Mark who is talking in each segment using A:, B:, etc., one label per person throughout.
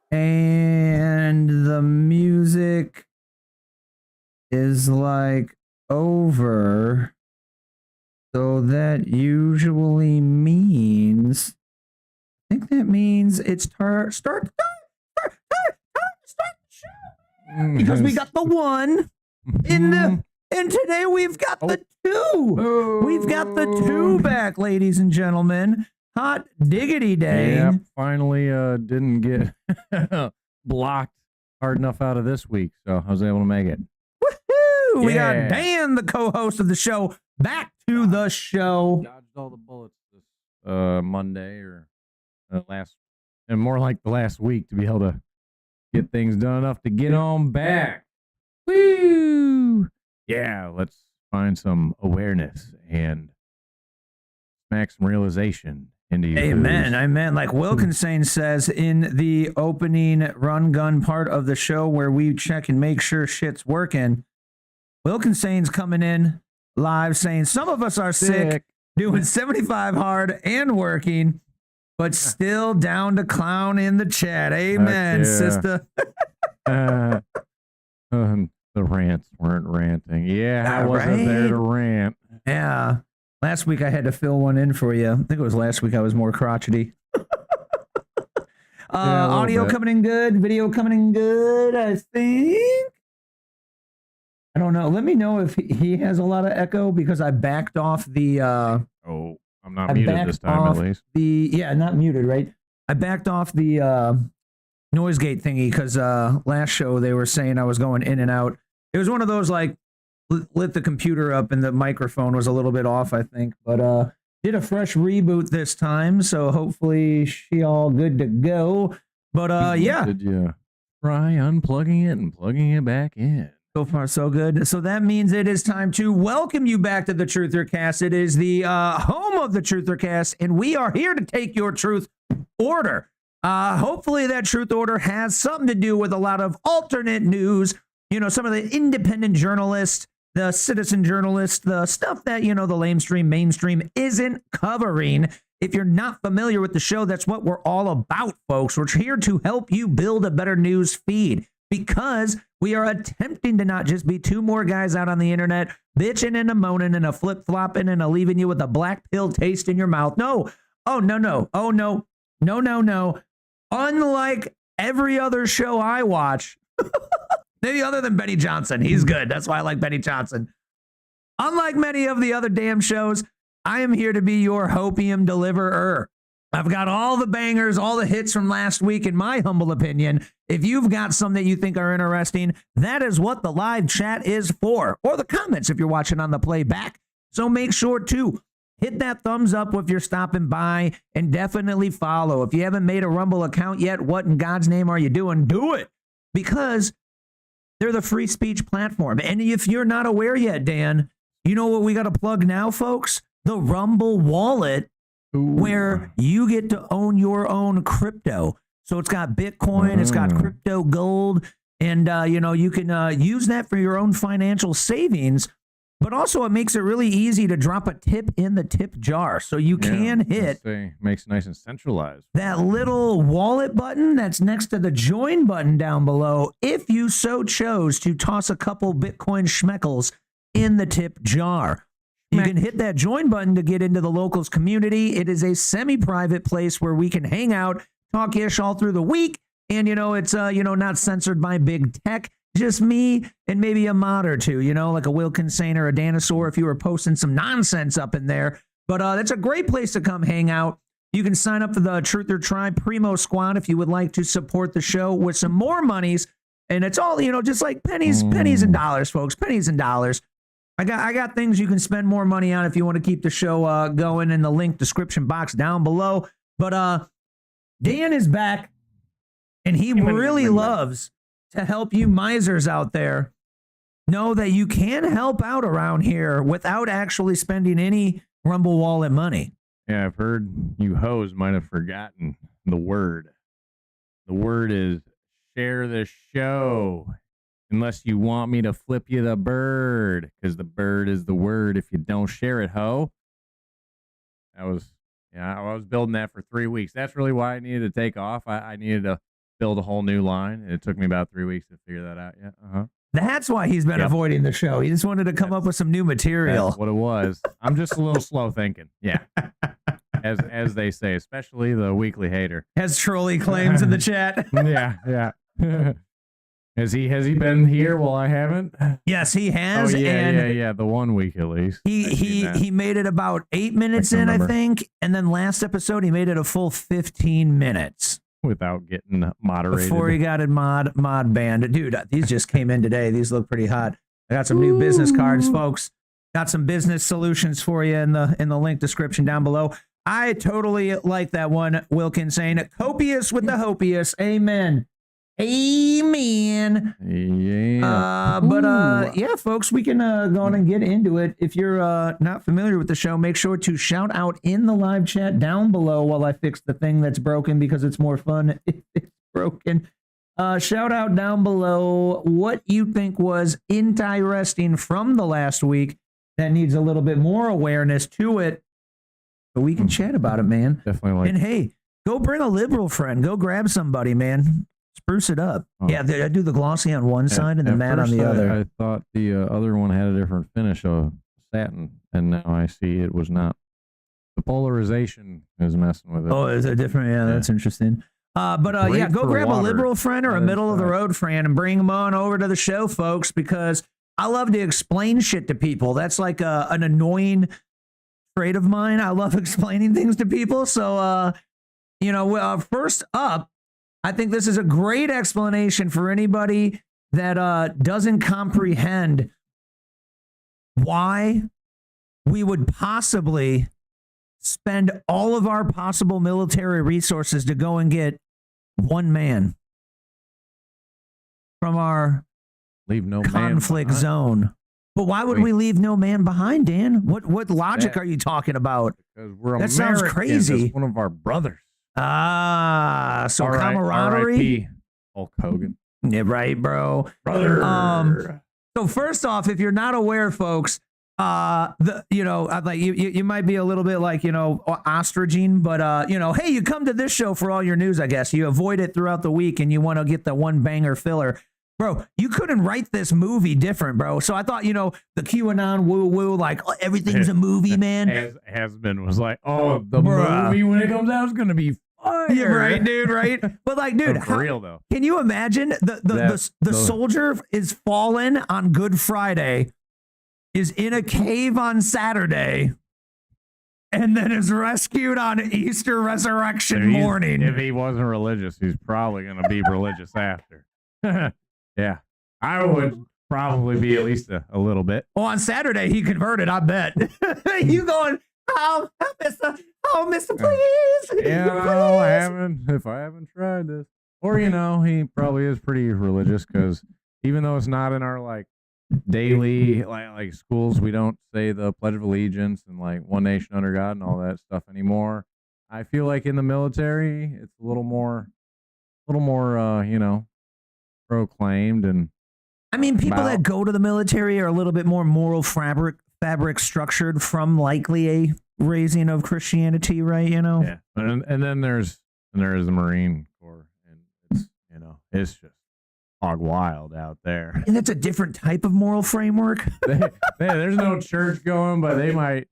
A: And the music is like over. So that usually means, I think that means it's start the show. Because we got the one and today we've got the two. We've got the two back, ladies and gentlemen. Hot diggity day.
B: Yeah, finally didn't get blocked hard enough out of this week, so I was able to make it.
A: Woohoo! We got Dan, the co-host of the show, back to the show.
B: Dodged all the bullets this Monday or and more like the last week to be able to get things done enough to get on back. Woo! Yeah, let's find some awareness and smack some realization into you.
A: Amen. Amen. Like Wilkinson says in the opening run gun part of the show where we check and make sure shit's working, Wilkinson's coming in live saying some of us are sick, doing 75 hard and working, but still down to clown in the chat. Amen, sister.
B: The rants weren't ranting. Yeah, I wasn't there to rant.
A: Yeah. Last week I had to fill one in for you. I think it was last week I was more crotchety. Audio coming in good. Video coming in good, I think. I don't know. Let me know if he has a lot of echo because I backed off the...
B: I'm not muted this time at least.
A: Not muted, right? I backed off the noise gate thingy because last show they were saying I was going in and out. It was one of those like lit the computer up and the microphone was a little bit off, I think. But did a fresh reboot this time, so hopefully she all good to go. But yeah.
B: Did you try unplugging it and plugging it back in?
A: So far, so good. So that means it is time to welcome you back to the TrutherCast. It is the home of the TrutherCast, and we are here to take your truth order. Hopefully that truth order has something to do with a lot of alternate news. You know, some of the independent journalists, the citizen journalists, the stuff that, you know, the lamestream, mainstream isn't covering. If you're not familiar with the show, that's what we're all about, folks. We're here to help you build a better news feed because we are attempting to not just be two more guys out on the internet bitching and a moaning and a flip-flopping and a leaving you with a black pill taste in your mouth. No. Oh, no, no. Oh, no. No, no, no. Unlike every other show I watch, Maybe other than Benny Johnson. He's good. That's why I like Benny Johnson. Unlike many of the other damn shows, I am here to be your hopium deliverer. I've got all the bangers, all the hits from last week, in my humble opinion. If you've got some that you think are interesting, that is what the live chat is for, or the comments if you're watching on the playback. So make sure to hit that thumbs up if you're stopping by, and definitely follow. If you haven't made a Rumble account yet, what in God's name are you doing? Do it, because they're the free speech platform. And if you're not aware yet, Dan, you know what we got to plug now, folks? The Rumble wallet, where you get to own your own crypto. So it's got Bitcoin, it's got crypto gold, and you can use that for your own financial savings. But also, it makes it really easy to drop a tip in the tip jar. So you can hit,
B: makes it nice and centralized,
A: that little wallet button that's next to the join button down below, if you so chose to toss a couple Bitcoin schmeckles in the tip jar. You can hit that join button to get into the locals community. It is a semi-private place where we can hang out, talk ish all through the week. And, it's, not censored by big tech. Just me and maybe a mod or two, like a Wilkinson or a Dinosaur if you were posting some nonsense up in there. But that's a great place to come hang out. You can sign up for the Truther Tribe Primo Squad if you would like to support the show with some more monies. And it's all, just like pennies and dollars, folks, pennies and dollars. I got things you can spend more money on if you want to keep the show going in the link description box down below. But Dan is back, and he really loves to help you misers out there know that you can help out around here without actually spending any Rumble wallet money.
B: Yeah, I've heard you hoes might have forgotten the word. The word is share the show. Unless you want me to flip you the bird, because the bird is the word. If you don't share it, ho. I was building that for 3 weeks. That's really why I needed to take off. I needed to build a whole new line. It took me about 3 weeks to figure that out. Yeah.
A: That's why he's been avoiding the show. He just wanted to come up with some new material.
B: That's what it was. I'm just a little slow thinking. Yeah. As they say, especially the weekly hater.
A: As Trolley claims in the chat.
B: Yeah. Has he been here while I haven't?
A: Yes, he has.
B: Oh, yeah. The 1 week at least.
A: He made it about 8 minutes in, I think. And then last episode, he made it a full 15 minutes.
B: Without getting moderated.
A: Before he got it mod banned. Dude, these just came in today. These look pretty hot. I got some new business cards, folks. Got some business solutions for you in the link description down below. I totally like that one, Wilkin saying, copious with the hopious. Amen. Amen.
B: Yeah.
A: Yeah, folks, we can go on and get into it. If you're not familiar with the show, make sure to shout out in the live chat down below while I fix the thing that's broken, because it's more fun if it's broken. Shout out down below what you think was interesting from the last week that needs a little bit more awareness to it, so we can chat about it, man.
B: Definitely like.
A: And hey, go bring a liberal friend. Go grab somebody, man. Spruce it up. Oh. Yeah, I do the glossy on one side and the matte on the other.
B: I thought the other one had a different finish of satin, and now I see it was not. The polarization is messing with it.
A: Oh, is it different? Yeah, that's interesting. Go grab a liberal friend or a middle of the road friend and bring them on over to the show, folks, because I love to explain shit to people. That's like an annoying trait of mine. I love explaining things to people. So, first up, I think this is a great explanation for anybody that doesn't comprehend why we would possibly spend all of our possible military resources to go and get one man from our conflict zone. But why would we leave no man behind, Dan? What logic are you talking about?
B: Because we're
A: that
B: Americans.
A: Sounds crazy.
B: It's one of our brothers.
A: So camaraderie.
B: Hulk Hogan.
A: Yeah, right, bro.
B: Brother.
A: So first off, if you're not aware, folks, you might be a little bit like, ostrogene, but hey, you come to this show for all your news, I guess. You avoid it throughout the week and you want to get the one banger filler. Bro, you couldn't write this movie different, bro. So I thought, the QAnon woo-woo, like, everything's a movie, man.
B: Hasbin was like, the movie when it comes out is going to be fire.
A: Yeah, right, dude, right? But like, dude,
B: For real though.
A: can you imagine the soldier is fallen on Good Friday, is in a cave on Saturday, and then is rescued on Easter resurrection morning?
B: If he wasn't religious, he's probably going to be religious after. Yeah, I would probably be at least a little bit.
A: Well, on Saturday he converted, I bet. You going, oh, Mister, please.
B: Yeah, no, I haven't. If I haven't tried this, or he probably is pretty religious because even though it's not in our like daily like schools, we don't say the Pledge of Allegiance and like one nation under God and all that stuff anymore. I feel like in the military, it's a little more, proclaimed. And
A: I mean, people that go to the military are a little bit more moral fabric structured from likely a raising of Christianity, right?
B: Yeah, and then there is the Marine Corps, and it's just hog wild out there.
A: And that's a different type of moral framework.
B: There's no church going, but they might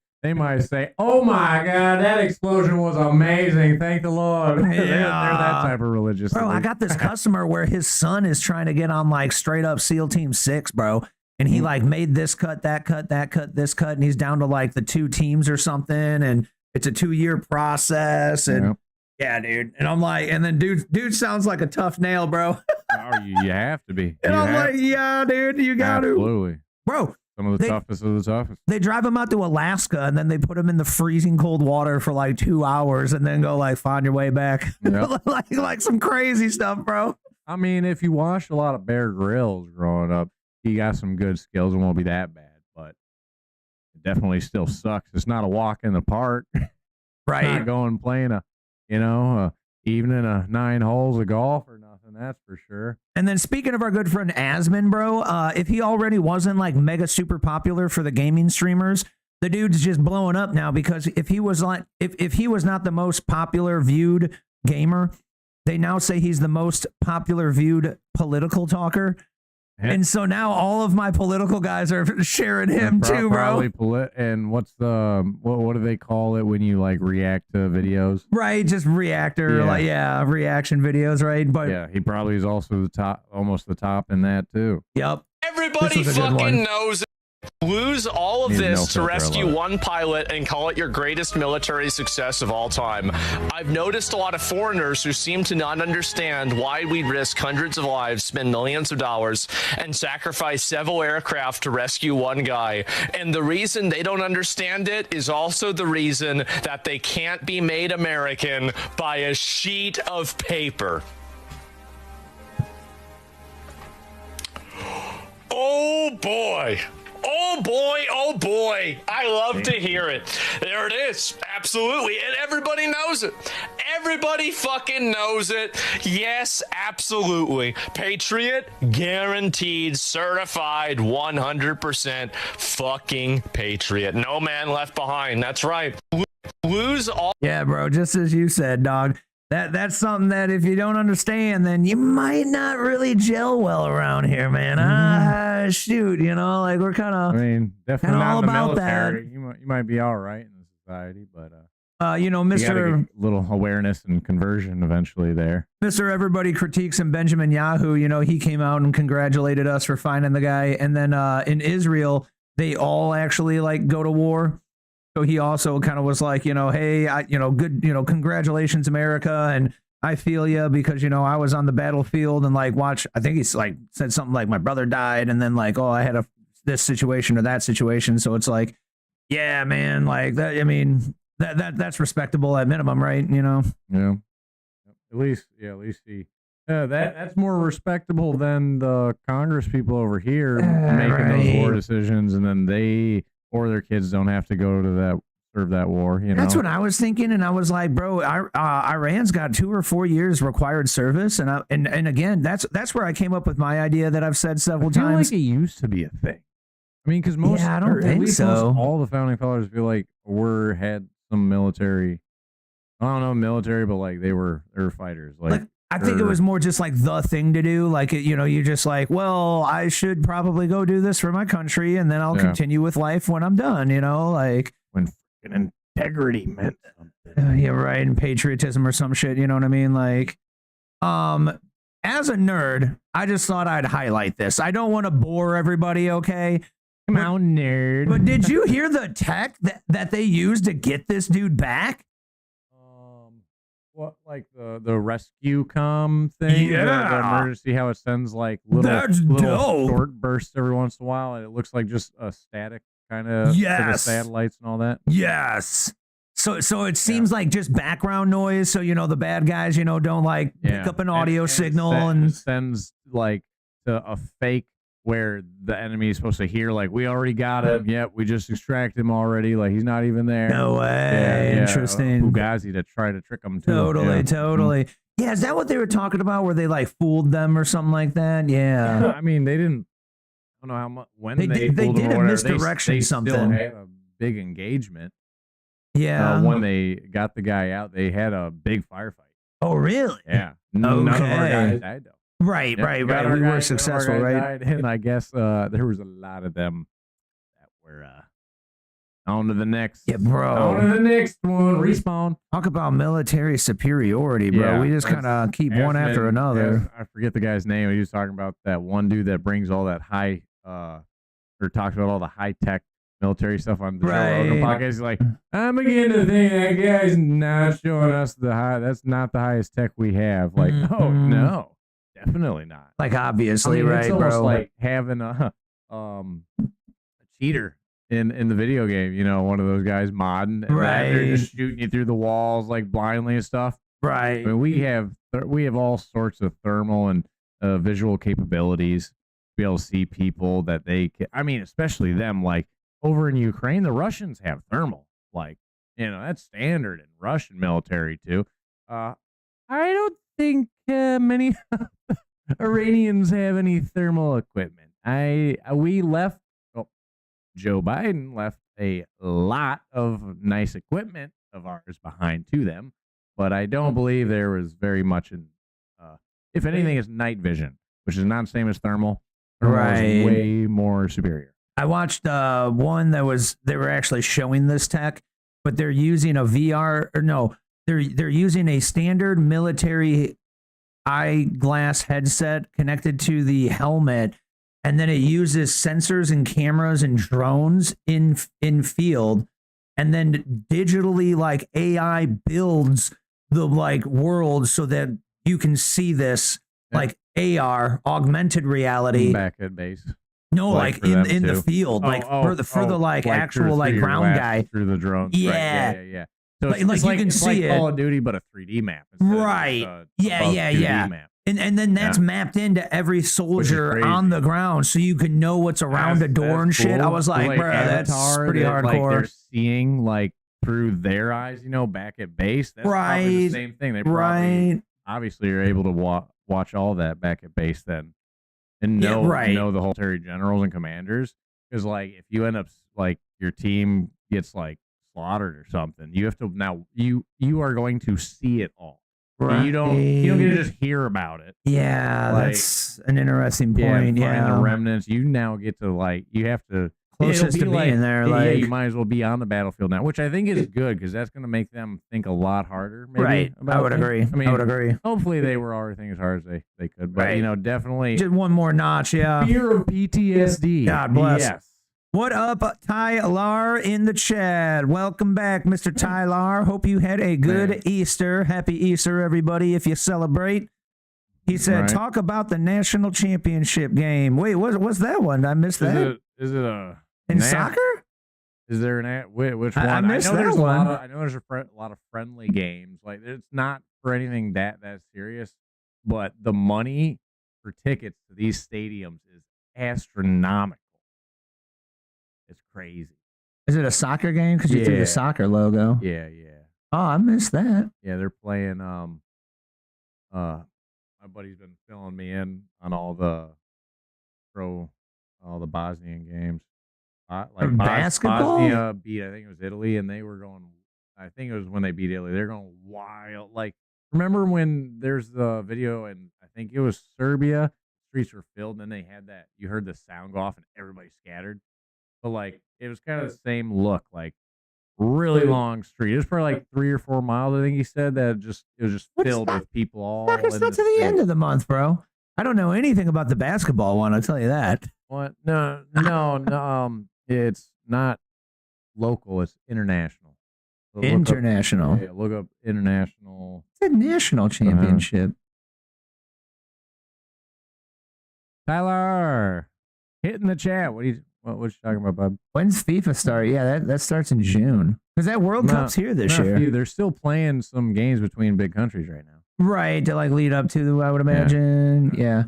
B: say, "Oh my God, that explosion was amazing! Thank the Lord."
A: Yeah.
B: They're that type of religious.
A: Bro, I got this customer where his son is trying to get on like straight up SEAL Team 6, bro. And he like made this cut, that cut, this cut, and he's down to like the 2 teams or something. And it's a 2-year process. And yeah, dude. And I'm like, and then dude sounds like a tough nail, bro.
B: Oh, you have to be.
A: And I'm like, yeah, dude, you got to.
B: Absolutely.
A: Bro.
B: Some of the toughest of the toughest.
A: They drive him out to Alaska and then they put him in the freezing cold water for like 2 hours and then go like find your way back. Yep. like some crazy stuff, bro.
B: I mean, if you watched a lot of Bear Grylls growing up, he got some good skills and won't be that bad, but it definitely still sucks. It's not a walk in the park.
A: Right.
B: It's not going playing evening of 9 holes of golf or nothing, that's for sure.
A: And then speaking of our good friend Asmon, bro, if he already wasn't like mega super popular for the gaming streamers, the dude's just blowing up now because if he was like if he was not the most popular viewed gamer, they now say he's the most popular viewed political talker. And so now all of my political guys are sharing him too, bro.
B: And what's the what do they call it when you like react to videos?
A: Right, just reaction videos, right? But
B: yeah, he probably is also the top, almost the top in that too.
A: Yep.
C: Everybody fucking knows it. Lose all of this to rescue one pilot and call it your greatest military success of all time. I've noticed a lot of foreigners who seem to not understand why we risk hundreds of lives, spend millions of dollars, and sacrifice several aircraft to rescue one guy. And the reason they don't understand it is also the reason that they can't be made American by a sheet of paper. Oh boy. Oh boy, oh boy. I love to hear it. There it is. Absolutely. And everybody knows it. Everybody fucking knows it. Yes, absolutely. Patriot, guaranteed, certified, 100% fucking patriot. No man left behind. That's right. Lose all.
A: Yeah, bro. Just as you said, dog. That's something that if you don't understand, then you might not really gel well around here, man. Shoot, like we're kind of.
B: I mean, definitely not
A: all
B: in the
A: about
B: military.
A: that.
B: You might be all right in the society, but
A: Mr.
B: you gotta get a little awareness and conversion eventually there.
A: Mr. Everybody critiques him, Benjamin Yahoo. He came out and congratulated us for finding the guy, and then in Israel, they all actually like go to war. So he also kind of was like, hey, good, congratulations, America. And I feel you because, I was on the battlefield and like, I think he's like said something like my brother died. And then like, oh, I had this situation or that situation. So it's like, yeah, man, like that. I mean, that's respectable at minimum, right?
B: Yeah. At least he. That's more respectable than the Congress people over here making those war decisions, and then they or their kids don't have to go to serve that war.
A: That's what I was thinking, and I was like, bro, Iran's got 2 or 4 years required service, and again, that's where I came up with my idea that I've said several times.
B: Like it used to be a thing. I mean, because most,
A: I don't think so.
B: Most all the founding fathers feel like had some military. I don't know military, but like they were fighters. Like
A: I think it was more just like the thing to do. Like, you're just like, well, I should probably go do this for my country, and then I'll continue with life when I'm done. Like
B: when integrity meant something.
A: Yeah, right. And patriotism or some shit. You know what I mean? Like, as a nerd, I just thought I'd highlight this. I don't want to bore everybody, okay?
B: Come on, nerd.
A: But did you hear the tech that they used to get this dude back?
B: What, like the rescue com thing?
A: Yeah.
B: The emergency, how it sends like little
A: dope.
B: short bursts every once in a while, and it looks like just a static kind of for the satellites and all that.
A: Yes. So it seems like just background noise. So, the bad guys, don't like pick up an audio signal and
B: sends like to a fake where the enemy is supposed to hear, like, we already got him. Yep, we just extracted him already. Like, he's not even there.
A: No way.
B: Yeah,
A: Interesting.
B: Fugazi to try to trick them too.
A: Totally. Yeah, is that what they were talking about? Where they like fooled them or something like that? Yeah.
B: I mean, they didn't. I don't know how much when
A: they did a misdirection something.
B: Still had a big engagement.
A: Yeah.
B: When they got the guy out, they had a big firefight.
A: Oh, really?
B: Yeah. None of our guys died though.
A: Right. We were successful, right?
B: And I guess there was a lot of them that were on to the next.
A: Yeah, bro.
B: On to the next one. Respawn.
A: Talk about military superiority, bro.
B: Yeah,
A: we just kind of keep one after another.
B: I forget the guy's name. He was talking about that one dude that brings all that high, or talks about all the high tech military stuff on the Joe Rogan podcast. He's like, I'm beginning to think that guy's not showing us the high. That's not the highest tech we have. Like, oh no. Definitely not.
A: Like, obviously,
B: it's almost
A: bro.
B: like having a cheater in the video game. One of those guys modding, and they're just shooting you through the walls like blindly and stuff.
A: Right.
B: I mean, we have all sorts of thermal and visual capabilities to be able to see people that they can. I mean, especially them. Like over in Ukraine, the Russians have thermal. Like, that's standard in Russian military too. I don't think many Iranians have any thermal equipment. Joe Biden left a lot of nice equipment of ours behind to them, but I don't believe there was very much in, if anything, is night vision, which is not the same as thermal. Thermal is way more superior.
A: I watched one they were actually showing this tech, but they're using a VR, or no, they're using a standard military eyeglass headset connected to the helmet, and then it uses sensors and cameras and drones in field, and then digitally, like, AI builds the world so that you can see this like AR, augmented reality,
B: back at base.
A: No, like in the field, for the actual ground guy
B: through the drone.
A: Yeah.
B: Right. Yeah. So
A: you can see it.
B: Call of Duty, but a 3D map.
A: Right. Yeah.
B: Map.
A: And then that's mapped into every soldier on the ground, so you can know what's around a door and shit. Cool. I was like, bro, that's pretty hardcore.
B: They're seeing through their eyes, back at base. That's probably the same thing. They probably obviously are able to watch all that back at base then, and know the whole military generals and commanders. Because if you end up your team gets slaughtered or something, you have to you are going to see it all. Right. You don't get to just hear about it.
A: Yeah, that's an interesting point.
B: Find the remnants. You now get to you have to
A: closest to being there.
B: You might as well be on the battlefield now, which I think is good because that's going to make them think a lot harder. Maybe,
A: right. I would agree. I would agree.
B: Hopefully they were already thinking as hard as they could, but definitely
A: just one more notch. Yeah.
B: Fear of PTSD.
A: God bless.
B: Yes.
A: What up, Tyler in the chat? Welcome back, Mr. Tyler. Hope you had a good Easter. Happy Easter, everybody, if you celebrate. He said, talk about the national championship game. Wait, what's that one? I missed that.
B: Is it a...
A: In soccer?
B: Is there which one?
A: I missed that one.
B: I know there's a lot of friendly games. It's not for anything that serious, but the money for tickets to these stadiums is astronomical. It's crazy.
A: Is it a soccer game? Because you threw the soccer logo.
B: Yeah.
A: Oh, I missed that.
B: Yeah, they're playing. My buddy's been filling me in on all the Bosnian games.
A: Basketball?
B: Bosnia beat, I think it was Italy, and they were going. I think it was when they beat Italy. They're going wild. Remember when there's the video, and I think it was Serbia. Streets were filled, and then they had that. You heard the sound go off, and everybody scattered. But it was kind of the same look. really long street. It's probably like 3 or 4 miles. I think he said that it was just filled with people all.
A: It's not to the end of the month, bro. I don't know anything about the basketball one. I'll tell you that.
B: What? No. It's not local. It's international. So
A: International.
B: Look up international.
A: It's a national championship.
B: Tyler, hit in the chat. What you talking about, bud?
A: When's FIFA start? Yeah, that starts in June. Because that World Cup's here this year.
B: They're still playing some games between big countries right now.
A: Right, to like lead up to, I would imagine. Yeah.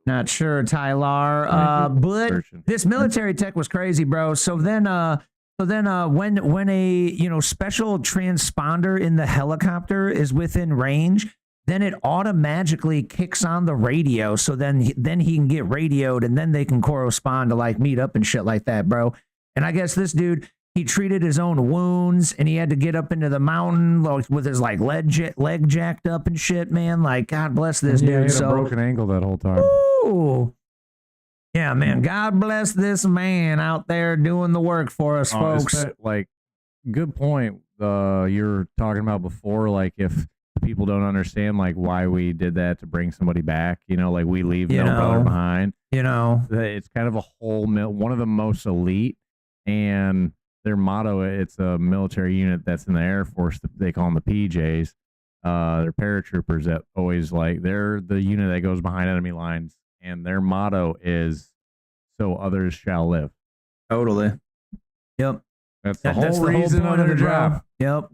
A: Not sure, Tyler. But this military tech was crazy, bro. So then when a special transponder in the helicopter is within range, then it automatically kicks on the radio. So then he can get radioed, and then they can correspond to like meet up and shit like that, bro. And I guess this dude, he treated his own wounds, and he had to get up into the mountain with his like leg jacked up and shit, man. Like, God bless this dude.
B: He had a broken ankle that whole time.
A: Ooh. Yeah, man. God bless this man out there doing the work for us, folks.
B: Like, good point. You were talking about before, like if people don't understand like why we did that to bring somebody back, like we leave no brother behind. It's kind of a whole one of the most elite, and their motto, it's a military unit that's in the Air Force. They call them the PJs. They're paratroopers that always they're the unit that goes behind enemy lines, and their motto is "So others shall live."
A: Totally. Yep.
B: That's the whole reason of their job.
A: Yep.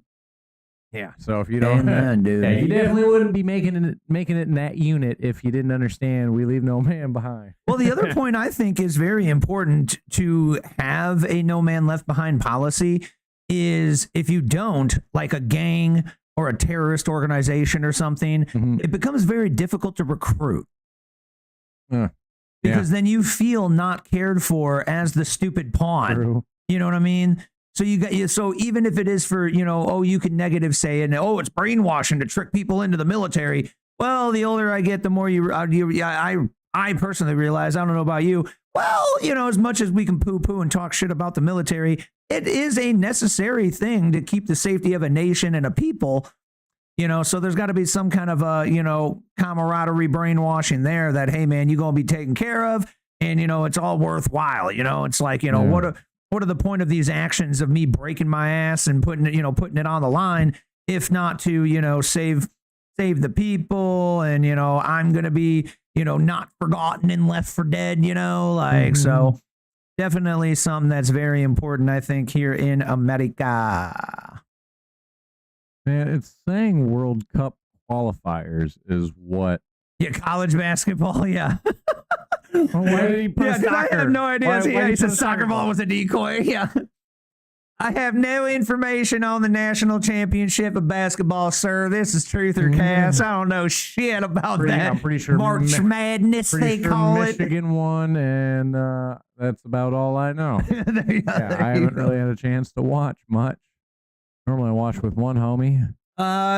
B: Yeah. So if you don't,
A: dude.
B: You definitely wouldn't be making it in that unit if you didn't understand we leave no man behind.
A: Well, the other point I think is very important to have a no man left behind policy is if you don't, like a gang or a terrorist organization or something, it becomes very difficult to recruit. Because then you feel not cared for as the stupid pawn.
B: True.
A: You know what I mean? So so even if it is for, you can negative say, and it's brainwashing to trick people into the military. Well, the older I get, the more I personally realize, I don't know about you. Well, as much as we can poo-poo and talk shit about the military, it is a necessary thing to keep the safety of a nation and a people. So there's got to be some kind of camaraderie brainwashing there that, hey man, you're going to be taken care of, and it's all worthwhile. It's like, what are the point of these actions of me breaking my ass and putting it on the line, if not to, save the people, and, I'm going to be, not forgotten and left for dead, so definitely something that's very important, I think, here in America.
B: Man, it's saying World Cup qualifiers is what?
A: Yeah, college basketball, yeah.
B: Why did he put soccer?
A: I have no idea. He said soccer ball was a decoy. Yeah. I have no information on the national championship of basketball, sir. This is TrutherCast. I don't know shit about that.
B: I'm pretty sure
A: March Madness, they call
B: Michigan won, and that's about all I know. I haven't really had a chance to watch much. Normally I watch with one homie.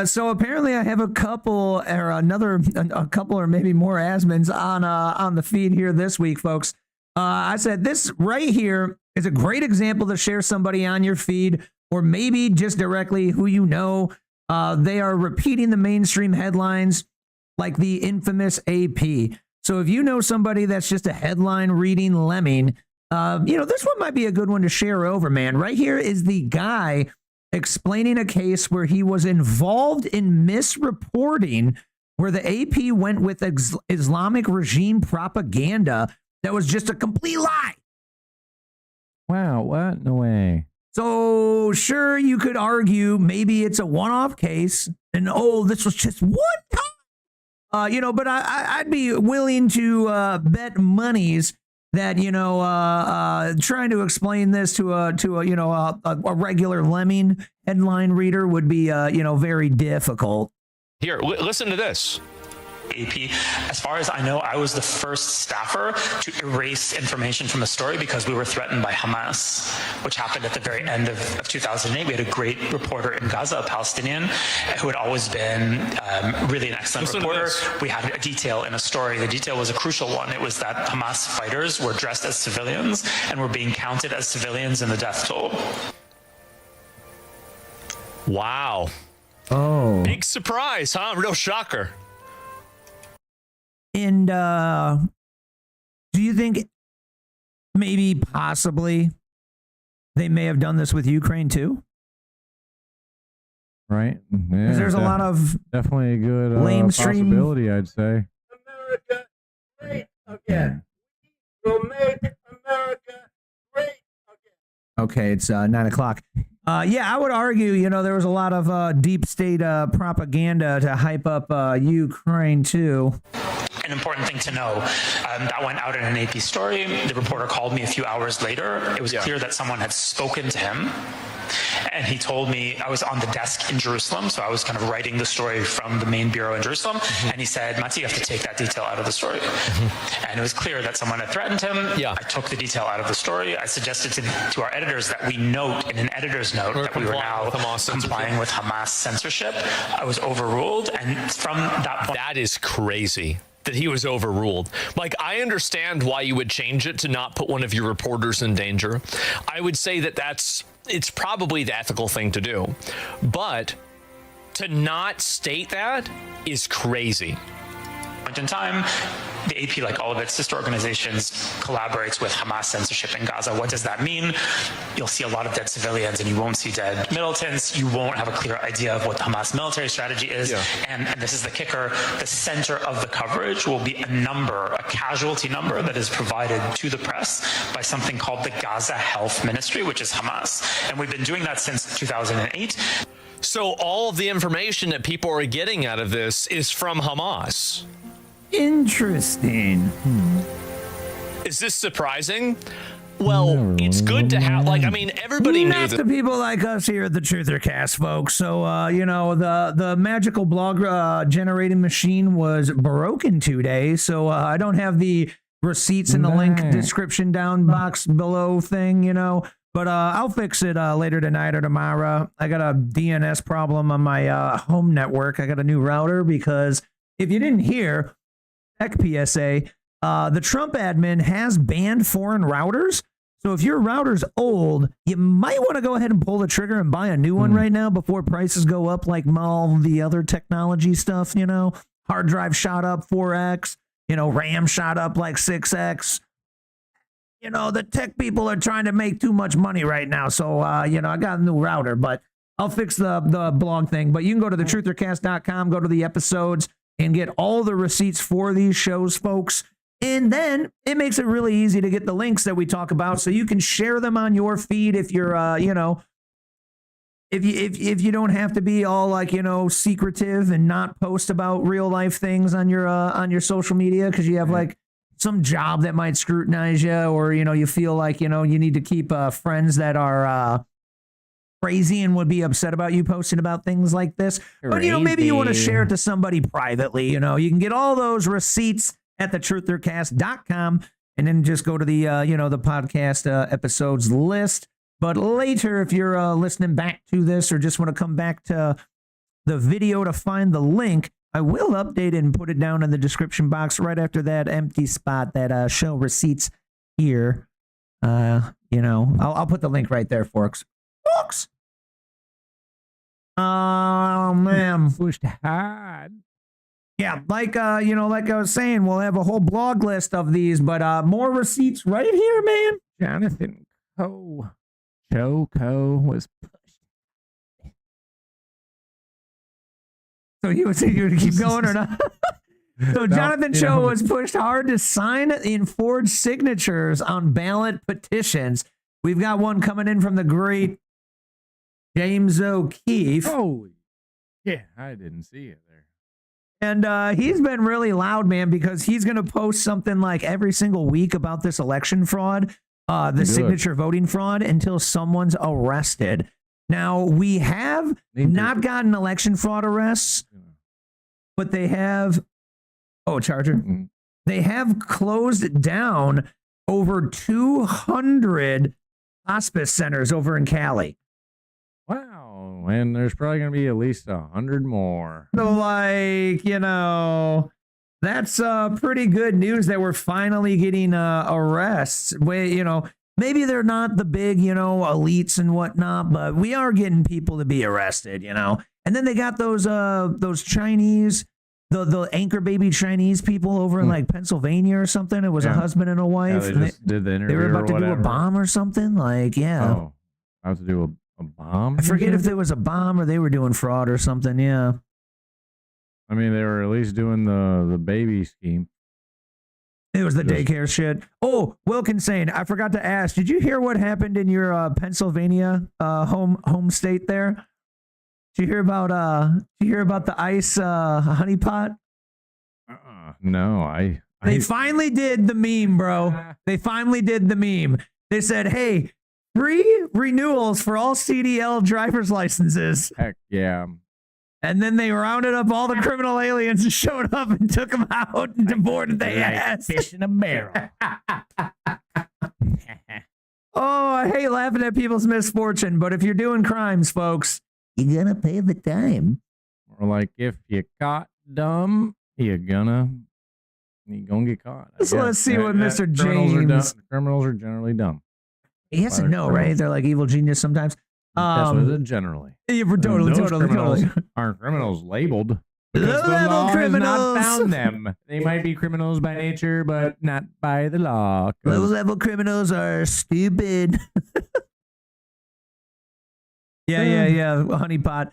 A: So apparently I have a couple or maybe more Asmans on the feed here this week, folks. I said this right here is a great example to share somebody on your feed, or maybe just directly who they are repeating the mainstream headlines like the infamous AP. So if you know somebody that's just a headline reading lemming, this one might be a good one to share over, man. Right here is the guy explaining a case where he was involved in misreporting, where the AP went with Islamic regime propaganda that was just a complete lie.
B: Wow, what? No way.
A: So sure, you could argue maybe it's a one-off case, and this was just one time. But I'd be willing to bet monies that trying to explain this to a regular lemming headline reader would be very difficult.
C: Here, listen to this.
D: AP. As far as I know, I was the first staffer to erase information from a story because we were threatened by Hamas, which happened at the very end of 2008. We had a great reporter in Gaza, a Palestinian, who had always been really an excellent reporter. We had a detail in a story. The detail was a crucial one. It was that Hamas fighters were dressed as civilians and were being counted as civilians in the death toll.
C: Wow.
A: Oh.
C: Big surprise, huh? Real shocker.
A: And do you think maybe possibly they may have done this with Ukraine too?
B: Right?
A: Because there's a lot of
B: definitely a good
A: lamestream
B: possibility, I'd say.
E: America great again. We'll make America great again.
A: Okay, it's 9 o'clock. Yeah, I would argue, there was a lot of deep state propaganda to hype up Ukraine too.
D: An important thing to know, that went out in an AP story. The reporter called me a few hours later. It was clear that someone had spoken to him. And he told me, I was on the desk in Jerusalem, so I was kind of writing the story from the main bureau in Jerusalem. And he said, Mati, you have to take that detail out of the story. And it was clear that someone had threatened him. I took the detail out of the story. I suggested to our editors that we note in an editor's note that we were now complying with Hamas censorship. I was overruled. And from that point...
C: That is crazy. That he was overruled. Like, I understand why you would change it to not put one of your reporters in danger. I would say that it's probably the ethical thing to do. But to not state that is crazy.
D: In time, the AP, like all of its sister organizations, collaborates with Hamas censorship in Gaza. What does that mean? You'll see a lot of dead civilians and you won't see dead militants. You won't have a clear idea of what the Hamas military strategy is. And this is the kicker, the center of the coverage will be a casualty number that is provided to the press by something called the Gaza Health Ministry, which is Hamas. And we've been doing that since 2008.
C: So all of the information that people are getting out of this is from Hamas.
A: Interesting.
C: Is this surprising? Well, it's good to have, everybody knew
A: Not
C: that.
A: to people like us here at the TrutherCast, folks. So, the magical blog generating machine was broken today, so I don't have the receipts in the link description down box below thing, But I'll fix it later tonight or tomorrow. I got a DNS problem on my home network. I got a new router because if you didn't hear, tech PSA, the Trump admin has banned foreign routers. So if your router's old, you might want to go ahead and pull the trigger and buy a new one right now before prices go up like all the other technology stuff, Hard drive shot up 4x, RAM shot up like 6x. The tech people are trying to make too much money right now. So, I got a new router, but I'll fix the blog thing. But you can go to thetruthercast.com, go to the episodes, and get all the receipts for these shows, folks. And then it makes it really easy to get the links that we talk about so you can share them on your feed if you're, if you don't have to be all secretive and not post about real life things on your social media because you have some job that might scrutinize you, or you feel like you need to keep friends that are crazy and would be upset about you posting about things like this. But maybe you want to share it to somebody privately. You can get all those receipts at thetruthcast.com and then just go to the the podcast episodes list. But later, if you're listening back to this or just want to come back to the video to find the link, I will update it and put it down in the description box right after that empty spot that show receipts here. I'll put the link right there, folks. Oh man,
B: Pushed hard.
A: yeah, like I was saying, we'll have a whole blog list of these, but more receipts right here, man.
B: Jonathan Choco was pushed.
A: So you would keep going or not? So Jonathan Cho was pushed hard to sign in forged signatures on ballot petitions. We've got one coming in from the great James O'Keefe.
B: Holy, yeah, I didn't see it there.
A: And he's been really loud, man, because he's going to post something like every single week about this election fraud, the signature voting fraud, until someone's arrested. Now, we have not gotten election fraud arrests, but they have, Charger. They have closed down over 200 hospice centers over in Cali.
B: Wow, and there's probably going to be at least 100 more.
A: So, that's pretty good news that we're finally getting arrests. Maybe maybe they're not the big, elites and whatnot, but we are getting people to be arrested, And then they got those Chinese, the anchor baby Chinese people over in like Pennsylvania or something. It was a husband and a wife.
B: Yeah,
A: and
B: just did the interview.
A: They were about to do a
B: whatever.
A: bomb or something. Like, yeah.
B: Oh, I have to do a bomb?
A: I forget if there was a bomb or they were doing fraud or something. Yeah.
B: I mean, they were at least doing the baby scheme.
A: It was the daycare shit. Oh, Wilkinson, I forgot to ask. Did you hear what happened in your Pennsylvania home state there? Did you hear about the ice honeypot?
B: No,
A: They finally did the meme, bro. They finally did the meme. They said, "Hey, free renewals for all CDL driver's licenses."
B: Heck yeah.
A: And then they rounded up all the criminal aliens and showed up and took them out and deported their ass.
B: Fish in a barrel.
A: Oh, I hate laughing at people's misfortune, but if you're doing crimes, folks, you're gonna pay the time.
B: Or like, if you caught dumb, you're gonna get caught.
A: So let's see what Mr. James.
B: Criminals are generally dumb.
A: Yes and no, right? They're like evil genius sometimes.
B: That's what it is generally.
A: Yeah, totally.
B: Aren't criminals labeled? Because
A: Low
B: the
A: level
B: law has
A: criminals.
B: not found them. They might be criminals by nature, but not by the law.
A: Low level criminals are stupid. Yeah, honeypot.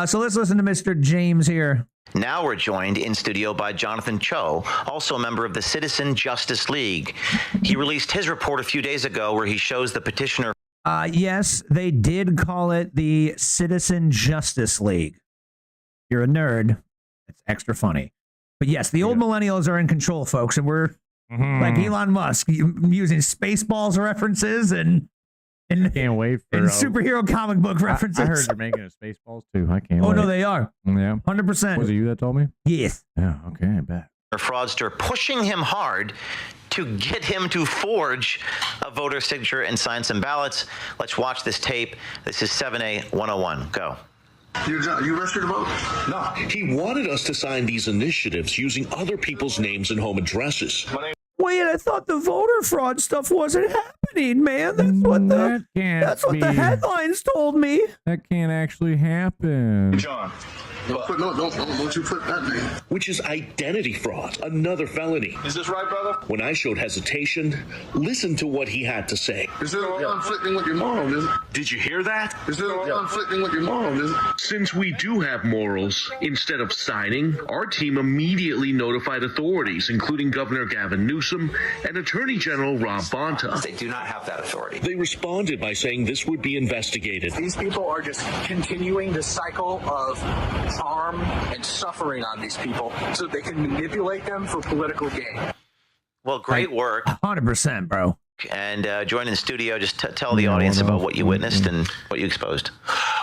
A: So let's listen to Mr. James here.
F: Now we're joined in studio by Jonathan Cho, also a member of the Citizen Justice League. He released his report a few days ago where he shows the petitioner.
A: Yes, they did call it the Citizen Justice League. You're a nerd. It's extra funny. But yes, the old millennials are in control, folks, and we're like Elon Musk using Spaceballs references and
B: can't wait for
A: superhero comic book references.
B: I heard they're making a Spaceballs too. I can't.
A: Oh
B: wait.
A: no, they are.
B: Yeah,
A: 100%.
B: Was it you that told me?
A: Yes.
B: Yeah. Okay, I bet.
F: Fraudster pushing him hard to get him to forge a voter signature and sign some ballots. Let's watch this tape. This is 7A 101. Go.
G: You registered to vote?
H: No, he wanted us to sign these initiatives using other people's names and home addresses.
A: Wait, I thought the voter fraud stuff wasn't happening, man. That's what the headlines told me.
B: That can't actually happen.
G: John. Don't you put that name.
H: Which is identity fraud, another felony.
G: Is this right, brother?
H: When I showed hesitation, listen to what he had to say.
G: Is it conflicting with your morals, is it?
H: Did you hear that?
G: Is it conflicting with your morals, is it?
H: Since we do have morals, instead of signing, our team immediately notified authorities, including Governor Gavin Newsom and Attorney General Rob Bonta.
F: They do not have that authority.
H: They responded by saying this would be investigated.
I: These people are just continuing the cycle of harm and suffering on these people so they can manipulate them for political gain.
F: Well, great work.
A: 100%, bro.
F: And join in the studio. Just tell the audience about what you witnessed and what you exposed.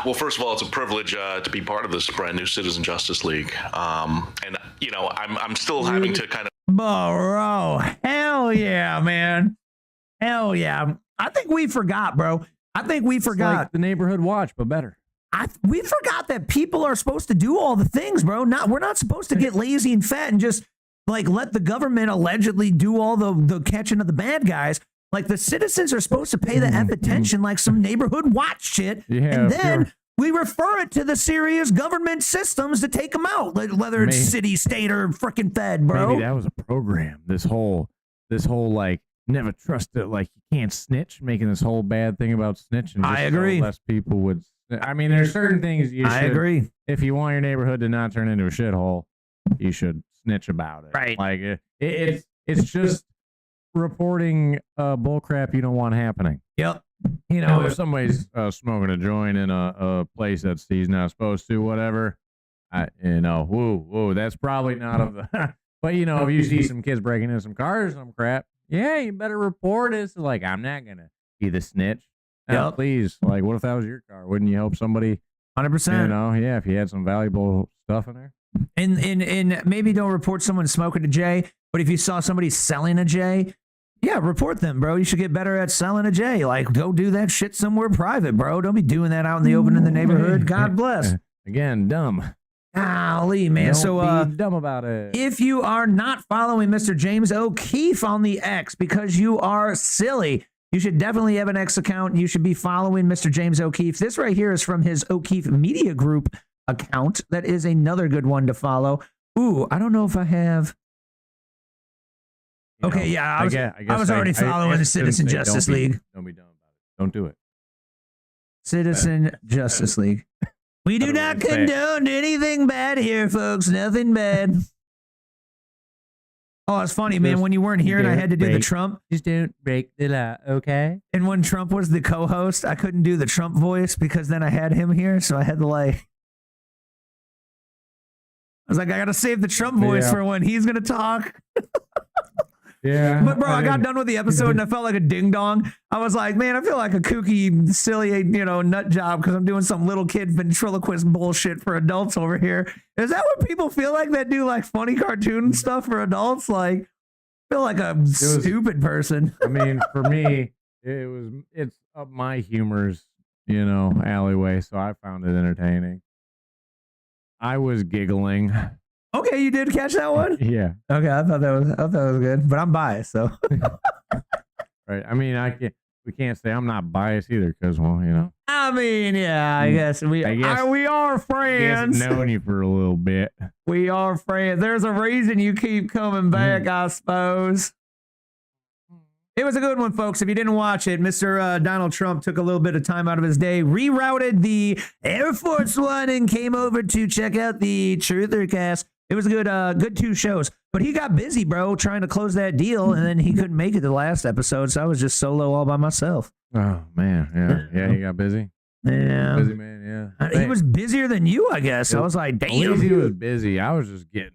J: Well, first of all, it's a privilege to be part of this brand new Citizen Justice League. And, you know, I'm still having to kind of.
A: Bro, hell yeah, man. Hell yeah. I think we forgot, bro.
B: It's like the Neighborhood Watch, but better.
A: We forgot that people are supposed to do all the things, bro. We're not supposed to get lazy and fat and just like let the government allegedly do all the catching of the bad guys. Like the citizens are supposed to pay the F attention like some Neighborhood Watch shit.
B: Yeah,
A: and then we refer it to the serious government systems to take them out, whether it's city, state, or frickin' Fed, bro.
B: Maybe that was a program. This whole like never trust it, like you can't snitch, making this whole bad thing about snitching.
A: I agree.
B: So less people would. I mean, there's certain things you should.
A: I agree.
B: If you want your neighborhood to not turn into a shithole, you should snitch about it.
A: Right.
B: Like it's just reporting bullcrap you don't want happening.
A: Yep. You know,
B: if somebody's smoking a joint in a place that he's not supposed to, whatever. Whoa, that's probably not of the. But you know, if you see some kids breaking into some cars, some crap, yeah, you better report it. So, like, I'm not gonna be the snitch. No, please. Like, what if that was your car? Wouldn't you help somebody?
A: 100%.
B: You know, yeah, if you had some valuable stuff in there.
A: And maybe don't report someone smoking a J, but if you saw somebody selling a J, yeah, report them, bro. You should get better at selling a J. Like, go do that shit somewhere private, bro. Don't be doing that out in the open in the neighborhood. God bless.
B: Again, dumb.
A: Golly, man.
B: Don't be dumb about it.
A: If you are not following Mr. James O'Keefe on the X because you are silly, You should definitely have an X account. You should be following Mr. James O'Keefe. This right here is from his O'Keefe Media Group account. That is another good one to follow. Ooh, I don't know if I have. Okay, yeah, I was already following the Citizen Justice League.
B: Don't be dumb about it. Don't do it.
A: Citizen Justice League. We do not condone anything bad here, folks. Nothing bad. Oh, it's funny, man. When you weren't here and I had to do the Trump.
B: Just don't break the law, okay?
A: And when Trump was the co-host, I couldn't do the Trump voice because then I had him here, so I had to I was like, I got to save the Trump voice for when he's going to talk.
B: Yeah.
A: But bro, I got done with the episode and I felt like a ding dong. I was like, man, I feel like a kooky, silly, nut job because I'm doing some little kid ventriloquist bullshit for adults over here. Is that what people feel like that do like funny cartoon stuff for adults? Like, I feel like a stupid person.
B: I mean, for me, it's up my humor's, alleyway, so I found it entertaining. I was giggling.
A: Okay, you did catch that one?
B: Yeah.
A: Okay, I thought that was good, but I'm biased, so.
B: Right. I mean, we can't say I'm not biased either, because,
A: I mean, yeah, I guess we are friends.
B: I guess known you for a little bit.
A: We are friends. There's a reason you keep coming back, I suppose. It was a good one, folks. If you didn't watch it, Mr. Donald Trump took a little bit of time out of his day, rerouted the Air Force One, and came over to check out the TrutherCast. It was a good 2 shows, but he got busy, bro, trying to close that deal, and then he couldn't make it the last episode, so I was just solo all by myself.
B: Oh man, yeah, he got busy.
A: Yeah,
B: busy man, yeah.
A: He was busier than you, I guess. I was like, damn.
B: At least he was busy. I was just getting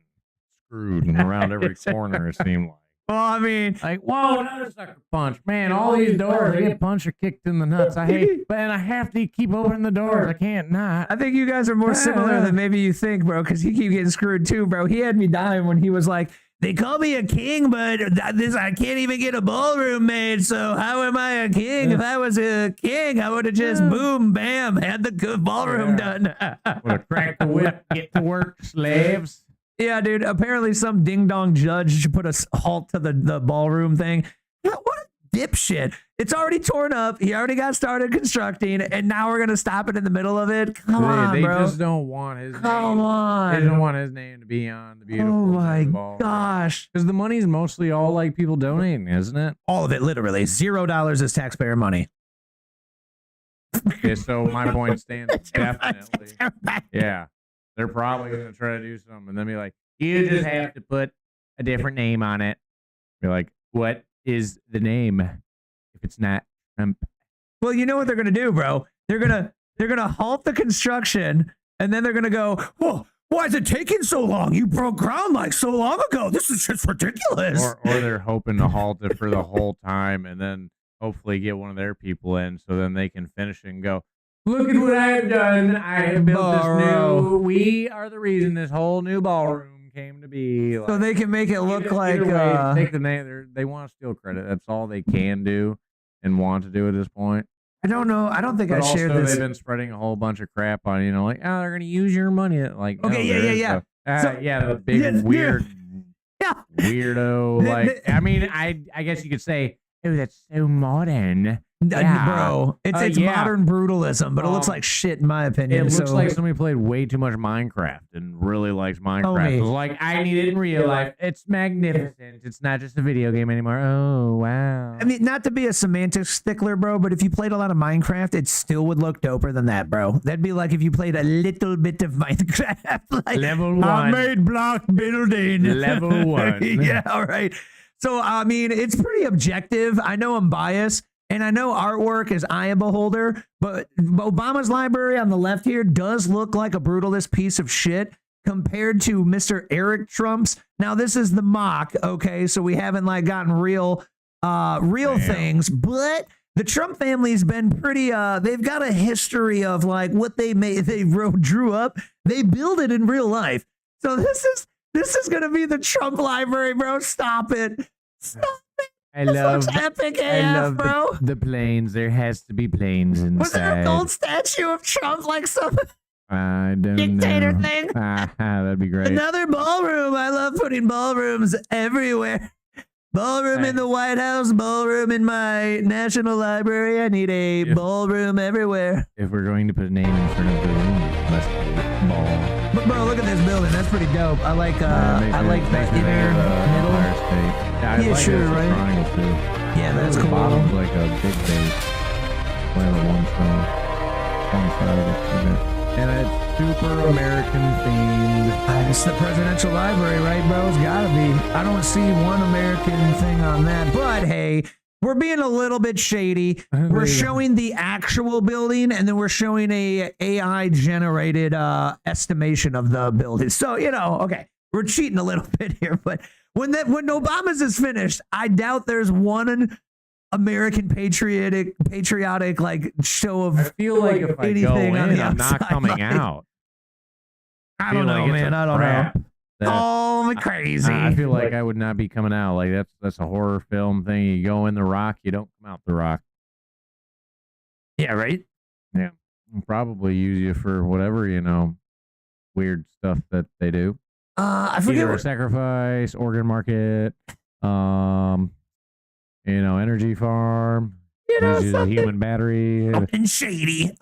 B: screwed around every corner. It seemed like.
A: Well, I mean,
B: whoa, another sucker punch. Man, all these doors, I get punched or kicked in the nuts. I hate, but I have to keep opening the doors. I can't not.
A: I think you guys are more similar than maybe you think, bro, because he keep getting screwed too, bro. He had me dying when he was like, they call me a king, but I can't even get a ballroom made, so how am I a king? If I was a king, I would have just boom, bam, had the good ballroom done.
B: Would have cracked the whip, get to work, slaves.
A: Yeah, dude. Apparently, some ding-dong judge should put a halt to the ballroom thing. What a dipshit. It's already torn up. He already got started constructing, and now we're going to stop it in the middle of it? Come on, bro.
B: They just don't want his name.
A: Come on.
B: They don't want his name to be on the beautiful.
A: Oh, my gosh.
B: Because the money's mostly all, people donating, isn't it?
A: All of it, literally. $0 is taxpayer money.
B: Okay, so my point stands definitely. Yeah. They're probably going to try to do something and then be like, you just have to put a different name on it. Be like, what is the name if it's not Trump?
A: Well, you know what they're going to do, bro? They're going to halt the construction and then they're going to go, whoa, why is it taking so long? You broke ground so long ago. This is just ridiculous.
B: Or they're hoping to halt it for the whole time and then hopefully get one of their people in so then they can finish it and go, look at what I've done. I have built this new. We are the reason this whole new ballroom came to be.
A: So they can make it look like.
B: Take the name. They want to steal credit. That's all they can do and want to do at this point.
A: I don't know. I don't think I shared this.
B: They've been spreading a whole bunch of crap on, they're going to use your money. Like,
A: okay, yeah.
B: The big weird, weirdo. I mean, I guess you could say, oh, that's so modern.
A: Yeah. Bro, it's modern brutalism, but it looks like shit in my opinion.
B: It looks like somebody played way too much Minecraft and really likes Minecraft. It was like, I need it in real life. It's magnificent. It's not just a video game anymore. Oh, wow.
A: I mean, not to be a semantic stickler, bro, but if you played a lot of Minecraft, it still would look doper than that, bro. That'd be like if you played a little bit of Minecraft.
B: Level 1.
A: I made block building.
B: Level 1.
A: Yeah, all right. So, I mean, it's pretty objective. I know I'm biased. And I know artwork is eye of beholder, but Obama's library on the left here does look like a brutalist piece of shit compared to Mr. Eric Trump's. Now, this is the mock, okay? So we haven't gotten real things, but the Trump family's been pretty, they've got a history of what they drew up. They build it in real life. So this is going to be the Trump library, bro. Stop it. Stop it.
B: I love
A: epic AF, bro.
B: The planes. There has to be planes inside.
A: Was there a gold statue of Trump some
B: I don't
A: dictator
B: know.
A: thing?
B: That'd be great.
A: Another ballroom. I love putting ballrooms everywhere. Ballroom in the White House, ballroom in my National Library. I need a ballroom everywhere.
B: If we're going to put a name in front of the room, let's put ball.
A: But bro, look at this building. That's pretty dope. I like that inner middle.
B: Yeah,
A: sure, right?
B: Triangle too.
A: Yeah, that's cool.
B: Bottom's like a big base. One side of it. And it's super American themed.
A: It's the presidential library, right, bro? It's gotta be. I don't see one American thing on that. But hey, we're being a little bit shady. We're showing the actual building, and then we're showing a AI generated estimation of the building. So, okay, we're cheating a little bit here. But when Obama's is finished, I doubt there's one American patriotic like show of
B: I feel like if I go in, I'm not coming out.
A: I don't know, man. I don't know. Oh, crazy.
B: I feel like I would not be coming out. Like that's a horror film thing. You go in the rock, you don't come out the rock.
A: Yeah, right?
B: Yeah. I'll probably use you for whatever, weird stuff that they do.
A: I forget
B: Either a sacrifice, organ market, energy farm, a human battery.
A: And shady.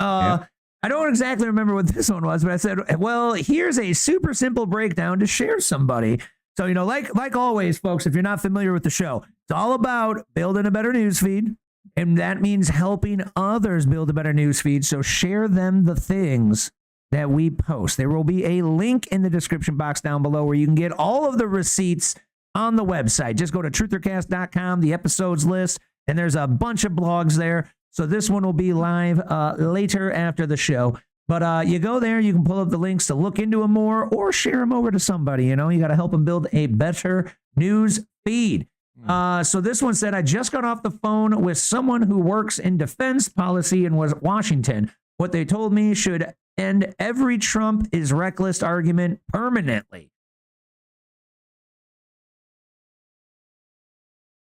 A: I don't exactly remember what this one was, but I said, well, here's a super simple breakdown to share somebody. So, like always, folks, if you're not familiar with the show, it's all about building a better news feed. And that means helping others build a better news feed. So share them the things that we post. There will be a link in the description box down below where you can get all of the receipts on the website. Just go to TrutherCast.com, the episodes list, and there's a bunch of blogs there. So this one will be live later after the show. But you go there, you can pull up the links to look into them more or share them over to somebody. You got to help them build a better news feed. So this one said, I just got off the phone with someone who works in defense policy in Washington. What they told me should end every Trump is reckless argument permanently.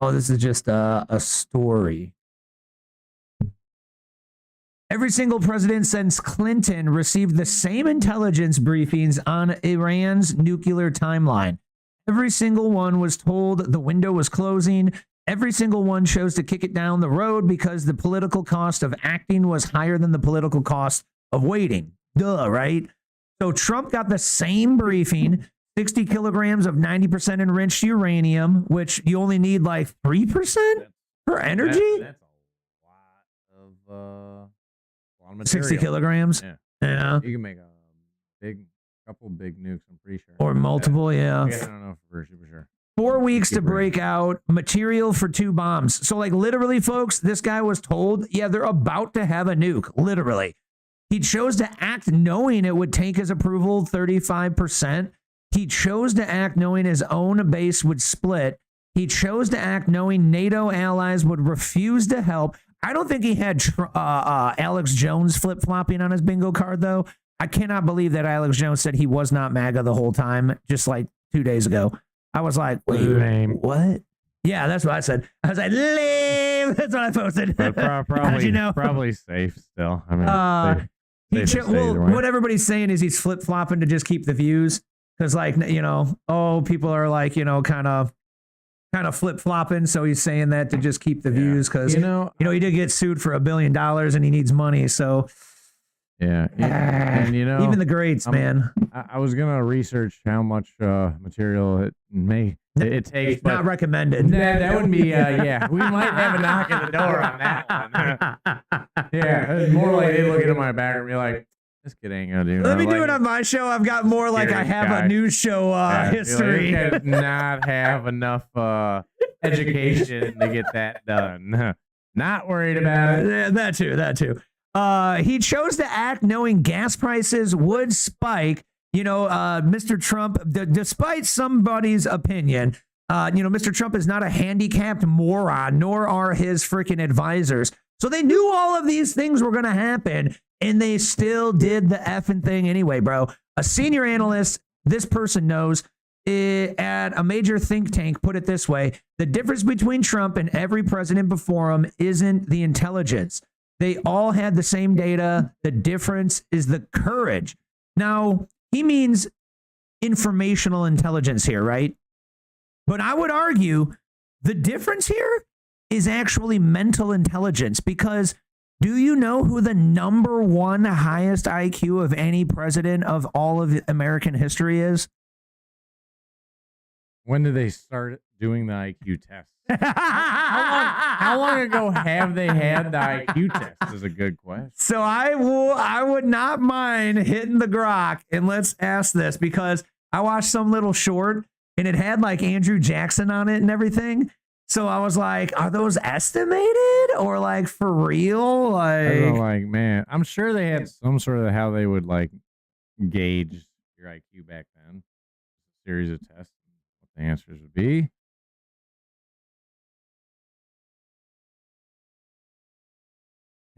A: Oh, this is just a story. Every single president since Clinton received the same intelligence briefings on Iran's nuclear timeline. Every single one was told the window was closing. Every single one chose to kick it down the road because the political cost of acting was higher than the political cost of waiting. Duh, right? So Trump got the same briefing, 60 kilograms of 90% enriched uranium, which you only need like 3% for energy?
B: That's a lot of
A: 60 kilograms? Yeah.
B: You can make a couple big nukes, I'm pretty sure.
A: Or multiple, yeah.
B: I don't know for sure.
A: 4 weeks to break out material for 2 bombs. So like literally, folks, this guy was told, yeah, they're about to have a nuke, literally. He chose to act knowing it would take his approval 35%. He chose to act knowing his own base would split. He chose to act knowing NATO allies would refuse to help. I don't think he had Alex Jones flip-flopping on his bingo card, though. I cannot believe that Alex Jones said he was not MAGA the whole time, just like 2 days ago. I was like, wait, what? Yeah, that's what I said. I was like, lame. That's what I posted.
B: But probably, probably safe still. I mean,
A: what everybody's saying is he's flip-flopping to just keep the views. Because, like, people are like, kind of flip-flopping. So he's saying that to just keep the views because, he did get sued for $1 billion and he needs money. So, and even the greats, man.
B: I was going to research how much material it takes.
A: It's not recommended.
B: That would be, we might have a knock at the door on that one. It's more like they look into my back and be like, this kid ain't gonna do.
A: Let me do it on my show. I've got more like I have a news show history.
B: You does not have enough education to get that done. Not worried about it.
A: Yeah, that too. He chose to act knowing gas prices would spike. Mr. Trump, despite somebody's opinion, Mr. Trump is not a handicapped moron, nor are his freaking advisors. So they knew all of these things were going to happen. And they still did the effing thing anyway, bro. A senior analyst, this person knows, at a major think tank, put it this way: the difference between Trump and every president before him isn't the intelligence. They all had the same data. The difference is the courage. Now, he means informational intelligence here, right? But I would argue The difference here is actually mental intelligence, because do you know who the number one highest IQ of any president of all of American history is?
B: When did they start doing the IQ test? How long ago have they had the IQ test? Is a good question.
A: So I would not mind hitting the grok and let's ask this, because I watched some little short and it had like Andrew Jackson on it and everything. So I was like, are those estimated or like for real?
B: Like, man, I'm sure they had some sort of how they would like gauge your IQ back then. A series of tests. What the answers would be.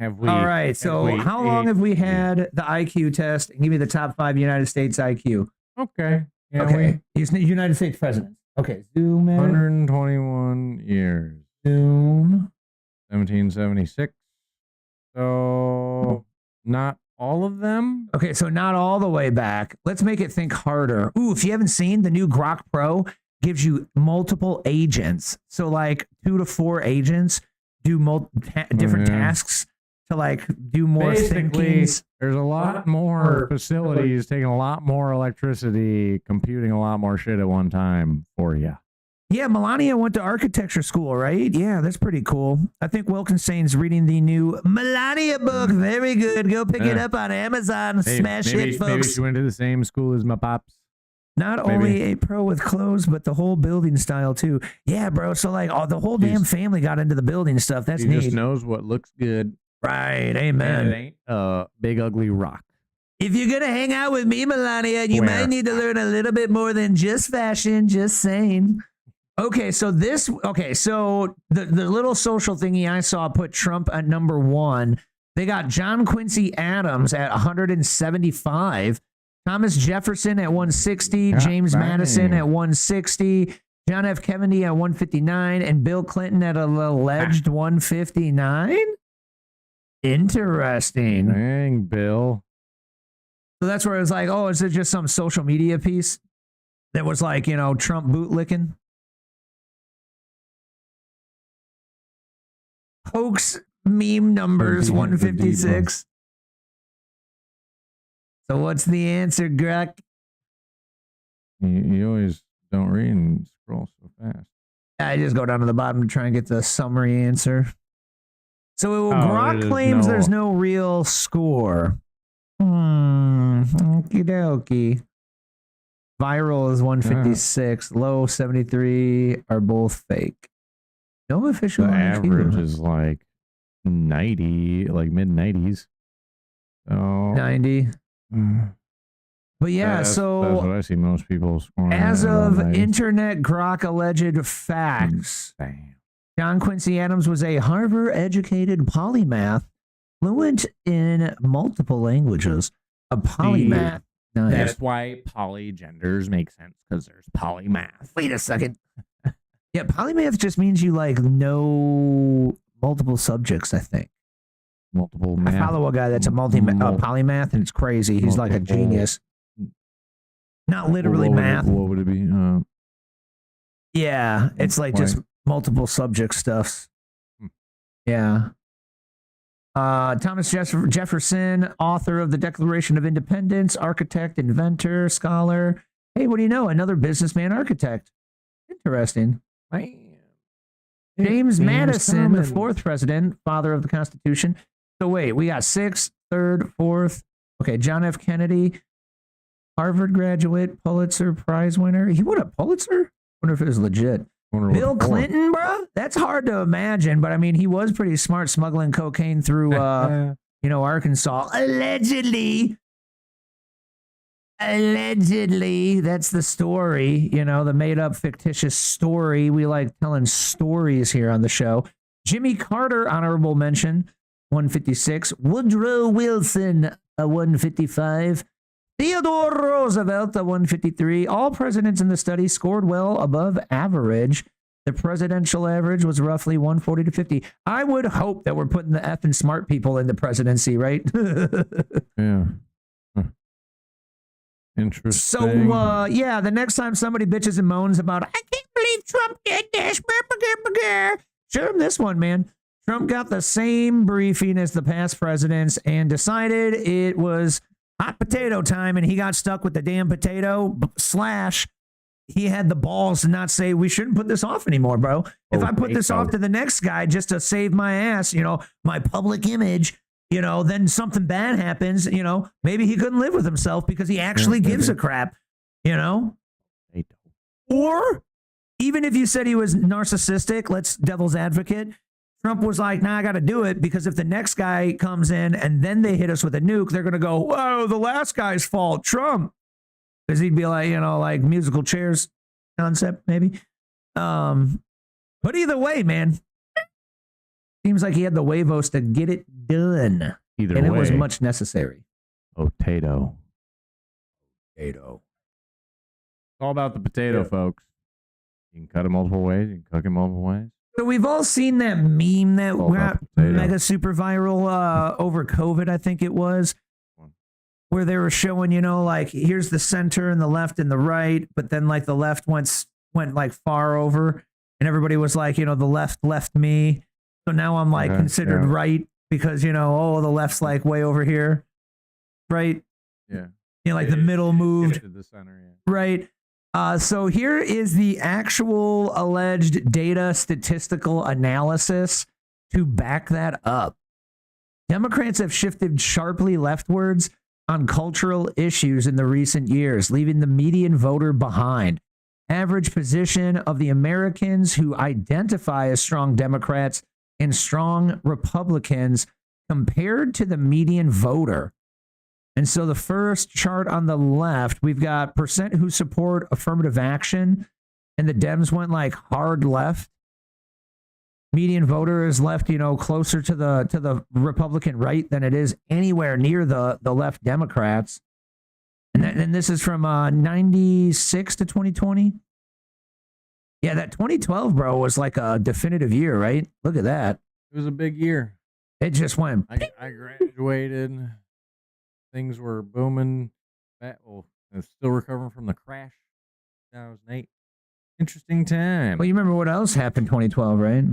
B: Have we?
A: All right. So how long have we had the IQ test? And give me the top 5 United States IQ.
B: Okay. Yeah,
A: okay. He's United States president. Okay. Zoom in.
B: 121 years.
A: Zoom.
B: 1776. So not all of them.
A: Okay. So not all the way back. Let's make it think harder. Ooh, if you haven't seen, the new Grok Pro gives you multiple agents. So like 2 to 4 agents do different tasks to like do more thinkings.
B: There's a lot more facilities taking a lot more electricity, computing a lot more shit at one time for you.
A: Yeah, Melania went to architecture school, right? Yeah, that's pretty cool. I think Wilkinstein's reading the new Melania book. Very good. Go pick it up on Amazon. Smash it, folks.
B: Maybe she went to the same school as my pops.
A: Not only a pro with clothes, but the whole building style too. Yeah, bro. So like, the whole damn family got into the building stuff. That's neat.
B: She just knows what looks good.
A: Right. Amen.
B: And it ain't a big ugly rock.
A: If you're gonna hang out with me, Melania, you might need to learn a little bit more than just fashion. Just saying. Okay, so the little social thingy I saw put Trump at number 1. They got John Quincy Adams at 175. Thomas Jefferson at 160, James Madison at 160, John F. Kennedy at 159, and Bill Clinton at an alleged 159? Interesting.
B: Dang, Bill.
A: So that's where it was like, oh, is it just some social media piece that was like, Trump bootlicking? Hoax meme numbers 156. So what's the answer, Grok?
B: You always don't read and scroll so fast.
A: I just go down to the bottom to try and get the summary answer. So Grok claims there's no real score. Okie dokie. Viral is 156. Low 73 are both fake. No official.
B: The average is like 90, like mid 90s. So
A: 90. But yeah,
B: that's
A: so
B: what I see most people scoring.
A: As of Internet Grok alleged facts, John Quincy Adams was a Harvard-educated polymath, fluent in multiple languages. A polymath. Nice.
B: That's why polygenders make sense, because there's polymath.
A: Wait a second. Yeah, polymath just means you like know multiple subjects, I think.
B: Multiple math.
A: I follow a guy that's a polymath, and it's crazy. He's like a genius. Not literally math.
B: What would it be?
A: Yeah, it's like just multiple subject stuffs. Yeah. Thomas Jefferson, author of the Declaration of Independence, architect, inventor, scholar. Hey, what do you know? Another businessman architect. Interesting. James Madison, the 4th president, father of the Constitution. So wait, we got 6th, 3rd, 4th. Okay, John F. Kennedy, Harvard graduate, Pulitzer Prize winner. He won a Pulitzer? Wonder if it was legit. Bill Clinton, bro? That's hard to imagine, but I mean, he was pretty smart smuggling cocaine through, Arkansas. Allegedly. Allegedly, that's the story, the made-up fictitious story. We like telling stories here on the show. Jimmy Carter, honorable mention, 156. Woodrow Wilson, a 155. Theodore Roosevelt, a 153. All presidents in the study scored well above average. The presidential average was roughly 140 to 50. I would hope that we're putting the effing smart people in the presidency, right?
B: Yeah. Interesting.
A: So, the next time somebody bitches and moans about, I can't believe Trump did this, Show him this one, man. Trump got the same briefing as the past presidents and decided it was hot potato time, and he got stuck with the damn potato. / he had the balls to not say we shouldn't put this off anymore, bro. If I put this off to the next guy just to save my ass, my public image, then something bad happens, maybe he couldn't live with himself because he actually gives a crap, Or even if you said he was narcissistic, let's devil's advocate, Trump was like, nah, I got to do it because if the next guy comes in and then they hit us with a nuke, they're going to go, whoa, the last guy's fault, Trump. Because he'd be like, like musical chairs concept, maybe. But either way, man, seems like he had the huevos to get it done.
B: Either
A: and
B: way,
A: it was much necessary.
B: Potato.
A: It's
B: all about the potato, folks. You can cut it multiple ways. You can cook it multiple ways.
A: So we've all seen that meme that
B: All
A: got
B: about potato.
A: mega super viral over COVID, I think it was, where they were showing, like here's the center and the left and the right, but then like the left went like far over, and everybody was like, the left left me, so now I'm like considered right because the left's like way over here, right?
B: Yeah.
A: Like the middle moved
B: to the center,
A: right. So here is the actual alleged data statistical analysis to back that up. Democrats have shifted sharply leftwards on cultural issues in the recent years, leaving the median voter behind. Average position of the Americans who identify as strong Democrats and strong Republicans compared to the median voter. And so the first chart on the left, we've got percent who support affirmative action, and the Dems went like hard left. Median voter is left, closer to the Republican right than it is anywhere near the left Democrats. And this is from 96 to 2020. Yeah, that 2012, bro, was like a definitive year, right? Look at that.
B: It was a big year.
A: It just went.
B: I graduated. Things were booming. It's still recovering from the crash. 2008. Interesting time.
A: Well, you remember what else happened 2012, right?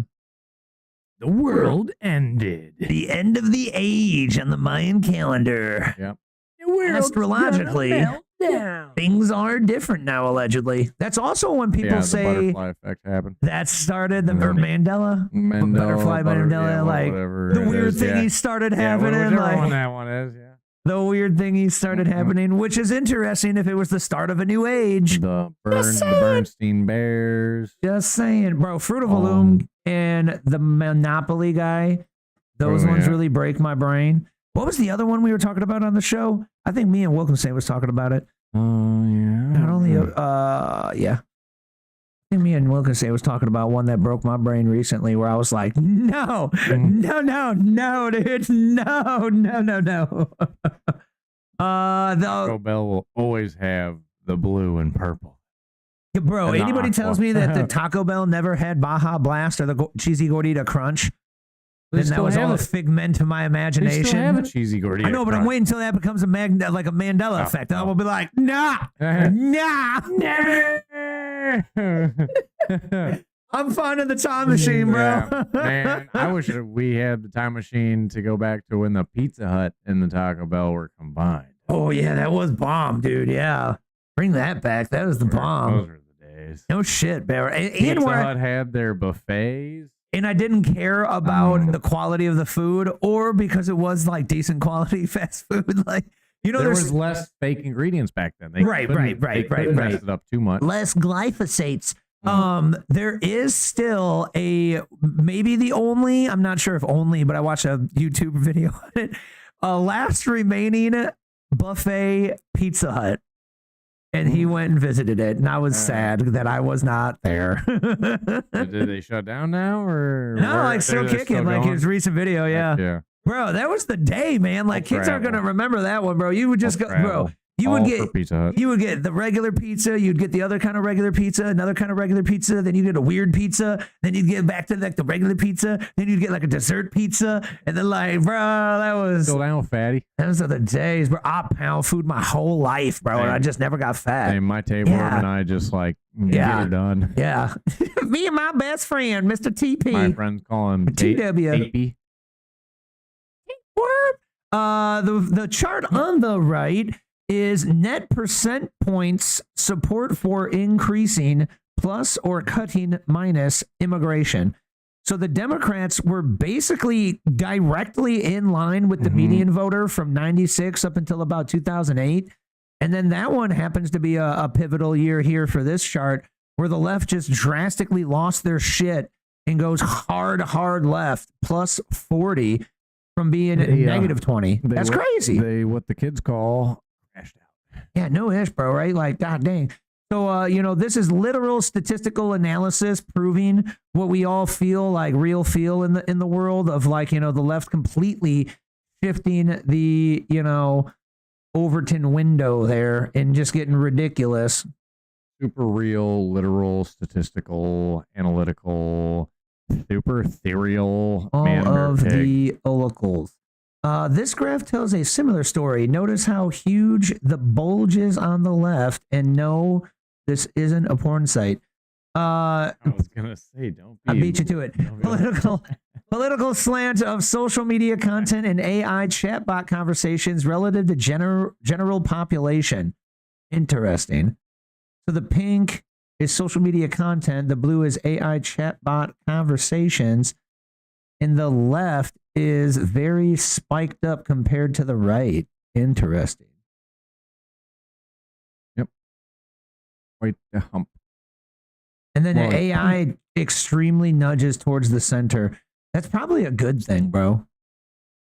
B: The world ended.
A: The end of the age on the Mayan calendar.
B: Yep.
A: Astrologically, things are different now, allegedly. That's also when people
B: the
A: say
B: butterfly effect happened.
A: that started the or Mandela, butterfly Mandela, like
B: whatever
A: the weird thing he started happening.
B: Whichever
A: like,
B: one that one is,
A: the weird thing he started happening, which is interesting if it was the start of a new age.
B: The Bernstein Bears.
A: Just saying, bro. Fruit of the Loom and the Monopoly guy. Those ones really break my brain. What was the other one we were talking about on the show? I think me and Wilkinson was talking about it.
B: Oh, yeah.
A: Not only, yeah. I think me and Wilkinson was talking about one that broke my brain recently where I was like, no, dude. No.
B: Taco Bell will always have the blue and purple.
A: Yeah, bro,
B: And
A: anybody
B: aqua.
A: tells me that the Taco Bell never had Baja Blast or the cheesy gordita crunch,
B: They
A: then that
B: still
A: was all a
B: have it.
A: figment of my
B: They
A: imagination.
B: still have a cheesy gordita.
A: I know, but I'm
B: crunch.
A: waiting until that becomes a like a Mandela effect. And I will be like, nah. I'm finding the time machine, bro.
B: Yeah, man, I wish that we had the time machine to go back to when the Pizza Hut and the Taco Bell were combined.
A: Oh, yeah, that was bomb, dude. Yeah. Bring that back. That was the bomb.
B: Those were the days.
A: No shit, Bear. And
B: Pizza
A: where
B: Hut had their buffets.
A: and I didn't care about the quality of the food or because it was like decent quality fast food. Like,
B: There
A: there's
B: was less fake ingredients back then. They
A: Right.
B: couldn't mess it up too much.
A: less glyphosates. There is still maybe the only, I'm not sure if only, but I watched a YouTube video on it. Last remaining buffet Pizza Hut. And he went and visited it, and I was sad that I was not there.
B: Did they shut down now, or
A: No, like still
B: they're
A: kicking,
B: still
A: like
B: going?
A: his recent video, yeah.
B: Yeah.
A: Bro, that was the day, man. Like kids aren't gonna remember that one, bro. You would just go, bro. You
B: All
A: would
B: for
A: get
B: Pizza Hut.
A: you would get the regular pizza, you'd get the other kind of regular pizza, another kind of regular pizza, then you get a weird pizza, then you'd get back to like the regular pizza, then you'd get like a dessert pizza, and then like, bro, that was
B: Still down, fatty.
A: those are the days, bro. I pound food my whole life, bro, and I just never got fat.
B: And my table
A: Yeah.
B: and I just like get
A: Yeah.
B: her done.
A: Yeah. Me and my best friend, Mr. TP.
B: My friends call him
A: TW.
B: TP.
A: The chart on the right is net percent points support for increasing plus or cutting minus immigration. So the Democrats were basically directly in line with the median voter from 96 up until about 2008. And then that one happens to be a pivotal year here for this chart where the left just drastically lost their shit and goes hard left, plus 40 from being negative 20. That's crazy.
B: They what the kids call crashed out.
A: Yeah, no ish, bro, right? Like, god dang. So, this is literal statistical analysis proving what we all feel like real feel in the world of like, the left completely shifting the, Overton window there and just getting ridiculous.
B: Super real, literal, statistical, analytical, super ethereal.
A: All
B: man,
A: of
B: pig.
A: the oracles. This graph tells a similar story. Notice how huge the bulge is on the left, and no, this isn't a porn site.
B: I was gonna say, don't.
A: I beat you to it. Political slant of social media content and AI chatbot conversations relative to general population. Interesting. So the pink is social media content. The blue is AI chatbot conversations. And the left is very spiked up compared to the right. Interesting.
B: Yep. Quite the hump.
A: And then
B: Well,
A: the AI extremely nudges towards the center. That's probably a good thing, bro.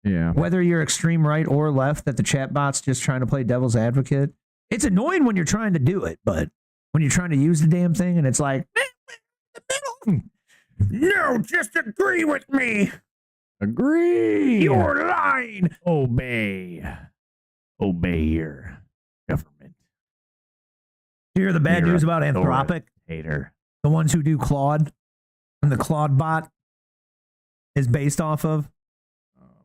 B: Yeah.
A: Whether you're extreme right or left, that the chatbot's just trying to play devil's advocate. It's annoying when you're trying to do it, but when you're trying to use the damn thing and it's like, no, just agree with me.
B: Agree.
A: You're lying.
B: Obey your government.
A: You hear the bad
B: You're
A: news about Anthropic?
B: Hater.
A: The ones who do Claude and the Claude bot is based off of.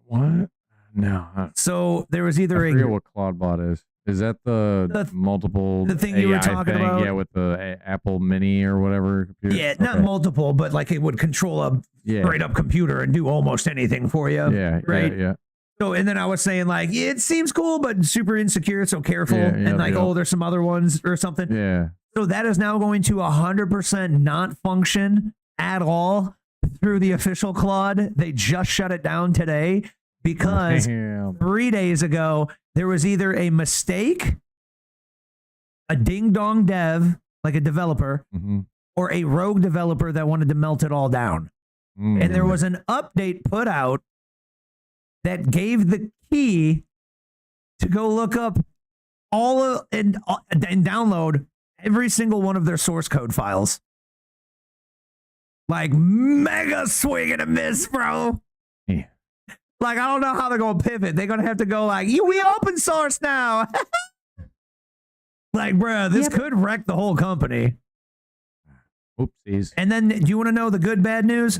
B: What? No.
A: So there was either
B: I forget what CloudBot is. Is that the multiple
A: the thing you were
B: AI
A: talking
B: thing?
A: about?
B: Yeah, with the Apple Mini or whatever computer.
A: Yeah, not multiple, but like it would control a straight up computer and do almost anything for you.
B: Yeah,
A: right.
B: Yeah.
A: So, and then I was saying like, it seems cool, but super insecure. So careful.
B: Yeah,
A: and like, oh, there's some other ones or something.
B: Yeah.
A: So that is now going to 100% not function at all through the official Claude. They just shut it down today because 3 days ago, there was either a mistake, a ding-dong dev, like a developer, or a rogue developer that wanted to melt it all down. And there was an update put out that gave the key to go look up all of, and download every single one of their source code files. Like mega swing and a miss, bro.
B: Yeah.
A: Like, I don't know how they're going to pivot. They're going to have to go like, we open source now. Like, bro, this could wreck the whole company.
B: Oopsies.
A: And then, do you want to know the good, bad news?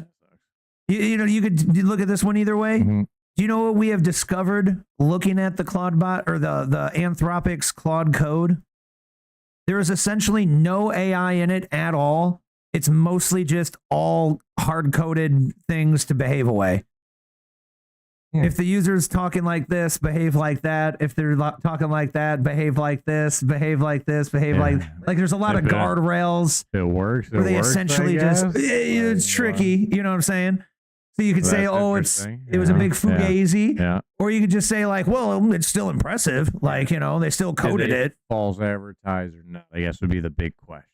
A: You could look at this one either way. Do you know what we have discovered looking at the Claude bot or the Anthropic's Claude code? There is essentially no AI in it at all. It's mostly just all hard-coded things to behave away. If the user's talking like this, behave like that. If they're talking like that, behave like this, behave like this, behave like there's a lot of guardrails.
B: It works.
A: Where they essentially just, it's tricky. You know what I'm saying? So you could say, oh, it was a big fugazi.
B: Yeah.
A: Or you could just say like, well, it's still impressive. Like, they still coded it.
B: False advertiser. No, I guess would be the big question.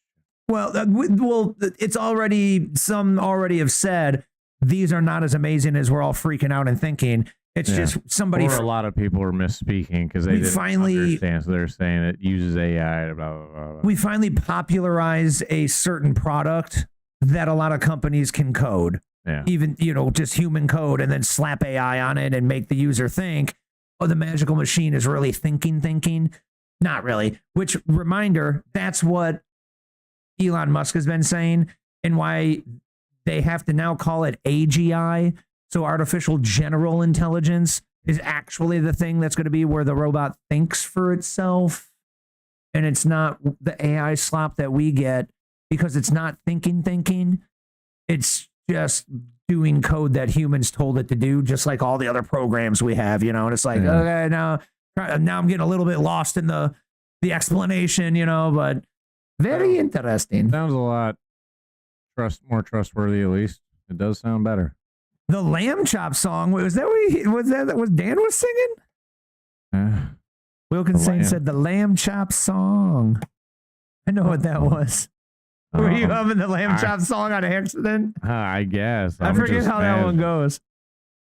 A: Well, it's already, some already have said, these are not as amazing as we're all freaking out and thinking. It's just somebody.
B: Or a lot of people are misspeaking because they didn't understand. So they're saying it uses AI. Blah, blah, blah, blah.
A: We finally popularized a certain product that a lot of companies can code.
B: Yeah.
A: Even, just human code and then slap AI on it and make the user think, oh, the magical machine is really thinking. Not really. Which, reminder, that's what Elon Musk has been saying, and why they have to now call it AGI. So artificial general intelligence is actually the thing that's going to be where the robot thinks for itself. And it's not the AI slop that we get, because it's not thinking. It's just doing code that humans told it to do, just like all the other programs we have, you know. And it's like, okay, now I'm getting a little bit lost in the explanation, you know, but very interesting.
B: Sounds a lot more trustworthy, at least. It does sound better.
A: The Lamb Chop song, was Dan was singing? Wilkinson said the Lamb Chop song. I know what that was. Were you humming the Lamb Chop song on accident?
B: I guess.
A: I forget how that one goes.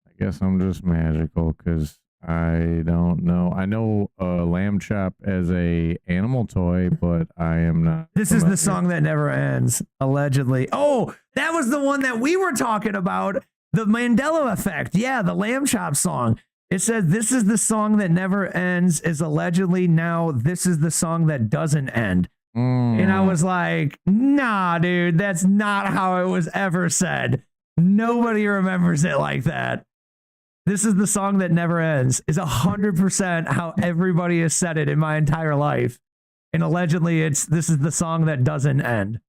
B: I guess I'm just magical because I don't know. I know Lamb Chop as a animal toy, but I am not.
A: This is the song that never ends, allegedly. Oh, that was the one that we were talking about. The Mandela effect. Yeah, the Lamb Chop song. It says, this is the song that never ends, is allegedly now this is the song that doesn't end. And I was like, nah, dude, that's not how it was ever said. Nobody remembers it like that. This is the song that never ends is 100% how everybody has said it in my entire life. And allegedly this is the song that doesn't end.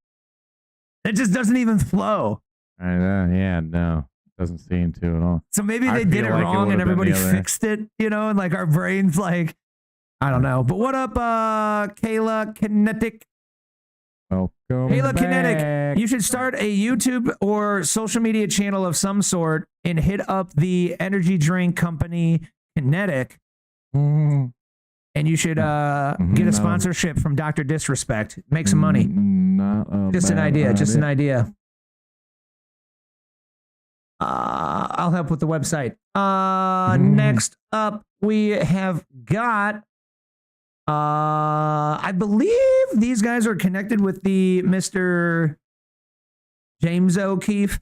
A: It just doesn't even flow.
B: Yeah, no. Doesn't seem to at all.
A: So maybe they did it wrong and everybody fixed it, you know, and like our brains like, I don't know. But what up, Kayla Kinetic?
B: Welcome
A: Kayla
B: back.
A: Kinetic, you should start a YouTube or social media channel of some sort and hit up the energy drink company Kinetic. And you should get a sponsorship from Dr. Disrespect. Make some money. Just an idea. Just an idea. I'll help with the website. Next up, we have got, I believe these guys are connected with the Mr. James O'Keefe.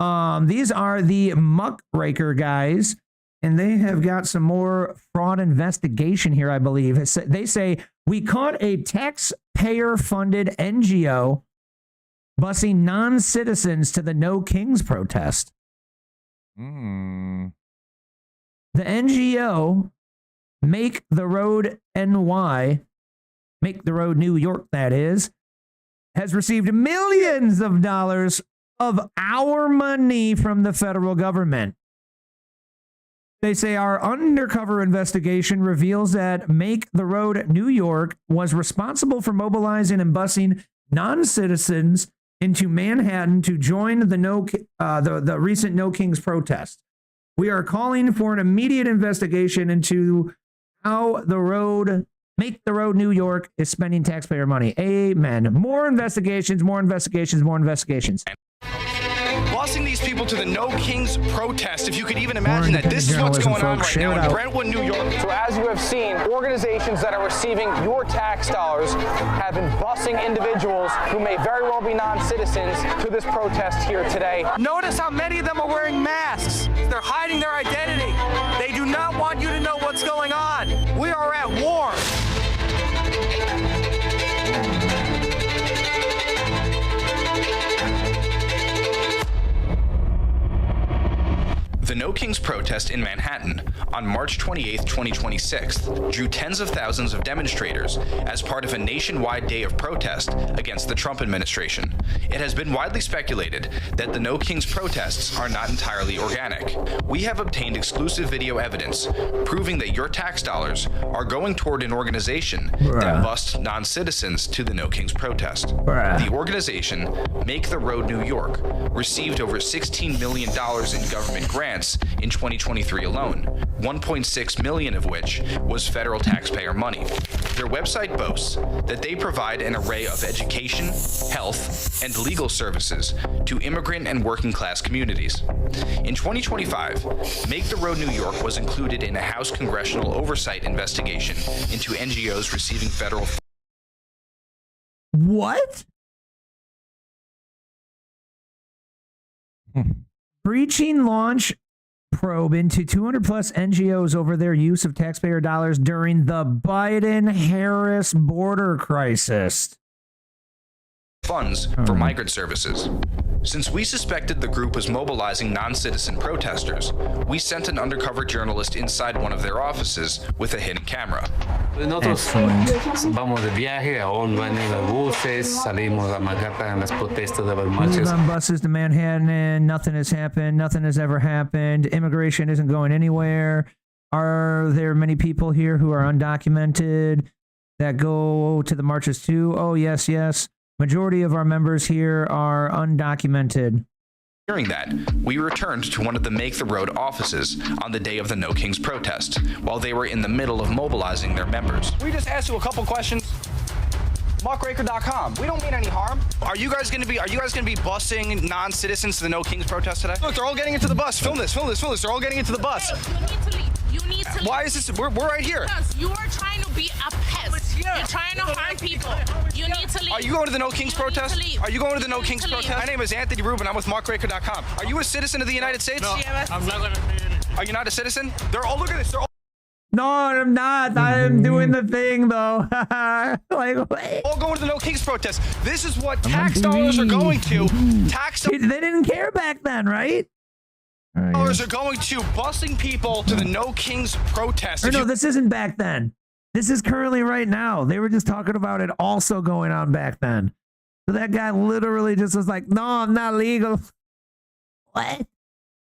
A: These are the Muckraker guys, and they have got some more fraud investigation here, I believe. They say, we caught a taxpayer-funded NGO busing non-citizens to the No Kings protest. The NGO, Make the Road NY, Make the Road New York, that is, has received millions of dollars of our money from the federal government. They say our undercover investigation reveals that Make the Road New York was responsible for mobilizing and busing non-citizens into Manhattan to join the recent No Kings protest. We are calling for an immediate investigation into how the road, Make the Road New York, is spending taxpayer money. Amen. More investigations, more investigations, more investigations.
K: Busing these people to the No Kings protest, if you could even imagine that. This is what's going on right now in Brentwood, New York.
L: So as you have seen, organizations that are receiving your tax dollars have been busing individuals who may very well be non-citizens to this protest here today.
K: Notice how many of them are wearing masks. They're hiding their identity. They do not want you to know what's going on. We are at war. The No Kings protest in Manhattan on March 28, 2026 drew tens of thousands of demonstrators as part of a nationwide day of protest against the Trump administration. It has been widely speculated that the No Kings protests are not entirely organic. We have obtained exclusive video evidence proving that your tax dollars are going toward an organization that busts non-citizens to the No Kings protest. The organization, Make the Road New York, received over $16 million in government grants in 2023 alone, 1.6 million of which was federal taxpayer money. Their website boasts that they provide an array of education, health, and legal services to immigrant and working class communities. In 2025, Make the Road New York was included in a House congressional oversight investigation into NGOs receiving federal.
A: What? Breaching launch probe into 200 plus NGOs over their use of taxpayer dollars during the Biden-Harris border crisis.
K: Funds for migrant services. Since we suspected the group was mobilizing non-citizen protesters, we sent an undercover journalist inside one of their offices with a hidden camera.
M: Nosotros vamos de viaje, aún van en los buses, salimos a Manhattan en las protestas de las
A: Move
M: marchas.
A: on buses to Manhattan and nothing has happened. Nothing has ever happened. Immigration isn't going anywhere. Are there many people here who are undocumented that go to the marches too? Oh, yes, yes. Majority of our members here are undocumented.
K: Hearing that, we returned to one of the Make the Road offices on the day of the No Kings protest, while they were in the middle of mobilizing their members.
L: We just asked you a couple questions. Muckraker.com. We don't mean any harm.
K: Are you guys going to be busing non-citizens to the No Kings protest today? Look, they're all getting into the bus. Film this. They're all getting into the bus.
N: You need to leave. You need to leave.
K: Why is this? We're right here.
N: Because you are trying to be a pest. You're trying to harm people. You need to leave.
K: Are you going to the No Kings protest? Are you going to the No Kings protest? My name is Anthony Rubin. I'm with Muckraker.com. Are you a citizen of the United States?
N: No,
M: I'm not going to say anything.
K: Are you not a citizen? They're all, look at this. They're all
A: No, I'm not. I'm doing the thing, though. Like, wait.
K: all going to the No Kings protest. This is what tax dollars are going to.
A: They didn't care back then, right?
K: Dollars are going to busing people to the No Kings protest.
A: Or no, this isn't back then. This is currently right now. They were just talking about it also going on back then. So that guy literally just was like, no, I'm not legal. What?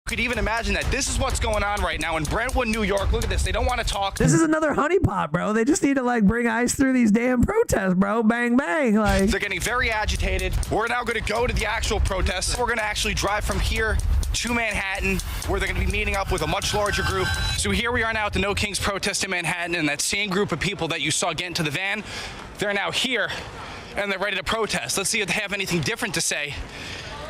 K: Could even imagine that this is what's going on right now in Brentwood, New York. Look at this. They don't want to talk.
A: This is another honeypot, bro. They just need to like bring ice through these damn protests, bro. Bang, bang. Like
K: they're getting very agitated. We're now going to go to the actual protests. We're going to actually drive from here to Manhattan, where they're going to be meeting up with a much larger group. So here we are now at the No Kings protest in Manhattan, and that same group of people that you saw get into the van, they're now here, and they're ready to protest. Let's see if they have anything different to say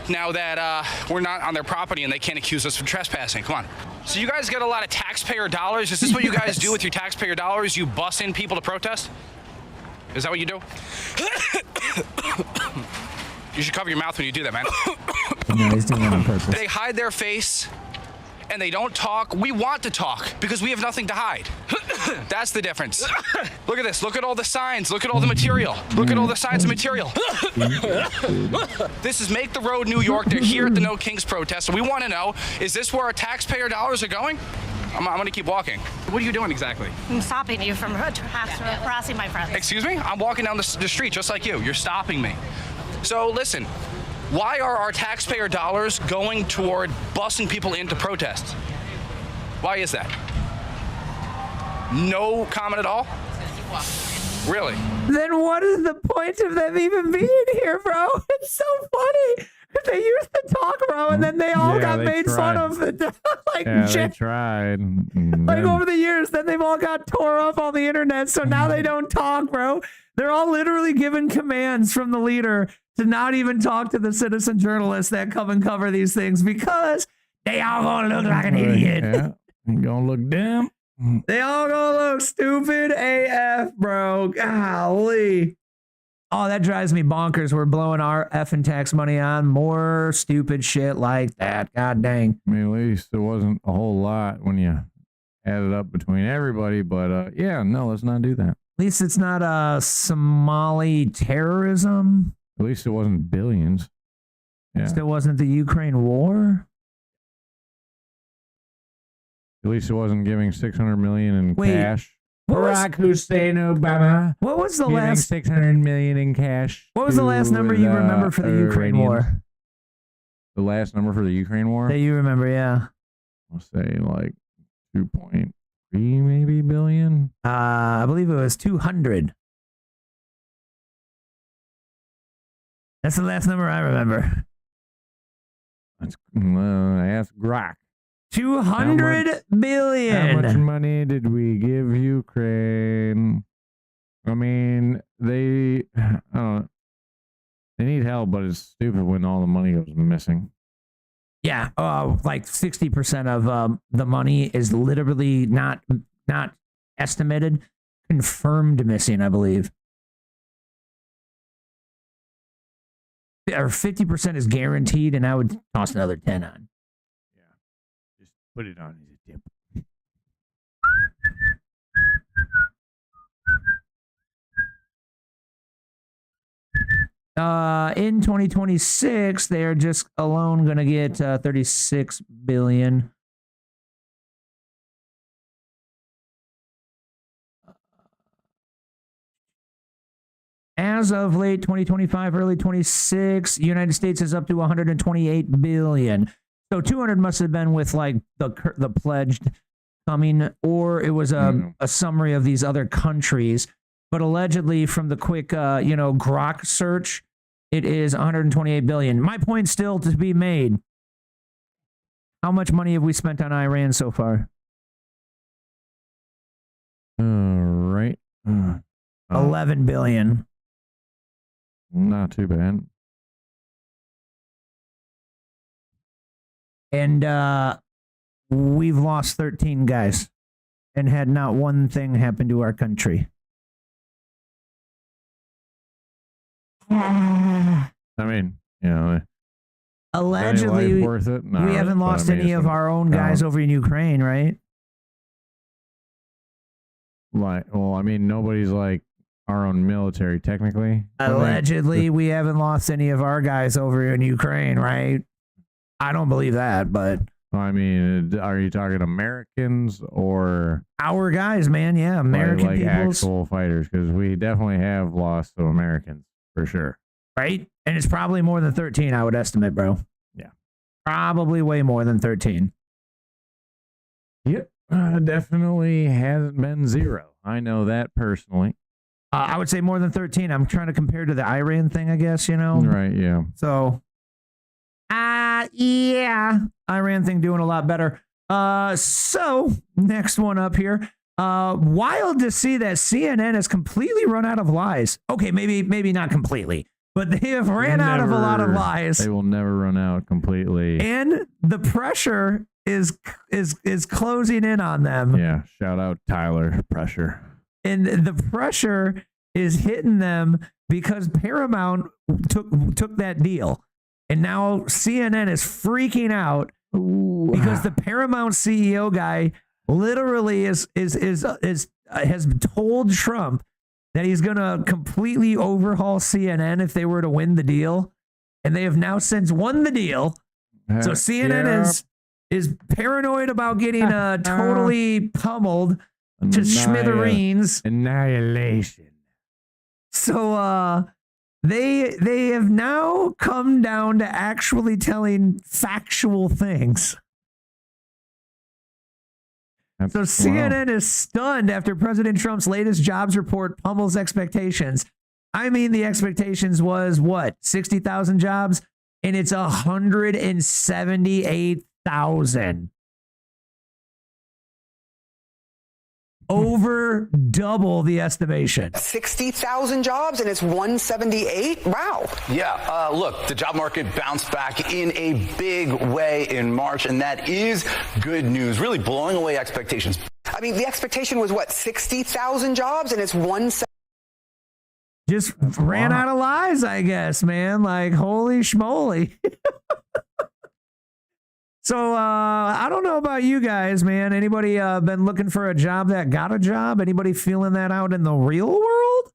K: now that we're not on their property and they can't accuse us of trespassing. Come on. So you guys get a lot of taxpayer dollars. Is this what you guys do with your taxpayer dollars? You bus in people to protest? Is that what you do? You should cover your mouth when you do that, man.
A: no, he's doing it on purpose.
K: They hide their face and they don't talk. We want to talk because we have nothing to hide. That's the difference. Look at this. Look at all the signs. Look at all the material. Look at all the signs and material. This is Make the Road New York. They're here at the No Kings protest. So we want to know, is this where our taxpayer dollars are going? I'm going to keep walking. What are you doing exactly?
O: I'm stopping you from harassing my friends.
K: Excuse me? I'm walking down the street just like you. You're stopping me. So listen, why are our taxpayer dollars going toward busing people into protests? Why is that? No comment at all? Really?
A: Then what is the point of them even being here, bro? It's so funny. They used to talk, bro, and then they all got made fun of. Like,
B: they tried.
A: Like over the years, then they've all got tore off on the internet, so now they don't talk, bro. They're all literally given commands from the leader to not even talk to the citizen journalists that come and cover these things because they all gonna look like an idiot.
B: Yeah, gonna look dumb.
A: They all gonna look stupid AF, bro. Golly. Oh, that drives me bonkers. We're blowing our effing tax money on more stupid shit like that. God dang.
B: I mean, at least there wasn't a whole lot when you added up between everybody, but yeah, no, let's not do that.
A: At least it's not Somali terrorism.
B: At least it wasn't billions. Yeah.
A: Still wasn't the Ukraine war.
B: At least it wasn't giving $600 million in cash.
A: Barack
B: Hussein Obama.
A: What was the
B: giving
A: last
B: $600 million in cash?
A: What was the last number you remember for the Ukraine war?
B: The last number for the Ukraine war?
A: That you remember, yeah.
B: I'll say like 2.3 maybe billion.
A: I believe it was 200. That's the last number I remember.
B: That's ask Grok.
A: 200 billion.
B: How much money did we give Ukraine? I mean, they need help, but it's stupid when all the money goes missing.
A: Yeah, like 60% of the money is literally not estimated, confirmed missing, I believe. Or 50% is guaranteed, and I would toss another 10 on.
B: Put it on his tip.
A: In 2026, they're just alone going to get 36 billion. As of late 2025, early 26, the United States is up to 128 billion. So 200 must have been with like the pledged coming, or it was a summary of these other countries. But allegedly, from the quick, Grok search, it is 128 billion. My point still to be made. How much money have we spent on Iran so far?
B: All right.
A: 11 billion.
B: Not too bad.
A: And we've lost 13 guys and had not one thing happen to our country.
B: I mean,
A: allegedly,
B: worth it? No,
A: we haven't lost any of our own guys over in Ukraine, right?
B: Well, I mean, nobody's like our own military, technically.
A: Allegedly, we haven't lost any of our guys over in Ukraine, right? I don't believe that, but
B: I mean, are you talking Americans or
A: our guys, man? Yeah, American
B: like
A: peoples.
B: actual fighters, because we definitely have lost some Americans for sure,
A: right? And it's probably more than 13, I would estimate, bro.
B: Yeah,
A: probably way more than 13.
B: Yep, definitely hasn't been zero. I know that personally.
A: I would say more than 13. I'm trying to compare to the Iran thing, I guess,
B: Right, yeah.
A: So, yeah, Iran thing doing a lot better. So, next one up here. Wild to see that CNN has completely run out of lies. Okay, maybe not completely, but they have ran out of a lot of lies.
B: They will never run out completely.
A: And the pressure is closing in on them.
B: Yeah, shout out Tyler, pressure.
A: And the pressure is hitting them because Paramount took that deal. And now CNN is freaking out because the Paramount CEO guy literally has told Trump that he's going to completely overhaul CNN if they were to win the deal. And they have now since won the deal. So CNN is paranoid about getting totally pummeled to smithereens.
B: Annihilation.
A: So they have now come down to actually telling factual things. So CNN is stunned after President Trump's latest jobs report pummels expectations. I mean, the expectations was what? 60,000 jobs, and it's 178,000. Over double the estimation.
P: 60,000 jobs and it's 178? Wow.
Q: Yeah, look, the job market bounced back in a big way in March, and that is good news, really blowing away expectations.
P: I mean, the expectation was what, 60,000 jobs and it's 178?
A: Just ran out of lies, I guess, man. Like, holy schmoly. So, I don't know about you guys, man. Anybody been looking for a job that got a job? Anybody feeling that out in the real world?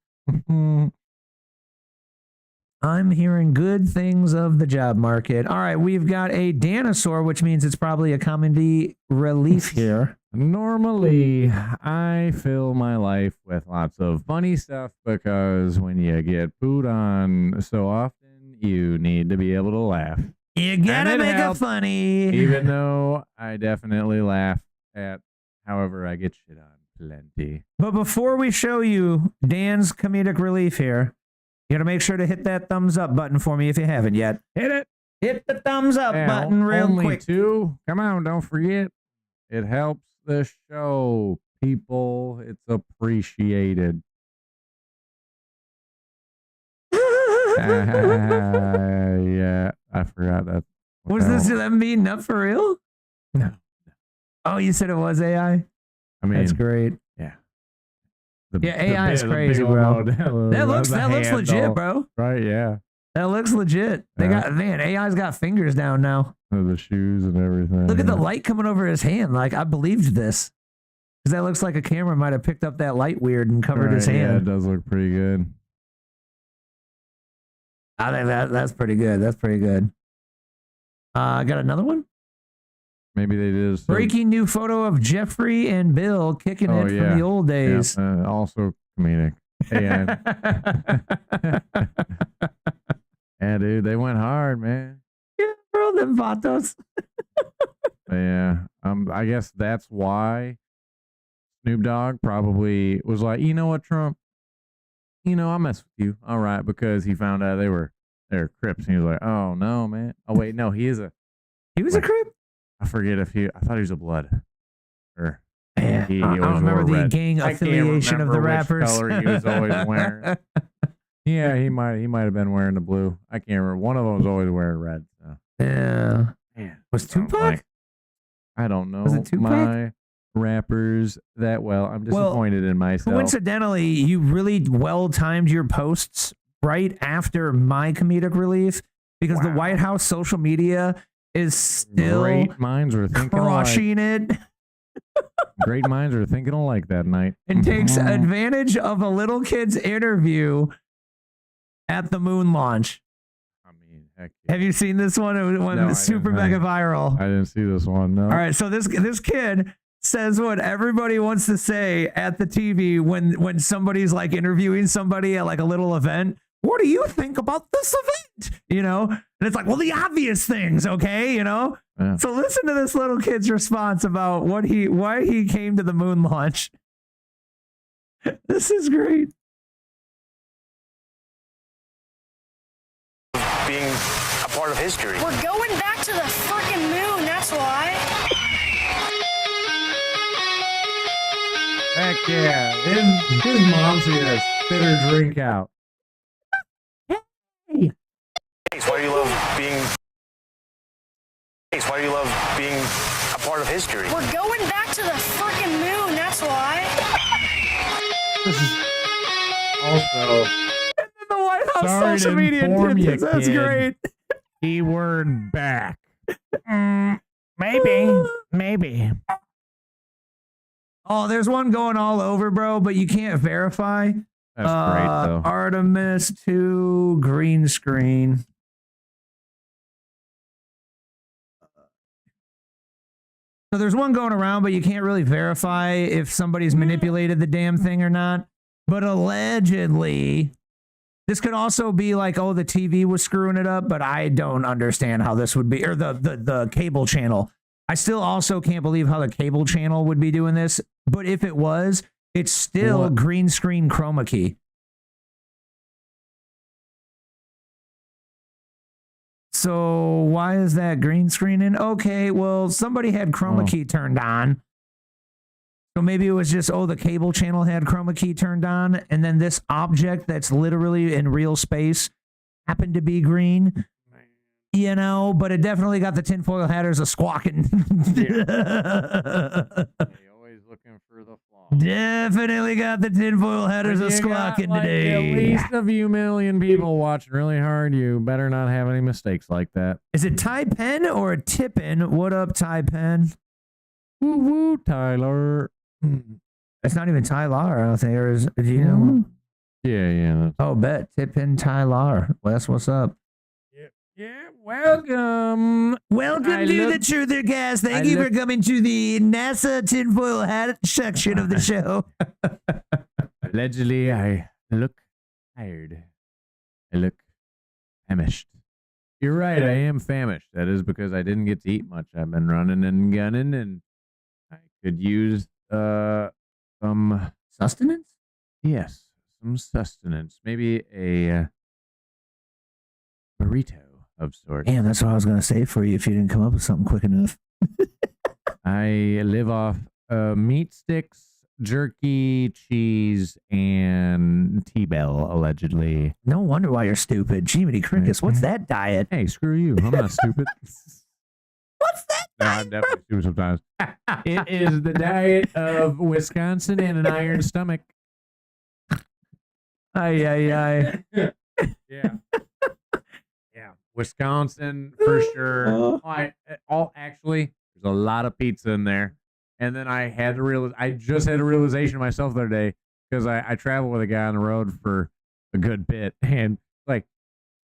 A: I'm hearing good things of the job market. All right, we've got a dinosaur, which means it's probably a comedy relief here.
B: Normally, I fill my life with lots of funny stuff because when you get pooed on so often, you need to be able to laugh.
A: You gotta make it funny.
B: Even though I definitely laugh at however I get shit on plenty.
A: But before we show you Dan's comedic relief here, you gotta make sure to hit that thumbs up button for me if you haven't yet.
B: Hit it.
A: Hit the thumbs up button real
B: only
A: quick.
B: 2. Come on, don't forget. It helps the show, people. It's appreciated. Yeah, I forgot that.
A: Was this them beating up for real?
B: No.
A: Oh, you said it was AI?
B: I mean,
A: that's great.
B: Yeah.
A: AI is crazy, bro. That looks legit, bro.
B: Right, yeah.
A: That looks legit. They got AI's got fingers down now.
B: The shoes and everything.
A: Look at the light coming over his hand. Like I believed this. Because that looks like a camera might have picked up that light weird and covered his hand.
B: Yeah, it does look pretty good.
A: I think that's pretty good. That's pretty good. I got another one.
B: Maybe they did.
A: Breaking new photo of Jeffrey and Bill kicking it from the old days.
B: Yeah, also comedic. Yeah. Yeah, dude, they went hard, man.
A: Yeah, bro, them vatos.
B: Yeah, I guess that's why Snoop Dogg probably was like, you know what, Trump? You know, I'll mess with you. All right, because he found out they were Crips, and he was like, oh no, man. Oh wait, no, he was a
A: Crip?
B: I forget if I thought he was a Blood. Or
A: yeah,
B: he
A: I don't remember the gang affiliation of the rappers.
B: Color he was always wearing. Yeah, he might have been wearing the blue. I can't remember. One of them was always wearing red. So.
A: Yeah.
B: Man,
A: was Tupac?
B: I don't know.
A: Was it Tupac?
B: My rappers that well. I'm disappointed in myself.
A: Coincidentally, you really well timed your posts right after my comedic relief because the White House social media is still
B: great minds were thinking
A: crushing it.
B: Great minds are thinking alike that night.
A: And takes advantage of a little kid's interview at the moon launch.
B: I mean, heck yeah.
A: Have you seen this one? It went super mega viral.
B: I didn't see this one. No.
A: All right, so this kid says what everybody wants to say at the TV when somebody's like interviewing somebody at like a little event. What do you think about this event? You know, and it's like, well, the obvious things, okay, you know.
B: Yeah.
A: So listen to this little kid's response about why he came to the moon launch. This is great.
R: Being a part of history.
O: We're going back to the fucking moon, that's why.
B: Heck yeah. His mom's here to spit her drink out.
R: Why do you love being a part of history?
O: We're going back to the fucking moon, that's why.
B: This is also
A: the White House social media tidbits. That's
B: kid.
A: great.
B: Keyword back.
A: Maybe. Oh, there's one going all over, bro, but you can't verify.
B: That's great, though.
A: Artemis 2 green screen. So there's one going around, but you can't really verify if somebody's manipulated the damn thing or not. But allegedly, this could also be like, oh, the TV was screwing it up, but I don't understand how this would be, or the cable channel. I still also can't believe how the cable channel would be doing this. But if it was, it's still green screen chroma key. So why is that green screen in? Okay, well, somebody had chroma key turned on. So maybe it was just, the cable channel had chroma key turned on, and then this object that's literally in real space happened to be green. You know, but it definitely got the tinfoil hatters a squawking.
B: Always looking for the flaw.
A: Definitely got the tinfoil hatters a squawking today.
B: At least a few million people watching really hard. You better not have any mistakes like that.
A: Is it Ty Penn or a Tippin? What up, Ty Penn?
B: Woo woo, Tyler.
A: It's not even Tyler, I don't think. Or do you know?
B: Yeah.
A: Oh, bet. Tippin Tyler. Well, that's what's up.
B: Yeah, welcome.
A: Welcome to the TrutherCast. Thank you for coming to the NASA tinfoil hat section of the show.
B: Allegedly, I look tired. I look famished. You're right, I am famished. That is because I didn't get to eat much. I've been running and gunning, and I could use some
A: sustenance.
B: Yes, some sustenance. Maybe a burrito of sorts.
A: Damn, that's what I was going to say for you if you didn't come up with something quick enough.
B: I live off meat sticks, jerky, cheese, and T-Bell, allegedly.
A: No wonder why you're stupid. Jiminy Crickets, what's that diet?
B: Hey, screw you. I'm not stupid.
A: What's that
B: No, I'm definitely stupid sometimes. It is the diet of Wisconsin and an iron stomach.
A: Ay.
B: Yeah. Wisconsin for sure. Actually, there's a lot of pizza in there. And then I just had a realization myself the other day because I travel with a guy on the road for a good bit, and like,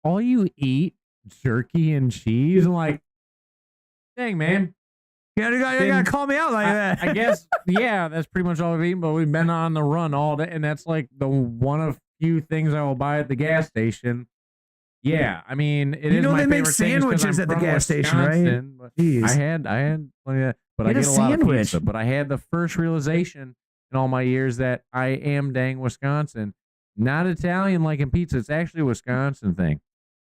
B: all you eat jerky and cheese. I'm like, dang, man.
A: You gotta call me out like that.
B: I guess, yeah, that's pretty much all I've eaten, but we've been on the run all day, and that's like the one of few ththings I will buy at the gas station. Yeah, I mean, it is my
A: they make
B: favorite thing
A: sandwiches at the gas station, right?
B: I had plenty of that, but I get a lot of pizza. But I had the first realization in all my years that I am dang Wisconsin, not Italian like in pizza. It's actually a Wisconsin thing.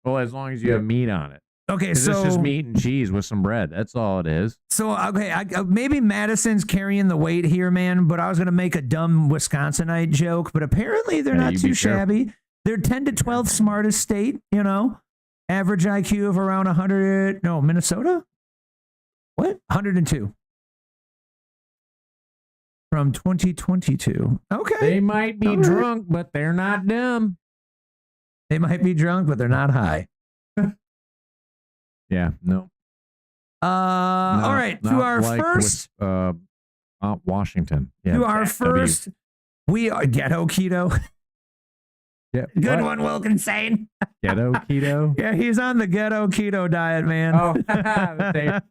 B: Well, as long as you have meat on it.
A: Okay,
B: so
A: it's
B: just meat and cheese with some bread. That's all it is.
A: So, okay, maybe Madison's carrying the weight here, man, but I was going to make a dumb Wisconsinite joke, but apparently they're not too shabby. They're 10 to 12th smartest state, you know, average IQ of around 100. No, Minnesota? What? 102. From 2022. Okay.
B: They might be drunk, but they're not dumb.
A: They might be drunk, but they're not high.
B: Yeah, no.
A: All right, to our first
B: Washington. Yeah,
A: to our first, we are ghetto keto.
B: Yeah,
A: good one, Wilkinson.
B: Ghetto keto.
A: Yeah, he's on the ghetto keto diet, man.
B: Oh,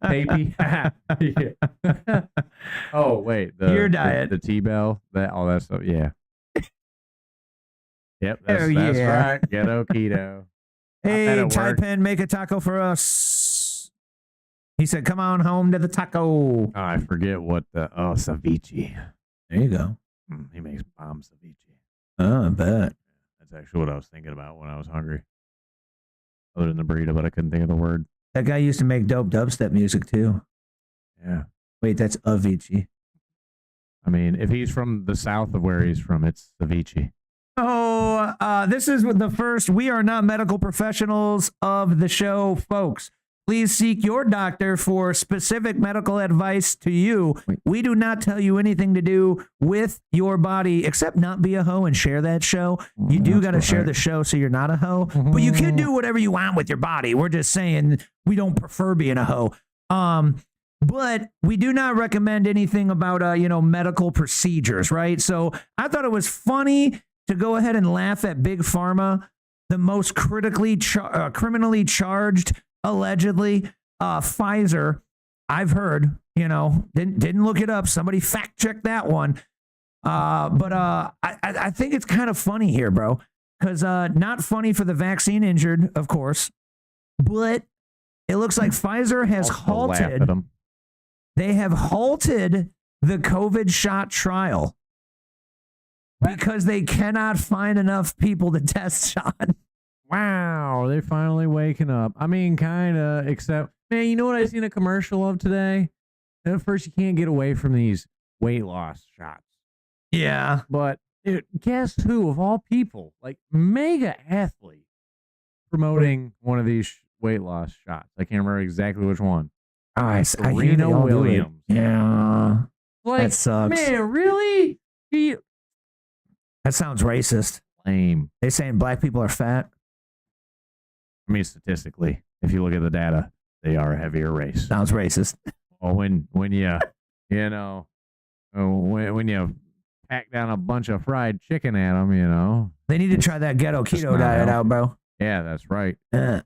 B: tapey. Oh, wait,
A: your diet,
B: the T-bell, all that stuff. Yeah. Yep, that's
A: yeah.
B: right. Ghetto keto.
A: Hey, Taipan, make a taco for us. He said, come on home to the taco.
B: Oh, I forget what ceviche.
A: There you go.
B: He makes bomb ceviche.
A: Oh, I bet.
B: That's actually what I was thinking about when I was hungry. Other than the burrito, but I couldn't think of the word.
A: That guy used to make dope dubstep music, too.
B: Yeah.
A: Wait, that's Avicii.
B: I mean, if he's from the south of where he's from, it's ceviche.
A: Oh, this is the first We Are Not Medical Professionals of the show, folks. Please seek your doctor for specific medical advice to you. We do not tell you anything to do with your body except not be a hoe and share that show. You do got to share the show so you're not a hoe, but you can do whatever you want with your body. We're just saying we don't prefer being a hoe. But we do not recommend anything about, medical procedures, right? So I thought it was funny to go ahead and laugh at Big Pharma, the most criminally charged, allegedly, Pfizer. I've heard, didn't look it up. Somebody fact check that one. But I think it's kind of funny here, bro, because not funny for the vaccine injured, of course, but it looks like Pfizer has halted. They have halted the COVID shot trial. Because they cannot find enough people to test on.
B: Wow, they're finally waking up. I mean, kind of, except, man, you know what I seen a commercial of today? At first, you can't get away from these weight loss shots.
A: Yeah.
B: But dude, guess who, of all people, like mega athlete, promoting one of these weight loss shots? I can't remember exactly which one.
A: Serena Williams. Yeah.
B: Like,
A: that sucks.
B: Man, really?
A: That sounds racist.
B: Lame.
A: They saying black people are fat?
B: I mean, statistically, if you look at the data, they are a heavier race.
A: Sounds racist.
B: Well, when you when you pack down a bunch of fried chicken at them,
A: they need to try that ghetto keto diet out, bro.
B: Yeah, that's right. Or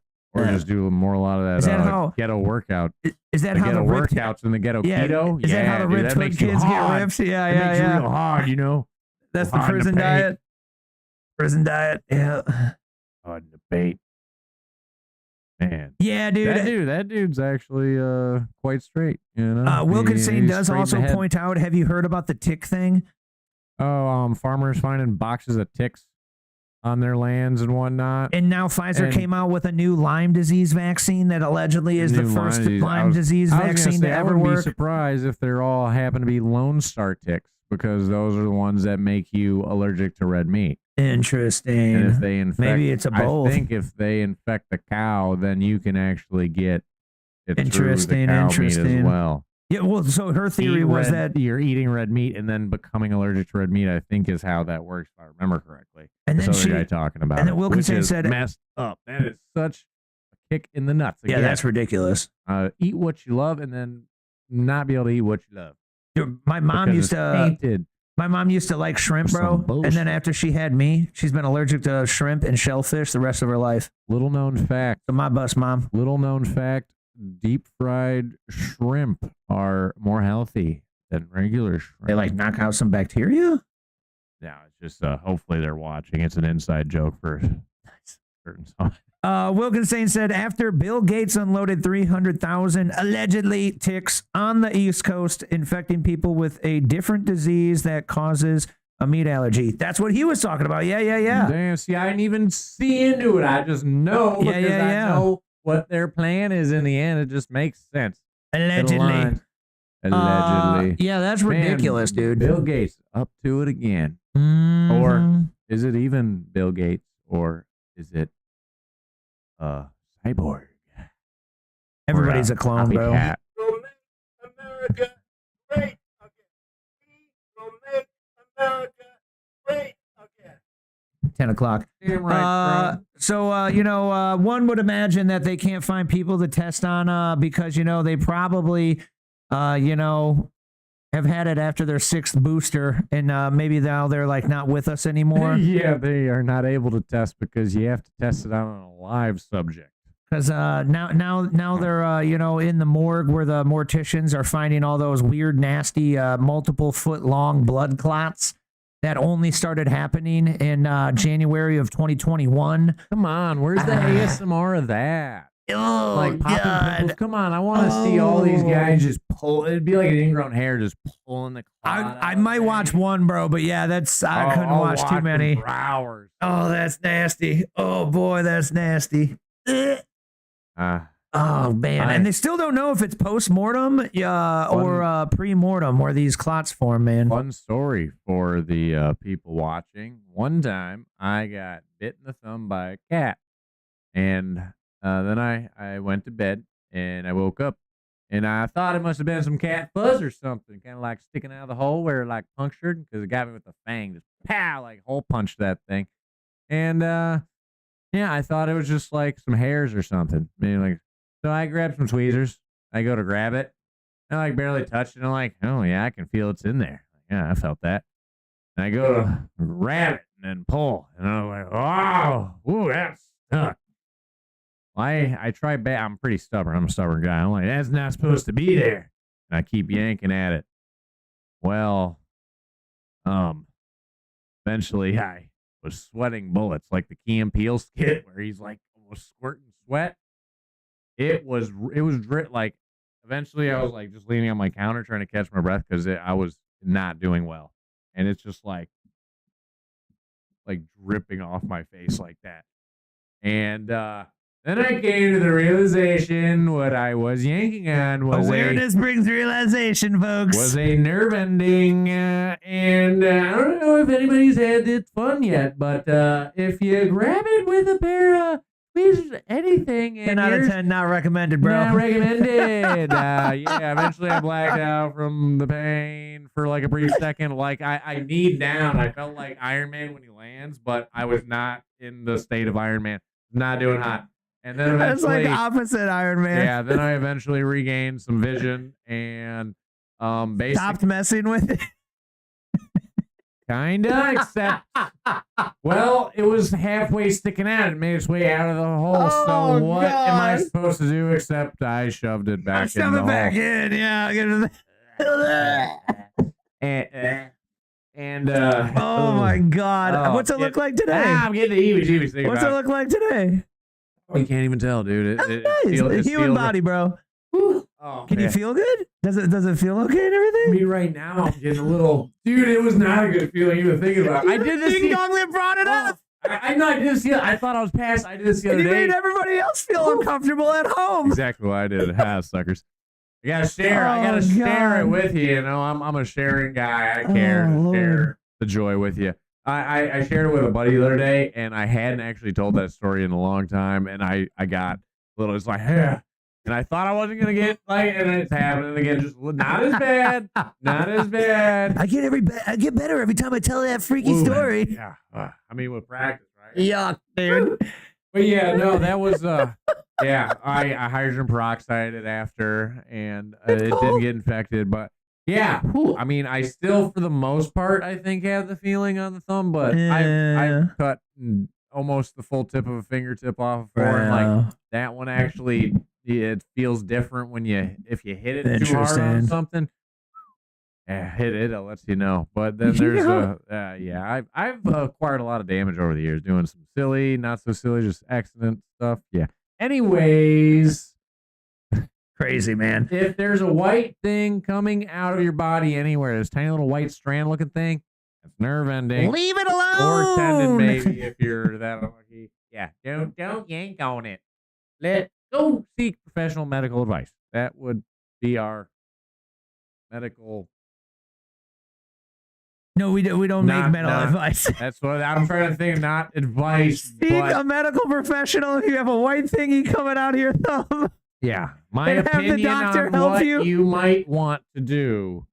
B: just do a lot of that ghetto workout.
A: Is that how the
B: workouts in the ghetto keto?
A: Is that how the ripped kids get ripped? Yeah,
B: it makes you real hard,
A: That's the prison diet. Prison diet, yeah.
B: Hard debate. Man.
A: Yeah, dude.
B: That dude's actually quite straight,
A: Wilkinson does also point out, have you heard about the tick thing?
B: Oh, farmers finding boxes of ticks on their lands and whatnot.
A: And now Pfizer came out with a new Lyme disease vaccine that allegedly is the first Lyme disease vaccine to ever work.
B: I would be surprised if they're all happen to be Lone Star ticks, because those are the ones that make you allergic to red meat.
A: Interesting.
B: And if they infect,
A: maybe it's a both.
B: I think if they infect the cow, then you can actually get it through the cow meat as well.
A: Yeah, well, so her theory was that
B: you're eating red meat and then becoming allergic to red meat, I think, is how that works, if I remember correctly.
A: And then
B: this other guy talking about
A: and then Wilkinson
B: which is
A: said,
B: messed up. That is such a kick in the nuts.
A: Yeah, that's ridiculous.
B: Eat what you love and then not be able to eat what you love.
A: Dude, my mom
B: Because
A: used
B: it's
A: to.
B: tainted.
A: My mom used to like shrimp, bro.
B: Some bullshit.
A: And then after she had me, she's been allergic to shrimp and shellfish the rest of her life.
B: Little known fact.
A: So my bus, mom.
B: Little known fact. Deep fried shrimp are more healthy than regular shrimp.
A: They like knock out some bacteria?
B: Yeah, it's just hopefully they're watching. It's an inside joke for certain song.
A: Wilkinson said after Bill Gates unloaded 300,000 allegedly ticks on the East Coast, infecting people with a different disease that causes a meat allergy. That's what he was talking about. Yeah.
B: Damn, see, I didn't even see into it. I just know because I know what their plan is in the end. It just makes sense.
A: Allegedly. Yeah, that's ridiculous, dude.
B: Bill Gates up to it again.
A: Mhm.
B: Or is it even Bill Gates? Or is it Cyborg?
A: Everybody's a clone, bro.
B: copycat?
E: We'll make America great again. We will make America great again.
A: 10 o'clock.
B: Damn right,
A: So, one would imagine that they can't find people to test on because, they probably, have had it after their 6th booster and maybe now they're like not with us anymore.
B: Yeah, they are not able to test because you have to test it out on a live subject.
A: Because now they're in the morgue where the morticians are finding all those weird, nasty, multiple foot long blood clots that only started happening in January of 2021.
B: Come on, where's the ASMR of that?
A: Oh,
B: Like popping
A: God.
B: pimples. Come on, I want to see all these guys just pull. It'd be like an ingrown hair just pulling the clot
A: I might watch one, bro, but yeah, I couldn't
B: I'll
A: watch too
B: them
A: many.
B: for hours.
A: Oh, that's nasty. Oh boy, that's nasty. Oh man, and they still don't know if it's post-mortem or pre-mortem where these clots form, man.
B: Fun story for the people watching. One time, I got bit in the thumb by a cat, and then I went to bed, and I woke up, and I thought it must have been some cat fuzz or something, kind of like sticking out of the hole where it like punctured, because it got me with the fang, just pow, like hole punched that thing, and yeah, I thought it was just like some hairs or something. So I grabbed some tweezers. I go to grab it. I like barely touched it. I'm like, oh yeah, I can feel it's in there. Yeah, I felt that. And I go to grab it and then pull. And I'm like, oh, ooh, that's stuck. I try back. I'm pretty stubborn. I'm a stubborn guy. I'm like, that's not supposed to be there. And I keep yanking at it. Well, eventually I was sweating bullets like the Key and Peele skit where he's like almost squirting sweat. It was like eventually I was like just leaning on my counter trying to catch my breath because I was not doing well, and it's just like dripping off my face like that. And then I came to the realization what I was yanking on was
A: awareness brings realization, folks.
B: Was a nerve ending, and I don't know if anybody's had this fun yet, but if you grab it with a pair of tweezers, anything,
A: 10 out of 10 not recommended, bro.
B: not recommended. Yeah, eventually I blacked out from the pain for like a brief second. Like I kneed down. I felt like Iron Man when he lands, but I was not in the state of Iron Man. Not doing hot. And then
A: That's
B: eventually,
A: like opposite Iron Man.
B: yeah, then I eventually regained some vision and basically
A: Stopped messing with it.
B: kinda, except well, it was halfway sticking out. It made its way out of the hole.
A: Oh,
B: So what am I
A: God.
B: supposed to do except I shoved it back in
A: Shove
B: the
A: it back
B: hole?
A: in. Yeah. Get it.
B: And
A: Oh my God.
B: Oh,
A: What's it look like today?
B: I'm getting the heebie-jeebies thinking
A: What's it
B: about
A: look like today?
B: You can't even tell, dude.
A: That's
B: It
A: nice.
B: feels-
A: The
B: it
A: human
B: feels-
A: body, bro.
B: Oh,
A: Can you
B: man.
A: feel good? Does it feel okay and everything?
B: Me right now, I'm getting a little. Dude, it was not a good feeling even thinking about it. I did this.
A: Ding dong that brought it up.
B: I know I did this. I thought I was past. I did this the
A: And
B: other
A: you
B: day.
A: made everybody else feel uncomfortable at home.
B: Exactly what I did. Ha, suckers. I gotta share. I gotta
A: Oh,
B: share it
A: God.
B: with you. You know, I'm a sharing guy. I care
A: Oh,
B: to share
A: Lord.
B: the joy with you. I shared it with a buddy the other day, and I hadn't actually told that story in a long time, and I got a little. It's like, yeah. And I thought I wasn't gonna get like, and it's happening again. Just not as bad. Not as bad.
A: I get better every time I tell that freaky
B: Ooh,
A: story.
B: Yeah. I mean, with practice, right?
A: Yuck, dude.
B: But yeah, no, that was yeah. I hydrogen peroxide it after, and it didn't get infected. But yeah, I mean, I still, for the most part, I think have the feeling on the thumb, but I've cut almost the full tip of a fingertip off before, and like that one actually, it feels different when if you hit it too hard on something. Yeah, hit it. It lets you know. But then there's I've acquired a lot of damage over the years doing some silly, not so silly, just accident stuff. Yeah. Anyways,
A: crazy, man.
B: If there's a white thing coming out of your body anywhere, this tiny little white strand looking thing, that's nerve ending.
A: Leave it alone.
B: Or tendon, maybe, if you're that unlucky. Yeah. Don't yank on it. Go seek professional medical advice. That would be our medical.
A: No, we don't make medical advice.
B: That's what I'm trying to think. Not advice.
A: Seek a medical professional if you have a white thingy coming out of your thumb.
B: Yeah, my
A: and
B: opinion
A: have the doctor
B: on
A: help
B: what
A: you.
B: You might want to do.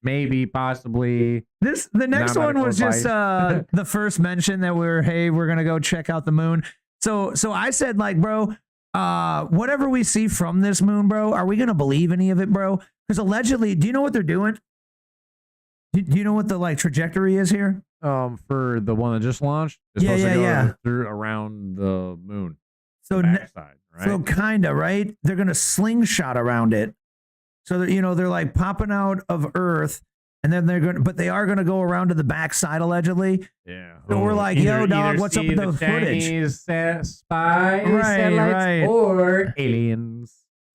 B: Maybe, possibly.
A: The next one was just the first mention that we're gonna go check out the moon. So I said, like, bro, whatever we see from this moon, bro, are we gonna believe any of it, bro? Because allegedly, do you know what they're doing? Do you know what the trajectory is here?
B: For the one that just launched, it's supposed to go through around the moon.
A: So
B: backside, right?
A: So kinda, right? They're gonna slingshot around it. So they're like popping out of Earth, and then they are gonna go around to the backside allegedly.
B: Yeah.
A: So we're like, yo, dog, what's up with the footage?
B: Chinese spy
A: Right.
B: or aliens.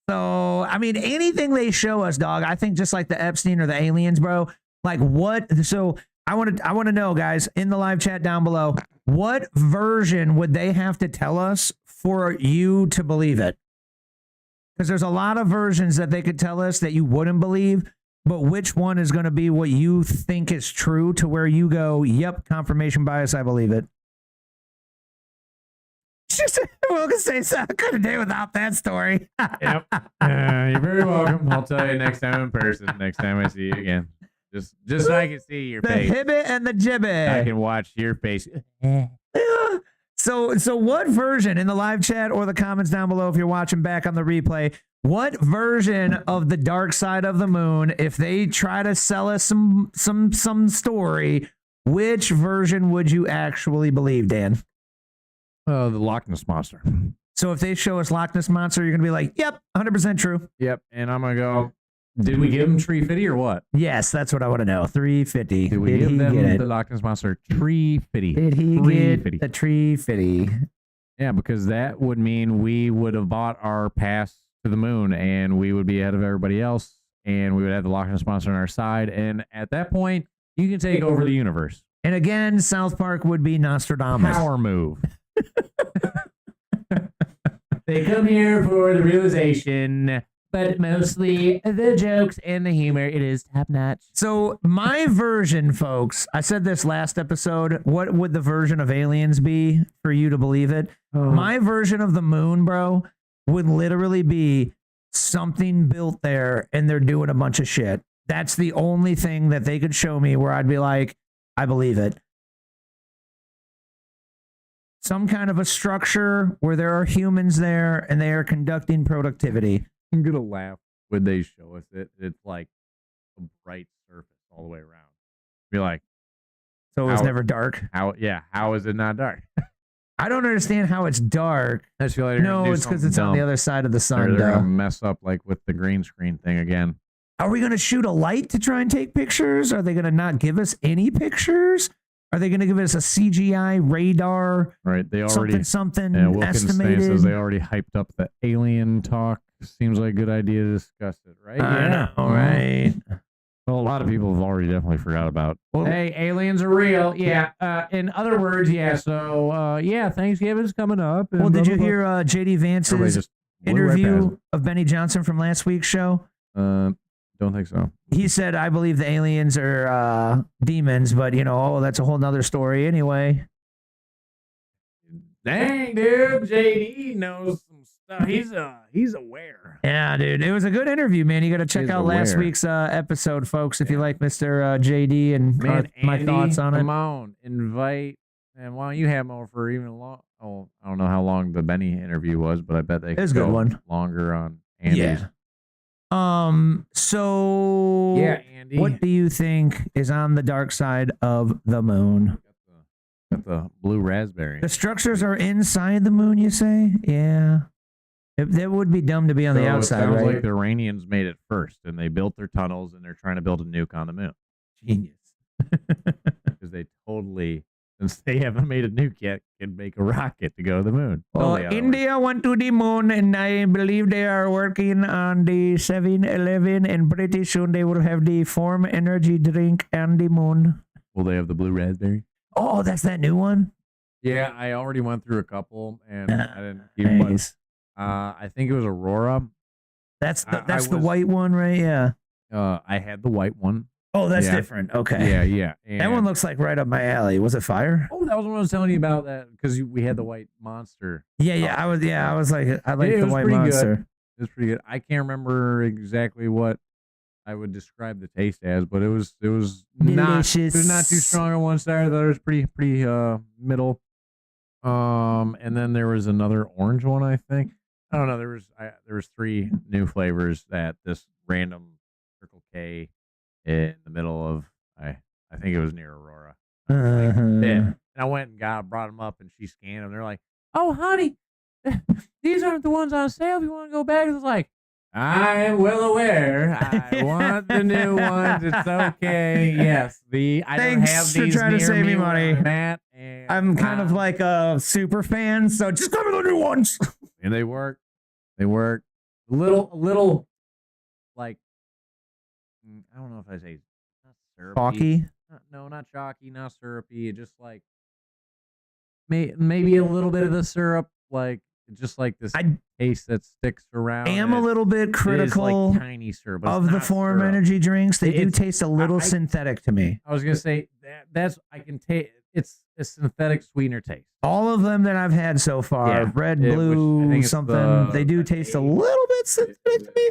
A: So I mean, anything they show us, dog. I think just like the Epstein or the aliens, bro. Like what? So I want to know, guys, in the live chat down below, what version would they have to tell us for you to believe it? Because there's a lot of versions that they could tell us that you wouldn't believe, but which one is going to be what you think is true to where you go, yep, confirmation bias, I believe it. Just Wilkins says, I couldn't do without that story.
B: Yep. You're very welcome. I'll tell you next time in person. Next time I see you again. Just so I can see your face.
A: The hibbit and the gibbet.
B: I can watch your face.
A: So what version in the live chat or the comments down below, if you're watching back on the replay, what version of the dark side of the moon, if they try to sell us some story, which version would you actually believe, Dan?
B: The Loch Ness Monster.
A: So if they show us Loch Ness Monster, you're going to be like, yep, 100% true.
B: Yep. And I'm going to go, did we give him 350 or what?
A: Yes, that's what I want to know. 350.
B: Did we give them the Loch Ness Monster 350?
A: Did he get the 350?
B: Yeah, because that would mean we would have bought our pass to the moon and we would be ahead of everybody else and we would have the Loch Ness Monster on our side. And at that point, you can take over the universe.
A: And again, South Park would be Nostradamus.
B: Power move. They come here for the realization, but mostly the jokes and the humor. It is top notch.
A: So my version, folks, I said this last episode. What would the version of aliens be for you to believe it? My version of the moon, bro, would literally be something built there and they're doing a bunch of shit. That's the only thing that they could show me where I'd be like, I believe it. Some kind of a structure where there are humans there and they are conducting productivity.
B: I'm going to laugh when they show us it. It's like a bright surface all the way around. Be like,
A: so it's never dark?
B: How is it not dark?
A: I don't understand how it's dark.
B: I just feel like
A: no, it's because it's on the other side of the sun.
B: They're going to mess up like with the green screen thing again.
A: Are we going to shoot a light to try and take pictures? Are they going to not give us any pictures? Are they going to give us a CGI radar?
B: Right. They already
A: something
B: estimated. Says they already hyped up the alien talk. Seems like a good idea to discuss it, right?
A: I know, right?
B: Well, a lot of people have already definitely forgot about. Hey, aliens are real. Yeah. In other words, yeah. So, Thanksgiving's coming up.
A: Well, did you hear JD Vance's interview of Benny Johnson from last week's show?
B: Don't think so.
A: He said, I believe the aliens are demons, but, that's a whole nother story anyway.
B: Dang, dude. JD knows some stuff. He's aware.
A: Yeah, dude. It was a good interview, man. You got to check out last week's episode, folks, if you like Mr. JD and my thoughts on it.
B: Come on. Invite And why don't you have them over for even long? Oh, I don't know how long the Benny interview was, but I bet they
A: was a
B: could
A: good
B: go
A: one.
B: longer on Andy's.
A: Yeah. So
B: Yeah, Andy.
A: what do you think is on the dark side of the moon?
B: Got the blue raspberry.
A: The structures are inside the moon, you say? Yeah. That would be dumb to be on the outside,
B: it sounds
A: right?
B: like the Iranians made it first, and they built their tunnels, and they're trying to build a nuke on the moon.
A: Genius.
B: Because they totally, since they haven't made a nuke yet, can make a rocket to go to the moon.
A: Well,
B: Totally
A: India went to the moon, and I believe they are working on the 7-Eleven, and pretty soon they will have the Form energy drink on the moon.
B: Will they have the blue raspberry?
A: Oh, that's that new one?
B: Yeah, I already went through a couple, and I didn't keep them.
A: Nice.
B: I think it was Aurora.
A: That's the white one, right? Yeah.
B: I had the white one.
A: Oh, that's
B: Yeah.
A: different. Okay.
B: Yeah.
A: That one looks like right up my alley. Was it fire?
B: Oh, that was what I was telling you about that because we had the white monster.
A: Yeah. I was like, I like
B: It
A: the
B: was
A: white
B: pretty
A: monster.
B: Good. It was pretty good. I can't remember exactly what I would describe the taste as, but it was not. It was not too strong on one side. The other was pretty middle. And then there was another orange one, I think. I don't know. There was 3 new flavors that this random Circle K in the middle of I think it was near Aurora. And I went and brought them up, and she scanned them. They're like, "Oh, honey, these aren't the ones on sale. If you want to go back," it's like, "I am well aware. I want the new ones. It's okay. Yes, I don't have
A: Thanks for
B: these
A: trying to
B: near
A: save me
B: where
A: money.
B: I'm at, and
A: I'm kind of like a super fan, so just give me the new ones.
B: And they work. They work. A little like I don't know if I say not syrupy.
A: Chalky?
B: No, not chalky, not syrupy. Just like maybe a little bit of the syrup, like just like this taste that sticks around.
A: I am a little bit critical
B: It is like tiny syrup, but
A: of
B: it's
A: the
B: not
A: Form
B: syrup.
A: energy drinks. They do
B: It's-
A: taste a little synthetic to me.
B: I was gonna say that's I can taste. It's a synthetic sweetener taste.
A: All of them that I've had so far,
B: Yeah.
A: red,
B: Which I
A: blue,
B: think it's
A: something, they do taste a little bit synthetic to me.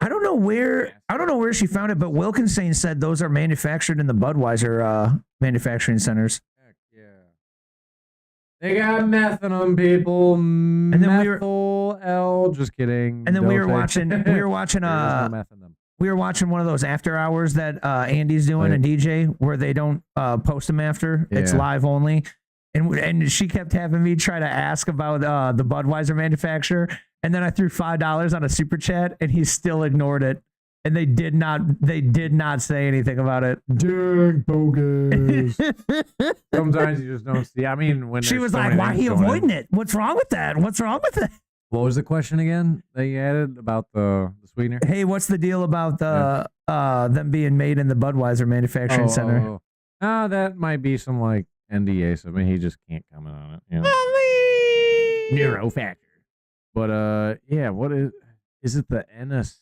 A: I don't know where she found it, but Wilkinson said those are manufactured in the Budweiser manufacturing centers.
B: They got meth in them, people. And
A: then we
B: were just kidding.
A: And then we
B: Don't
A: were
B: say-
A: watching
B: There is no meth in them.
A: we were watching one of those after hours that Andy's doing
B: Right.
A: and DJ where they don't post them after. It's
B: Yeah.
A: live only. And she kept having me try to ask about the Budweiser manufacturer, and then I threw $5 on a super chat, and he still ignored it. And they did not say anything about it.
B: Dang, bogus. Sometimes you just don't see. I mean, when
A: She
B: there's
A: was
B: so
A: like,
B: many
A: "Why are
B: things
A: you
B: going
A: avoiding
B: in.
A: it? What's wrong with that? What's wrong with it?"
B: What was the question again that you added about the sweetener?
A: Hey, what's the deal about the them being made in the Budweiser manufacturing center?
B: Oh, that might be some like NDA. So I mean, he just can't comment on it. You know? Neurofactor. But yeah, what is it? The N-acetyl?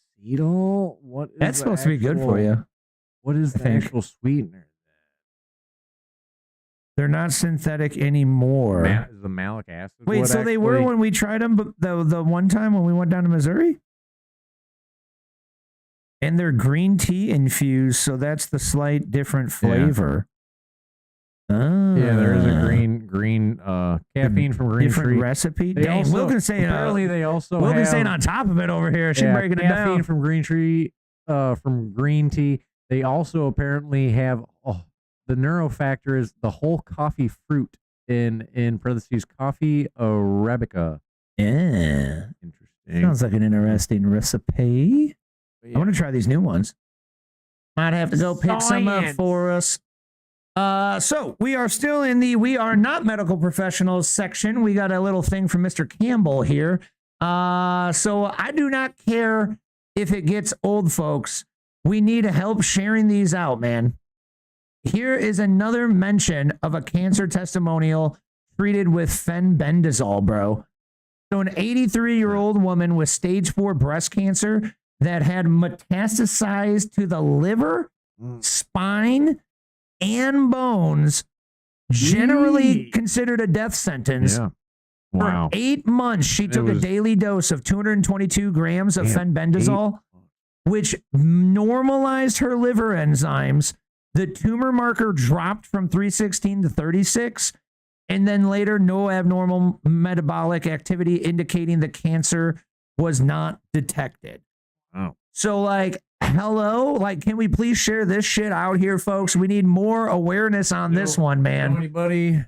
B: What is
A: That's
B: the
A: supposed to be good for
B: actual-
A: you.
B: What is
A: I
B: the
A: think.
B: actual sweetener?
A: They're not synthetic anymore.
B: Is the malic acid?
A: Wait,
B: what
A: so they were
B: actually-
A: when we tried them, but the one time when we went down to Missouri? And they're green tea infused, so that's the slight different flavor. Ah.
B: Yeah, there is a green caffeine from green
A: different
B: tree
A: recipe.
B: They
A: Dang,
B: also,
A: Wilkinson,
B: apparently they also
A: Wilkinson
B: have
A: on top of it over here. She's
B: yeah,
A: breaking it
B: caffeine
A: down.
B: from green tree, from green tea. They also apparently have the neurofactor is the whole coffee fruit in parentheses coffee arabica.
A: Yeah,
B: interesting.
A: Sounds like an interesting recipe. I want to try these new ones. Might have to go pick some up
B: Science.
A: for us. So we are still in the "We Are Not Medical Professionals" section. We got a little thing from Mr. Campbell here. So I do not care if it gets old, folks. We need help sharing these out, man. Here is another mention of a cancer testimonial treated with fenbendazole, bro. So an 83-year-old woman with stage 4 breast cancer that had metastasized to the liver, spine, and bones, generally considered a death sentence.
B: Yeah. Wow.
A: For 8 months, she took a
B: was-
A: daily dose of 222 grams of fenbendazole. which normalized her liver enzymes. The tumor marker dropped from 316 to 36, and then later no abnormal metabolic activity indicating the cancer was not detected.
B: Wow.
A: So, like, hello? Like, can we please share this shit out here, folks? We need more awareness on this one, man.
B: Know anybody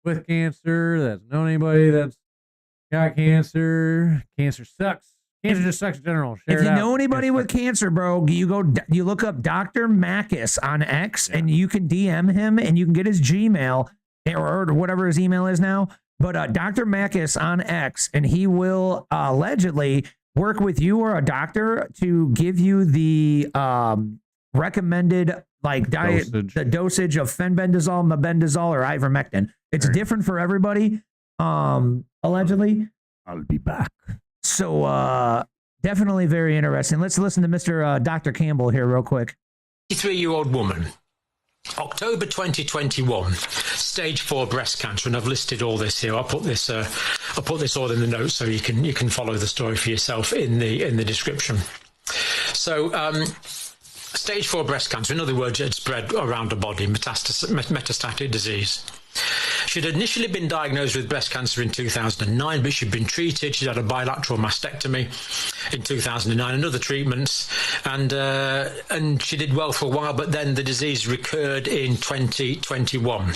B: with cancer that's known anybody that's got cancer? Cancer sucks. Cancer just sucks in general. Share
A: If you
B: it
A: know
B: out.
A: anybody with cancer, bro, you look up Dr. Makis on X, and you can DM him, and you can get his Gmail or whatever his email is now. But Dr. Makis on X, and he will allegedly work with you or a doctor to give you the recommended diet, the dosage of fenbendazole, mebendazole, or ivermectin. It's different for everybody. Allegedly,
B: I'll be back.
A: So definitely very interesting. Let's listen to Mr. Dr. Campbell here real quick.
S: 53-year-old woman, October 2021, stage 4 breast cancer, and I've listed all this here. I'll put this all in the notes so you can follow the story for yourself in the description. So stage 4 breast cancer, in other words, it spread around the body, metastatic disease. She'd initially been diagnosed with breast cancer in 2009, but she'd been treated. She'd had a bilateral mastectomy in 2009 and other treatments, and she did well for a while, but then the disease recurred in 2021.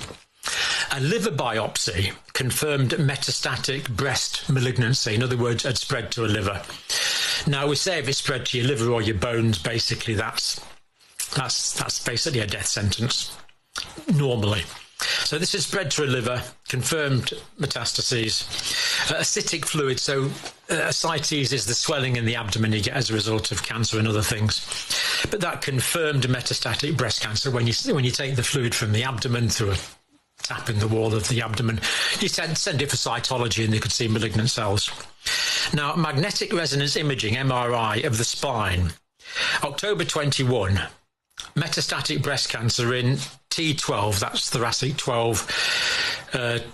S: A liver biopsy confirmed metastatic breast malignancy. In other words, it had spread to a liver. Now, we say if it spread to your liver or your bones, basically that's basically a death sentence, normally. So this has spread to a liver, confirmed metastases, acidic fluid. So ascites is the swelling in the abdomen you get as a result of cancer and other things. But that confirmed metastatic breast cancer when you take the fluid from the abdomen through a tap in the wall of the abdomen, you send it for cytology and they could see malignant cells. Now, magnetic resonance imaging, MRI, of the spine, October 21, metastatic breast cancer in T12, that's thoracic 12,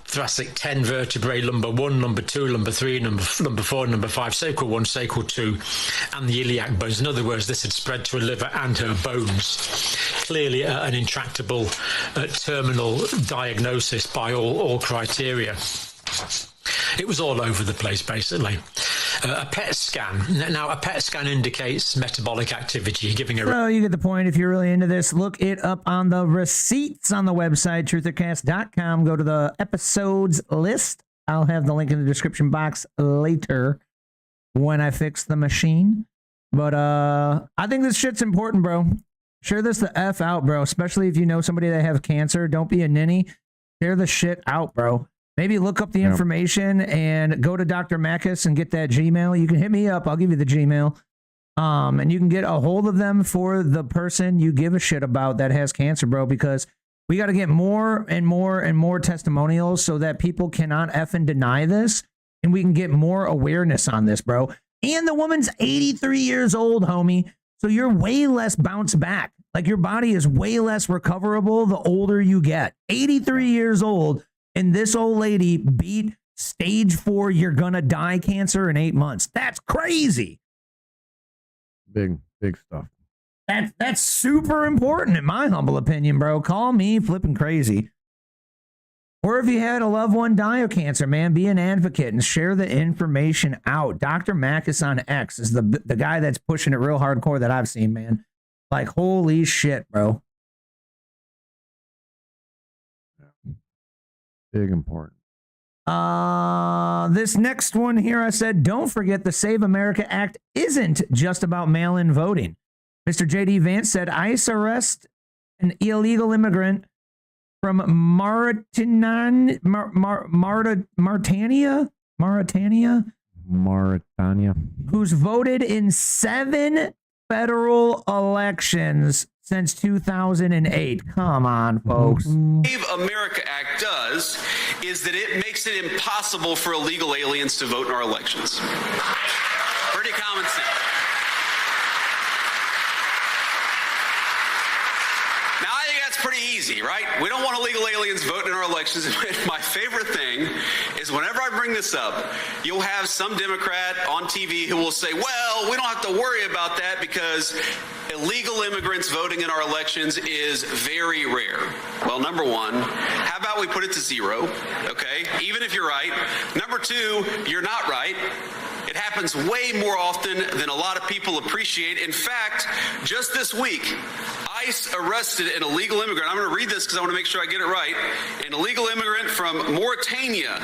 S: thoracic 10 vertebrae, lumbar 1, lumbar 2, lumbar 3, number 4, number 5, sacral 1, sacral 2, and the iliac bones. In other words, this had spread to her liver and her bones. Clearly an intractable terminal diagnosis by all criteria. It was all over the place, basically. A PET scan. Now, a PET scan indicates metabolic activity. You're giving a...
A: So you get the point. If you're really into this, look it up on the receipts on the website, TrutherCast.com. Go to the episodes list. I'll have the link in the description box later when I fix the machine. But I think this shit's important, bro. Share this the F out, bro. Especially if you know somebody that have cancer. Don't be a ninny. Share the shit out, bro. Maybe look up the information and go to Dr. Makis and get that Gmail. You can hit me up. I'll give you the Gmail. And you can get a hold of them for the person you give a shit about that has cancer, bro, because we got to get more and more and more testimonials so that people cannot effing deny this and we can get more awareness on this, bro. And the woman's 83 years old, homie. So you're way less bounce back. Like your body is way less recoverable the older you get. 83 years old. And this old lady beat stage 4, you're gonna die cancer in 8 months. That's crazy.
B: Big stuff.
A: That's super important in my humble opinion, bro. Call me flipping crazy. Or if you had a loved one die of cancer, man, be an advocate and share the information out. Dr. Makis on X is the guy that's pushing it real hardcore that I've seen, man. Like, holy shit, bro.
B: Big important.
A: This next one here, I said, don't forget the Save America Act isn't just about mail-in voting. Mr. J.D. Vance said ICE arrest an illegal immigrant from Mauritania, who's voted in 7 federal elections since 2008. Come on, folks.
T: Save America Act does is that it makes it impossible for illegal aliens to vote in our elections. Pretty common sense. Now, I think that's pretty easy, right? We don't want illegal aliens voting in our elections. My favorite thing is whenever I bring this up, you'll have some Democrat on TV who will say, well, we don't have to worry about that because illegal immigrants voting in our elections is very rare. Well, number one, how about we put it to 0, okay? Even if you're right. Number two, you're not right. It happens way more often than a lot of people appreciate. In fact, just this week, ICE arrested an illegal immigrant. I'm going to read this because I want to make sure I get it right. An illegal immigrant from Mauritania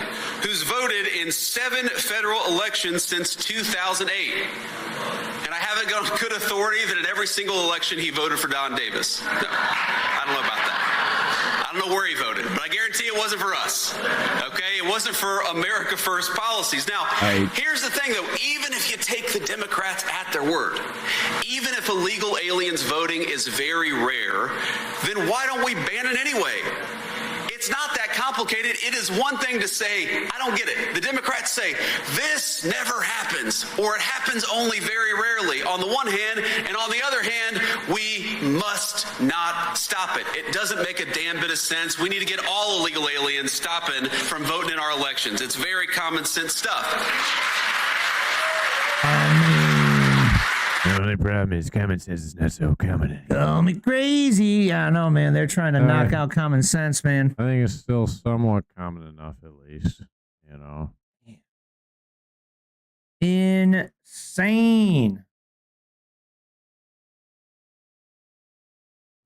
T: who's voted in 7 federal elections since 2008. And I have it on good authority that in every single election he voted for Don Davis. No, I don't know about that. I don't know where he voted, but I guarantee it wasn't for us. Okay? It wasn't for America First policies. Now, here's the thing, though. Even if you take the Democrats at their word, even if illegal aliens voting is very rare, then why don't we ban it anyway? It's not that complicated. It is one thing to say, I don't get it. The Democrats say, this never happens, or it happens only very rarely, on the one hand, and on the other hand, we must not stop it. It doesn't make a damn bit of sense. We need to get all illegal aliens stopping from voting in our elections. It's very common sense stuff.
B: The only problem is common sense is not so common.
A: Call me crazy. I know, man. They're trying to knock out common sense, man.
B: I think it's still somewhat common enough, at least. You know.
A: Insane.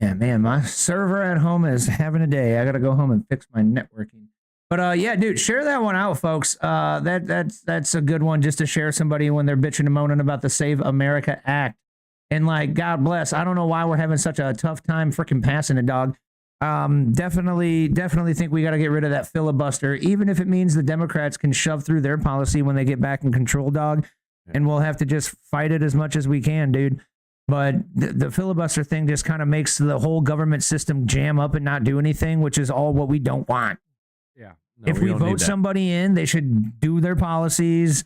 A: Yeah, man. My server at home is having a day. I got to go home and fix my networking. But yeah, dude, share that one out, folks. That's a good one just to share somebody when they're bitching and moaning about the Save America Act. And like, God bless. I don't know why we're having such a tough time freaking passing it, dog. Definitely think we got to get rid of that filibuster, even if it means the Democrats can shove through their policy when they get back in control, dog. And we'll have to just fight it as much as we can, dude. But the filibuster thing just kind of makes the whole government system jam up and not do anything, which is all what we don't want.
B: Yeah.
A: No, if we vote somebody in, they should do their policies.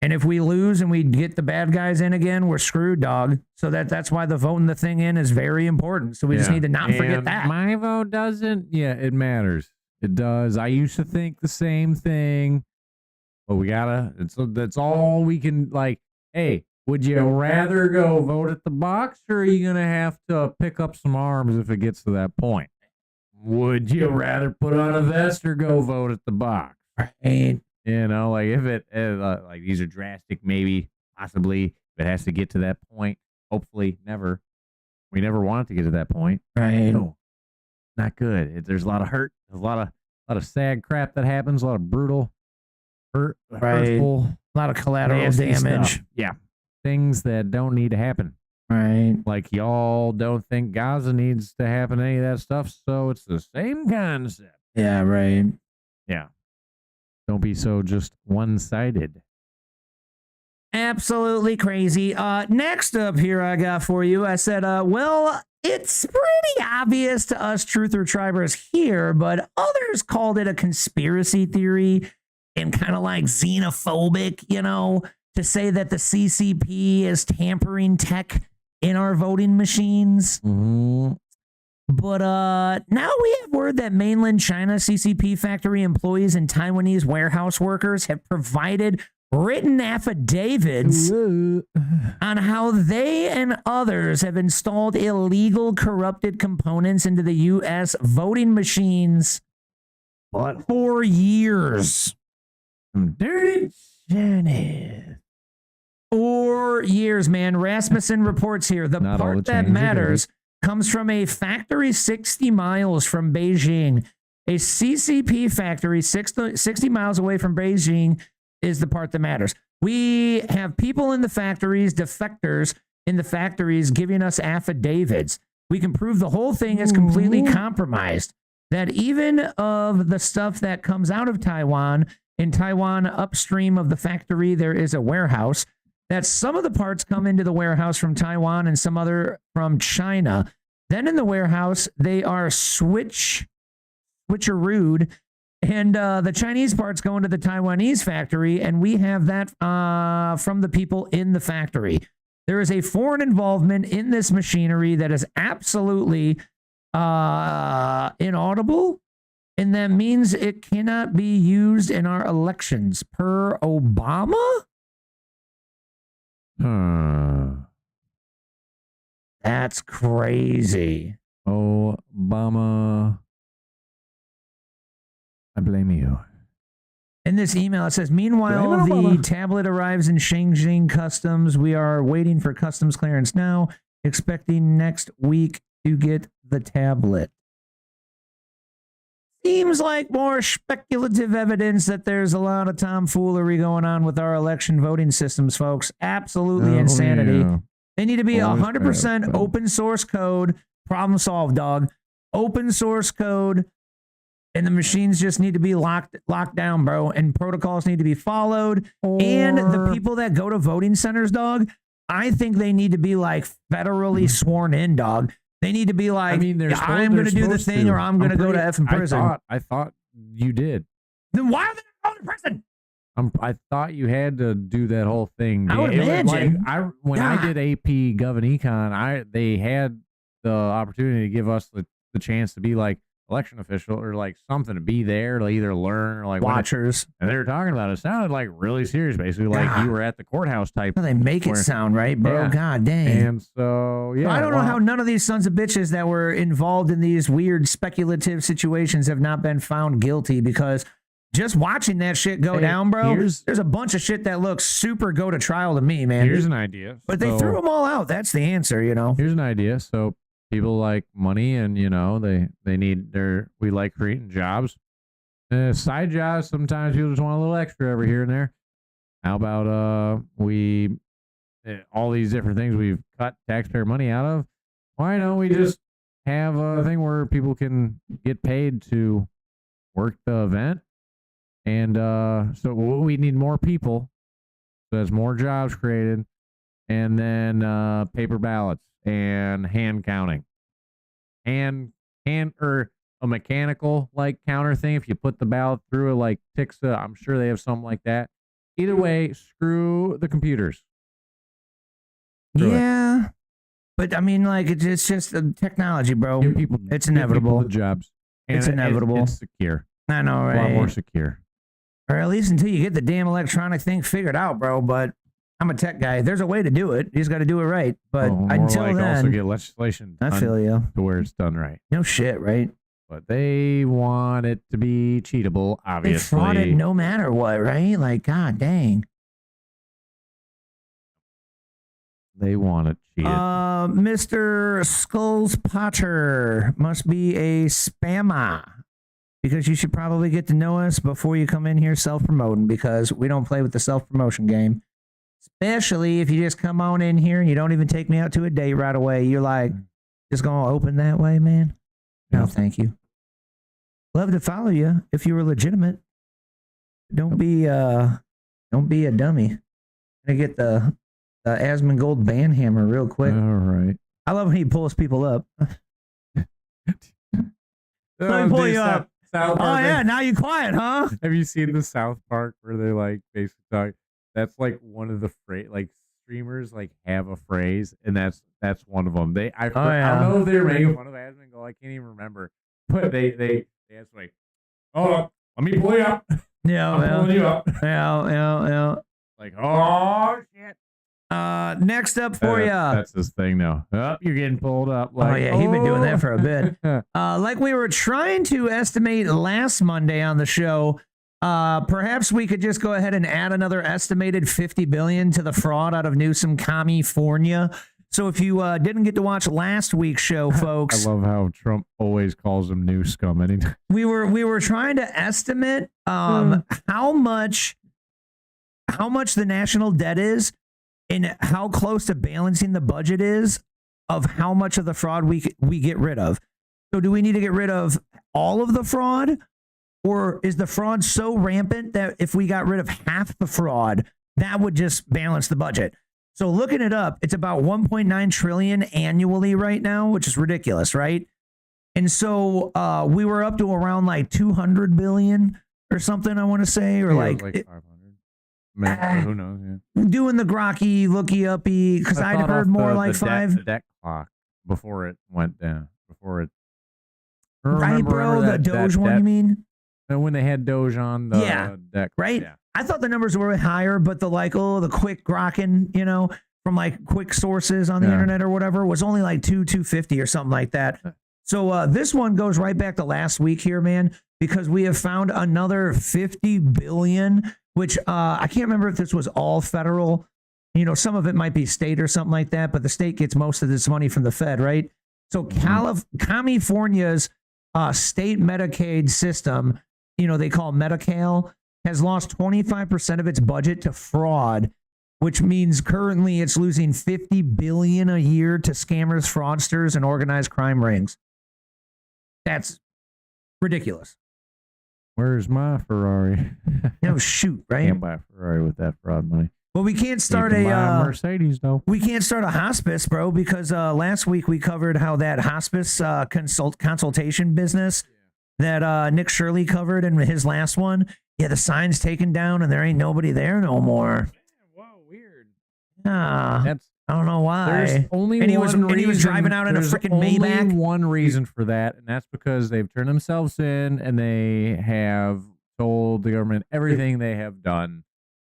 A: And if we lose and we get the bad guys in again, we're screwed, dog. So that's why the voting the thing in is very important. So we just need to not forget that.
B: My vote doesn't. Yeah, it matters. It does. I used to think the same thing, but we gotta. That's all we can. Like, hey, would you rather go vote at the box, or are you gonna have to pick up some arms if it gets to that point? Would you rather put on a vest or go vote at the box?
A: And
B: you know, like if it like these are drastic, maybe, possibly, if it has to get to that point. Hopefully, never. We never want it to get to that point.
A: Right?
B: No, not good. There's a lot of hurt. There's a lot of sad crap that happens. A lot of brutal, hurtful,
A: a lot of collateral damage.
B: Stuff. Yeah, things that don't need to happen.
A: Right.
B: Like y'all don't think Gaza needs to happen, any of that stuff. So it's the same concept.
A: Yeah, right.
B: Yeah. Don't be so just one-sided.
A: Absolutely crazy. Next up here I got for you, I said, well, it's pretty obvious to us Truther Tribers here, but others called it a conspiracy theory and kind of like xenophobic, you know, to say that the CCP is tampering tech in our voting machines.
B: Mm-hmm.
A: But now we have word that mainland China CCP factory employees and Taiwanese warehouse workers have provided written affidavits on how they and others have installed illegal corrupted components into the U.S. voting machines for years.
B: Dirty Chinese.
A: 4 years, man. Rasmussen reports here. The part that matters comes from a factory 60 miles from Beijing. A CCP factory 60 miles away from Beijing is the part that matters. We have people in the factories, defectors in the factories, giving us affidavits. We can prove the whole thing is completely compromised. That even of the stuff that comes out of Taiwan, in Taiwan upstream of the factory, there is a warehouse. That some of the parts come into the warehouse from Taiwan and some other from China. Then in the warehouse, they are switcherooed, and the Chinese parts go into the Taiwanese factory, and we have that from the people in the factory. There is a foreign involvement in this machinery that is absolutely inaudible, and that means it cannot be used in our elections per Obama. That's crazy.
B: Obama, I blame you.
A: In this email, it says, meanwhile, the tablet arrives in Shenzhen Customs. We are waiting for customs clearance now, expecting next week to get the tablet. Seems like more speculative evidence that there's a lot of tomfoolery going on with our election voting systems, folks. Absolutely insanity.
B: Yeah.
A: They need to be 100% open source code. Problem solved, dog. Open source code. And the machines just need to be locked down, bro. And protocols need to be followed. And the people that go to voting centers, dog, I think they need to be like federally sworn in, dog. They need to be like, I'm going to do the thing or I'm going to go to effing prison.
B: I thought you did.
A: Then why are they not going to prison?
B: I thought you had to do that whole thing.
A: I would imagine.
B: When I did AP Gov and Econ, they had the opportunity to give us the chance to be like election official or like something, to be there to either learn or like
A: watchers.
B: And they were talking about it. It sounded like really serious, basically, like you were at the courthouse type.
A: Well, they make it sound right, bro.
B: Yeah.
A: God dang.
B: And so, yeah.
A: I don't know how none of these sons of bitches that were involved in these weird speculative situations have not been found guilty, because just watching that shit go down, bro, there's a bunch of shit that looks super go to trial to me, man.
B: Here's an idea.
A: But they threw them all out. That's the answer, you know.
B: Here's an idea. So people like money, and they need we like creating jobs, side jobs. Sometimes people just want a little extra over here and there. How about all these different things we've cut taxpayer money out of? Why don't we just have a thing where people can get paid to work the event? And so we need more people. So there's more jobs created, and then paper ballots and hand counting, and or a mechanical like counter thing. If you put the ballot through it, like ticks, I'm sure they have something like that. Either way, screw the computers.
A: Yeah, but I mean, like it's just technology, bro. It's inevitable.
B: Give people the jobs. And
A: it's inevitable.
B: It's secure.
A: I know, right?
B: A lot more secure.
A: Or at least until you get the damn electronic thing figured out, bro. But I'm a tech guy. There's a way to do it. You just got to do it right. But until then,
B: also get legislation.
A: I feel you.
B: To where it's done right.
A: No shit, right?
B: But they want it to be cheatable, obviously.
A: They fraud it no matter what, right? Like, god dang.
B: They want it cheated.
A: Mr. Skulls Potter must be a spammer, because you should probably get to know us before you come in here self-promoting, because we don't play with the self-promotion game. Especially if you just come on in here and you don't even take me out to a date right away. You're like, just going to open that way, man? No, thank you. Love to follow you if you were legitimate. Don't be a dummy. Gonna get the Asmongold banhammer real quick.
B: All right.
A: I love when he pulls people up. Let me pull you up. Oh yeah, now you're quiet, huh?
B: Have you seen the South Park where they're like basically talking? That's like one of the like streamers like have a phrase, and that's one of them. I don't know if they're making fun of Asmongold. I can't even remember, but they ask like, "Oh, let me pull you up."
A: Yeah,
B: I'm pulling you up.
A: Yeah.
B: Like, oh shit.
A: Next up for you.
B: That's his thing now. Oh, you're getting pulled up. Like,
A: oh yeah, he's been doing that for a bit. Like we were trying to estimate last Monday on the show, perhaps we could just go ahead and add another estimated $50 billion to the fraud out of Newsom, California. So if you didn't get to watch last week's show, folks,
B: I love how Trump always calls him new scum anytime.
A: We were trying to estimate how much the national debt is, and how close to balancing the budget is of how much of the fraud we get rid of. So do we need to get rid of all of the fraud? Or is the fraud so rampant that if we got rid of half the fraud, that would just balance the budget? So looking it up, it's about 1.9 trillion annually right now, which is ridiculous, right? And so we were up to around like 200 billion or something, I want to say, or like
B: 500. Who knows? Yeah.
A: Doing the grokky, looky uppy, because I'd heard more like 5.
B: The debt clock before it went down, before it
A: Right, bro? The Doge one, you mean?
B: When they had Doge on the deck.
A: Right?
B: Yeah.
A: I thought the numbers were higher, but the the quick grokking, from like quick sources on the internet or whatever was only like 250 or something like that. So this one goes right back to last week here, man, because we have found another 50 billion, which I can't remember if this was all federal. Some of it might be state or something like that, but the state gets most of this money from the Fed, right? So California's state Medicaid system, they call Medi-Cal, has lost 25% of its budget to fraud, which means currently it's losing $50 billion a year to scammers, fraudsters, and organized crime rings. That's ridiculous.
B: Where's my Ferrari?
A: Shoot, right?
B: Can't buy a Ferrari with that fraud money.
A: Well, we can't start
B: buy a Mercedes, though.
A: We can't start a hospice, bro, because last week we covered how that hospice consultation business that Nick Shirley covered in his last one. Yeah, the sign's taken down and there ain't nobody there no more.
B: Whoa, weird.
A: I don't know why.
B: There's only
A: and he
B: one
A: was driving out in a freaking Maybach.
B: There's only one reason for that, and that's because they've turned themselves in and they have told the government everything they have done,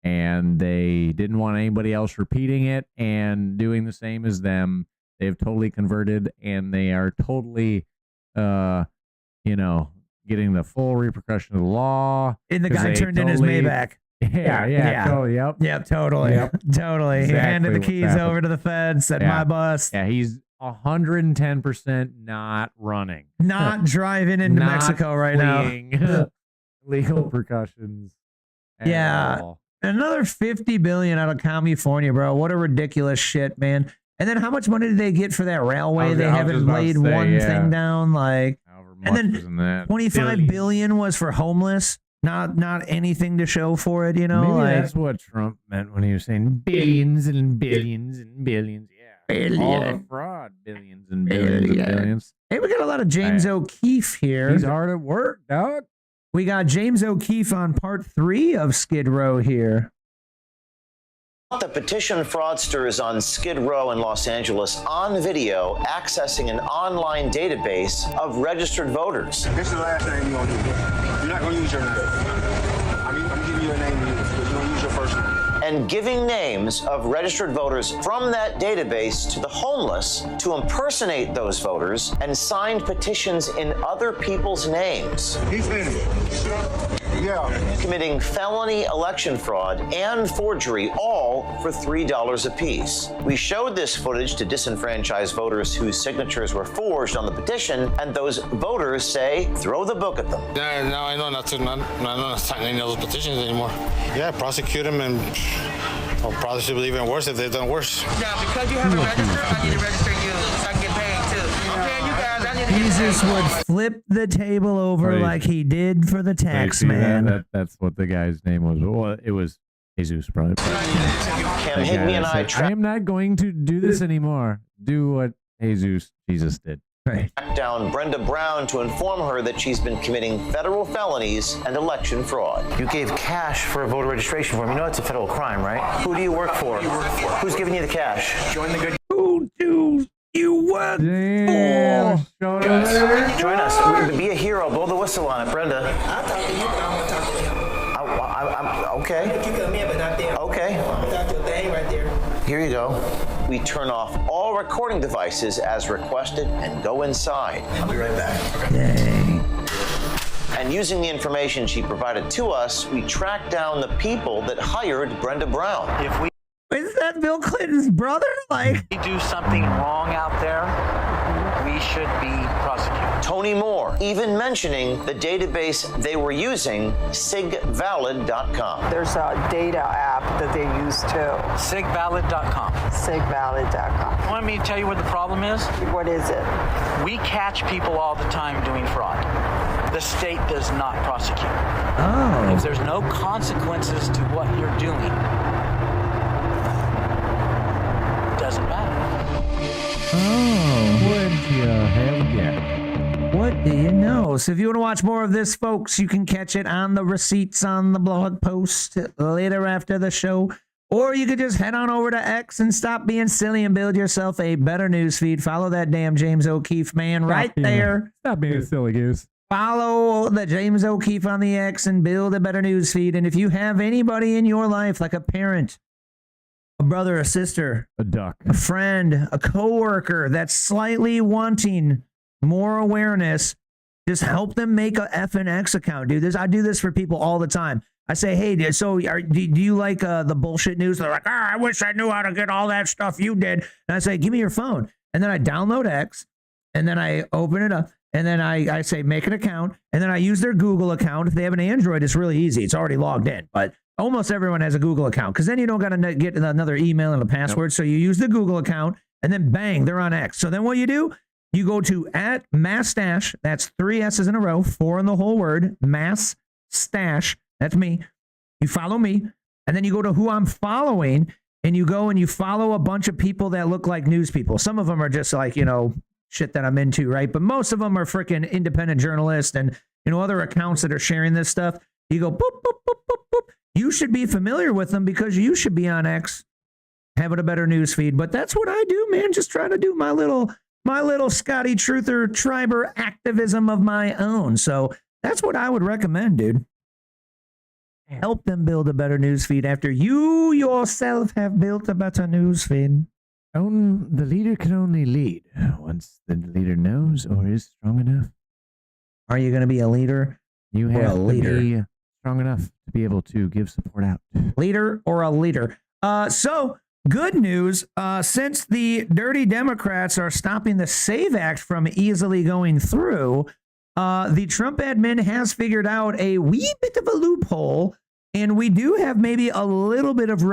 B: and they didn't want anybody else repeating it and doing the same as them. They've totally converted, and they are totally, getting the full repercussion of the law.
A: And the guy turned in his Maybach.
B: Yeah. Totally, yep,
A: totally.
B: Exactly
A: He handed the keys over to the feds, said, my bus.
B: Yeah, he's 110% not running.
A: Not driving into Mexico right now.
B: Legal repercussions.
A: Another 50 billion out of California, bro. What a ridiculous shit, man. And then how much money did they get for that railway? They haven't laid one thing down. And then 25 billion was for homeless. Not anything to show for it,
B: Maybe that's what Trump meant when he was saying billions and billions and billions. Yeah. All the fraud, billions and billions and billions.
A: Hey, we got a lot of James O'Keefe here.
B: He's hard at work, dog.
A: We got James O'Keefe on part 3 of Skid Row here.
F: The petition fraudsters on Skid Row in Los Angeles on video accessing an online database of registered voters.
G: This is the last name you're going to use. You're not going to use your name. I'm giving you a name to use, but you're going to use your first name.
F: And giving names of registered voters from that database to the homeless to impersonate those voters and signed petitions in other people's names.
G: He's in it. Yeah.
F: Committing felony election fraud and forgery, all for $3 apiece. We showed this footage to disenfranchised voters whose signatures were forged on the petition, and those voters say, throw the book at them.
U: Now I know not to sign any of those petitions anymore. Yeah, prosecute them, and I'll probably should believe even worse if they've done worse.
V: Now, because you haven't registered, I need to register you so I can get paid too. Okay, you guys, I need to get
A: Jesus
V: paid.
A: would flip the table over like he did for the tax man.
B: That's what the guy's name was. Well, it was Jesus, probably.
F: Cam Higby and I
B: I am not going to do this anymore. Do what Jesus did.
A: Right.
F: Tracked down Brenda Brown to inform her that she's been committing federal felonies and election fraud.
R: You gave cash for a voter registration form. You know it's a federal crime, right?
F: Who do you work for? Who's giving you the cash?
R: Join the good.
A: Who do you work for?
F: Join us. Be a hero. Blow the whistle on it, Brenda.
V: I'll talk to you, but I want to talk to him.
F: Okay.
V: But you come in, but not there.
F: Okay.
V: I'm going to talk to a thing right there.
F: Here you go. We turn off all recording devices as requested and go inside.
R: I'll be right back.
A: Dang.
F: And using the information she provided to us, we tracked down the people that hired Brenda Brown.
R: If we
A: Is that Bill Clinton's brother?
R: do something wrong out there, we should be prosecuted.
F: Tony Moore even mentioning the database they were using, sigvalid.com.
W: There's a data app that they use too.
R: Sigvalid.com.
W: Sigvalid.com.
R: Want me to tell you what the problem is?
W: What is it?
R: We catch people all the time doing fraud. The state does not prosecute.
A: Oh.
R: If there's no consequences to what you're doing, it doesn't matter.
A: Oh.
B: What the hell, yeah.
A: What do you know? So if you want to watch more of this, folks, you can catch it on the receipts on the blog post later after the show. Or you could just head on over to X and stop being silly and build yourself a better news feed. Follow that damn James O'Keefe man right there.
B: Stop being a silly goose.
A: Follow the James O'Keefe on the X and build a better news feed. And if you have anybody in your life, like a parent, a brother, a sister,
B: a duck,
A: a friend, a coworker that's slightly wanting more awareness, just help them make a effing X account, dude. I do this for people all the time. I say, hey, so do you like the bullshit news? They're like, I wish I knew how to get all that stuff you did. And I say, give me your phone. And then I download X, and then I open it up, and then I say, make an account, and then I use their Google account. If they have an Android, it's really easy. It's already logged in. But almost everyone has a Google account, because then you don't got to get another email and a password. Yep. So you use the Google account, and then bang, they're on X. So then what you do, you go to @MassStash. That's 3 S's in a row, 4 in the whole word, MassStash. That's me. You follow me, and then you go to who I'm following, and you go and you follow a bunch of people that look like news people. Some of them are just like, shit that I'm into, right? But most of them are freaking independent journalists and, other accounts that are sharing this stuff. You go, boop, boop, boop, boop, boop. You should be familiar with them because you should be on X, having a better news feed. But that's what I do, man. Just trying to do my little Scotty Truther Triber activism of my own. So that's what I would recommend, dude. Help them build a better newsfeed after you yourself have built a better newsfeed.
B: The leader can only lead once the leader knows or is strong enough.
A: Are you going to be a leader?
B: You have to be strong enough to be able to give support out.
A: Leader or a leader. So good news. Since the dirty Democrats are stopping the SAVE Act from easily going through, the Trump admin has figured out a wee bit of a loophole, and we do have maybe a little bit of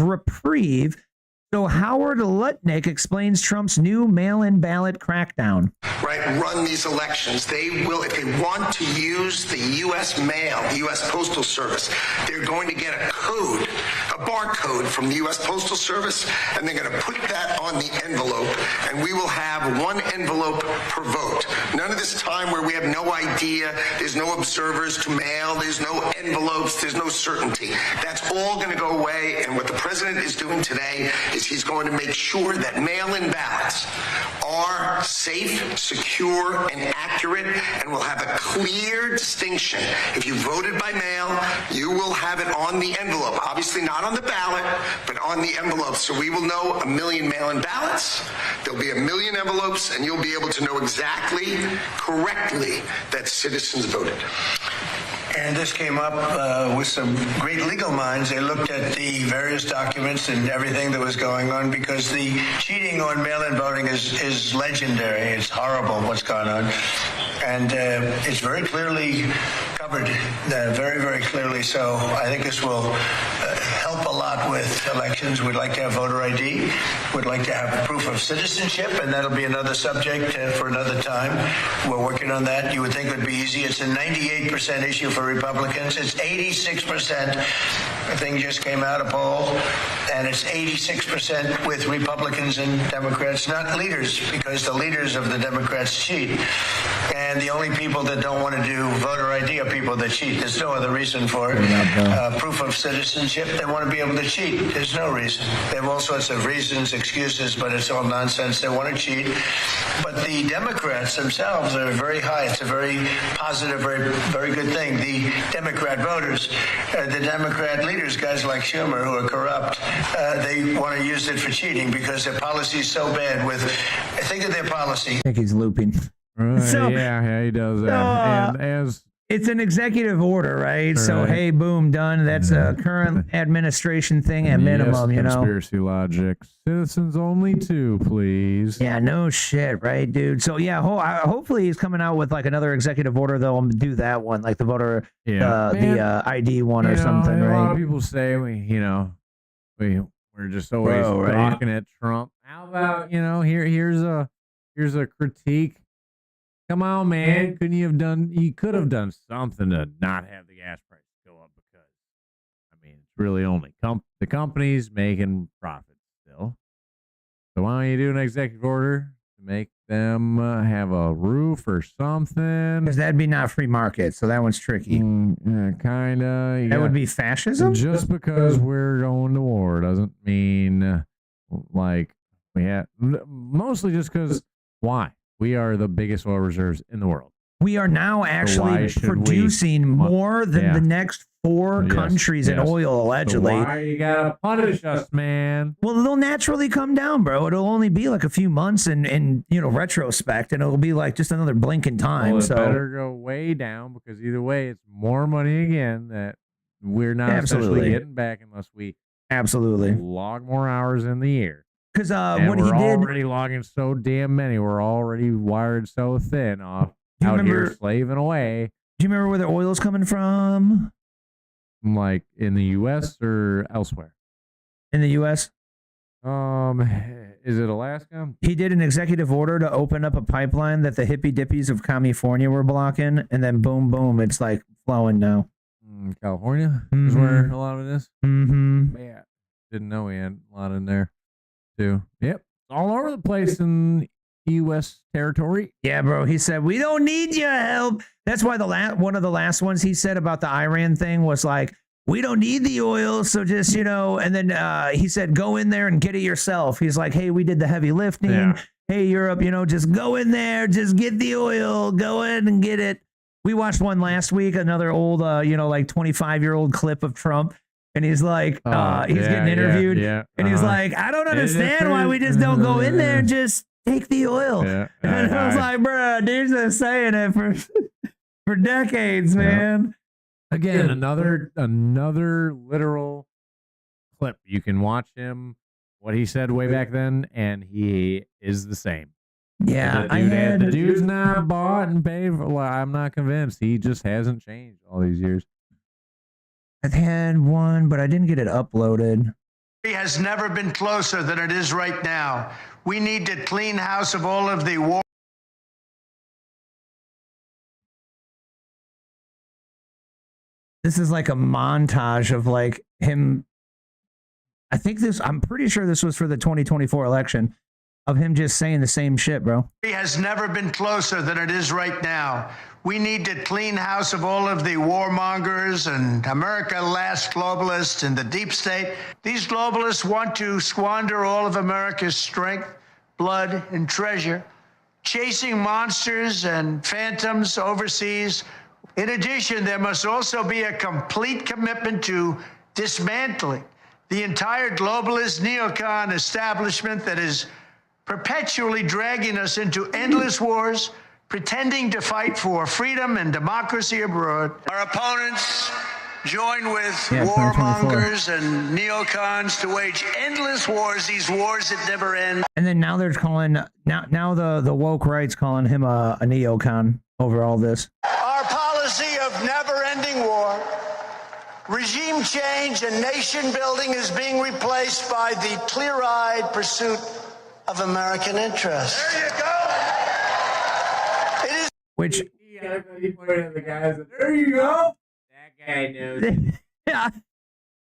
A: reprieve. So Howard Lutnick explains Trump's new mail-in ballot crackdown.
C: Right, run these elections. They will, if they want to use the U.S. mail, the U.S. Postal Service, they're going to get a code, a barcode from the U.S. Postal Service, and they're going to put that on the envelope, and we will have one envelope per vote. None of this time where we have no idea, there's no observers to mail, there's no envelopes, there's no certainty. That's all going to go away, and what the president is doing today is he's going to make sure that mail-in ballots are safe, secure, and accurate, and will have a clear distinction. If you voted by mail, you will have it on the envelope. Obviously not on the ballot, but on the envelope. So we will know 1 million mail-in ballots. There'll be 1 million envelopes, and you'll be able to know exactly, correctly, that citizens voted.
D: And this came up with some great legal minds. They looked at the various documents and everything that was going on, because the cheating on mail-in voting is legendary. It's horrible what's going on. And it's very clearly covered, very, very clearly. So I think this will help a lot with elections. We'd like to have voter ID. We'd like to have proof of citizenship, and that'll be another subject for another time. We're working on that. You would think it would be easy. It's a 98% issue for Republicans. It's 86%. The thing just came out, a poll, and it's 86% with Republicans and Democrats, not leaders, because the leaders of the Democrats cheat. And the only people that don't want to do voter ID are people that cheat. There's no other reason for it. Proof of citizenship, they want to be able to cheat. There's no reason. They have all sorts of reasons, excuses, but it's all nonsense. They want to cheat. But the Democrats themselves are very high. It's a very positive, very, very good thing. The Democrat voters, the Democrat leaders, guys like Schumer, who are corrupt, they want to use it for cheating because their policy is so bad. Think of their policy.
A: I think he's looping.
B: Right,
A: So-
B: yeah, he does that. And as
A: It's an executive order, right? So, hey, boom, done. That's a current administration thing at minimum,
B: yes,
A: you know?
B: conspiracy logic. Citizens only 2, please.
A: Yeah, no shit, right, dude? So, yeah, hopefully he's coming out with, like, another executive order. They'll do that one, like the voter, the ID one or something,
B: A
A: right?
B: lot of people say, we're just always talking at Trump. How about, here's a critique. Come on, man. You could have done something to not have the gas prices go up, because, it's really only the company's making profits still. So why don't you do an executive order to to make them have a roof or something.
A: Because that'd be not free market, so that one's tricky.
B: Kinda.
A: That would be fascism?
B: Just because we're going to war doesn't mean like we have. Mostly just because why? We are the biggest oil reserves in the world.
A: We are now actually producing more than the next 4 countries in oil, allegedly.
B: So why you gotta punish us, man?
A: Well, they'll naturally come down, bro. It'll only be like a few months in retrospect, and it'll be like just another blink in time.
B: Well, it
A: so
B: better go way down, because either way, it's more money again that we're not essentially getting back unless we log more hours in the year.
A: Because
B: what we're already logging so damn many, we're already wired so thin off out here slaving away.
A: Do you remember where the oil's coming from?
B: Like in the U.S. or elsewhere?
A: In the U.S.
B: Is it Alaska?
A: He did an executive order to open up a pipeline that the hippy dippies of California were blocking, and then boom, boom, it's like flowing now.
B: California is where a lot of it is.
A: Mm-hmm.
B: Yeah, didn't know we had a lot in there too. Yep, all over the place in U.S. territory.
A: Yeah, bro. He said we don't need your help. That's why one of the last ones he said about the Iran thing was like, we don't need the oil, so just and then he said go in there and get it yourself. He's like, hey, we did the heavy lifting.
B: Yeah.
A: Hey, Europe, just go in there, just get the oil, go in and get it. We watched one last week, another old like 25-year-old clip of Trump. And he's like, he's getting interviewed, and he's like, I don't understand why we just don't go in there and just take the oil.
B: Yeah.
A: And I was like, bro, dude's been saying it for decades, man.
B: Again, another literal clip. You can watch him, what he said way back then, and he is the same.
A: Yeah,
B: the dude's not bought and paid for. Well, I'm not convinced. He just hasn't changed all these years.
A: I had one, but I didn't get it uploaded.
D: It has never been closer than it is right now. We need to clean house of all of the war.
A: This is like a montage of like him. I'm pretty sure this was for the 2024 election, of him just saying the same shit, bro.
D: It has never been closer than it is right now. We need to clean house of all of the warmongers and America last globalists and the deep state. These globalists want to squander all of America's strength, blood, and treasure, chasing monsters and phantoms overseas. In addition, there must also be a complete commitment to dismantling the entire globalist neocon establishment that is perpetually dragging us into endless wars, pretending to fight for freedom and democracy abroad. Our opponents join with warmongers and neocons to wage endless wars, these wars that never end.
A: And then now they're calling, now the woke right's calling him a neocon over all this.
D: Our policy of never-ending war, regime change, and nation building is being replaced by the clear-eyed pursuit of American interests. There you go. It is.
A: Which.
B: He pointed at the guys. There you go. That guy knows.
A: Yeah.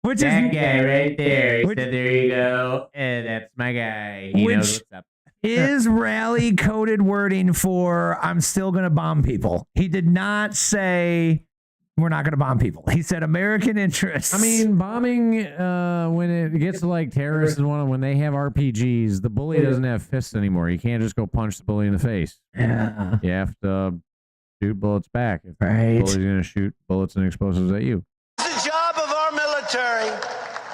A: Which
B: that
A: is
B: guy right there. He said, "There you go," and that's my guy. He knows what's up.
A: Is rally coded wording for I'm still going to bomb people. He did not say we're not going to bomb people. He said American interests.
B: I mean, bombing when it gets to like terrorists and when they have RPGs, the bully doesn't have fists anymore. You can't just go punch the bully in the face.
A: Yeah.
B: You have to shoot bullets back. If
A: right.
B: The bully's going to shoot bullets and explosives at you.
D: It's the job of our military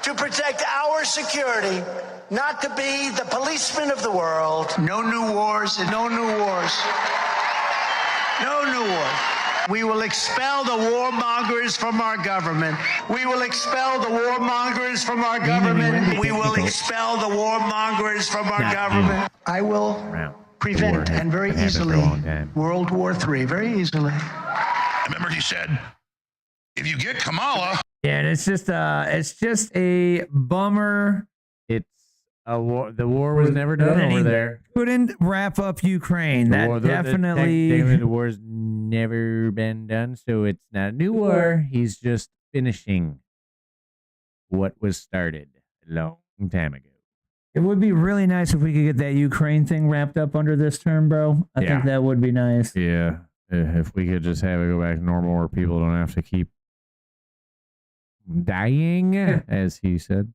D: to protect our security, not to be the policeman of the world. No new wars and no new wars. No new wars. We will expel the warmongers from our government. We will expel the warmongers from our government. We will expel the warmongers from our government. I will prevent, and very easily, World War III, very easily.
H: Remember he said, if you get Kamala...
A: Yeah, and it's just a bummer.
B: It's a war. The war was never done over there.
A: Couldn't wrap up Ukraine. That definitely.
B: The war's never been done, so it's not a new war. He's just finishing what was started a long time ago.
A: It would be really nice if we could get that Ukraine thing wrapped up under this term, bro. I think that would be nice.
B: Yeah. If we could just have it go back to normal where people don't have to keep dying, as he said.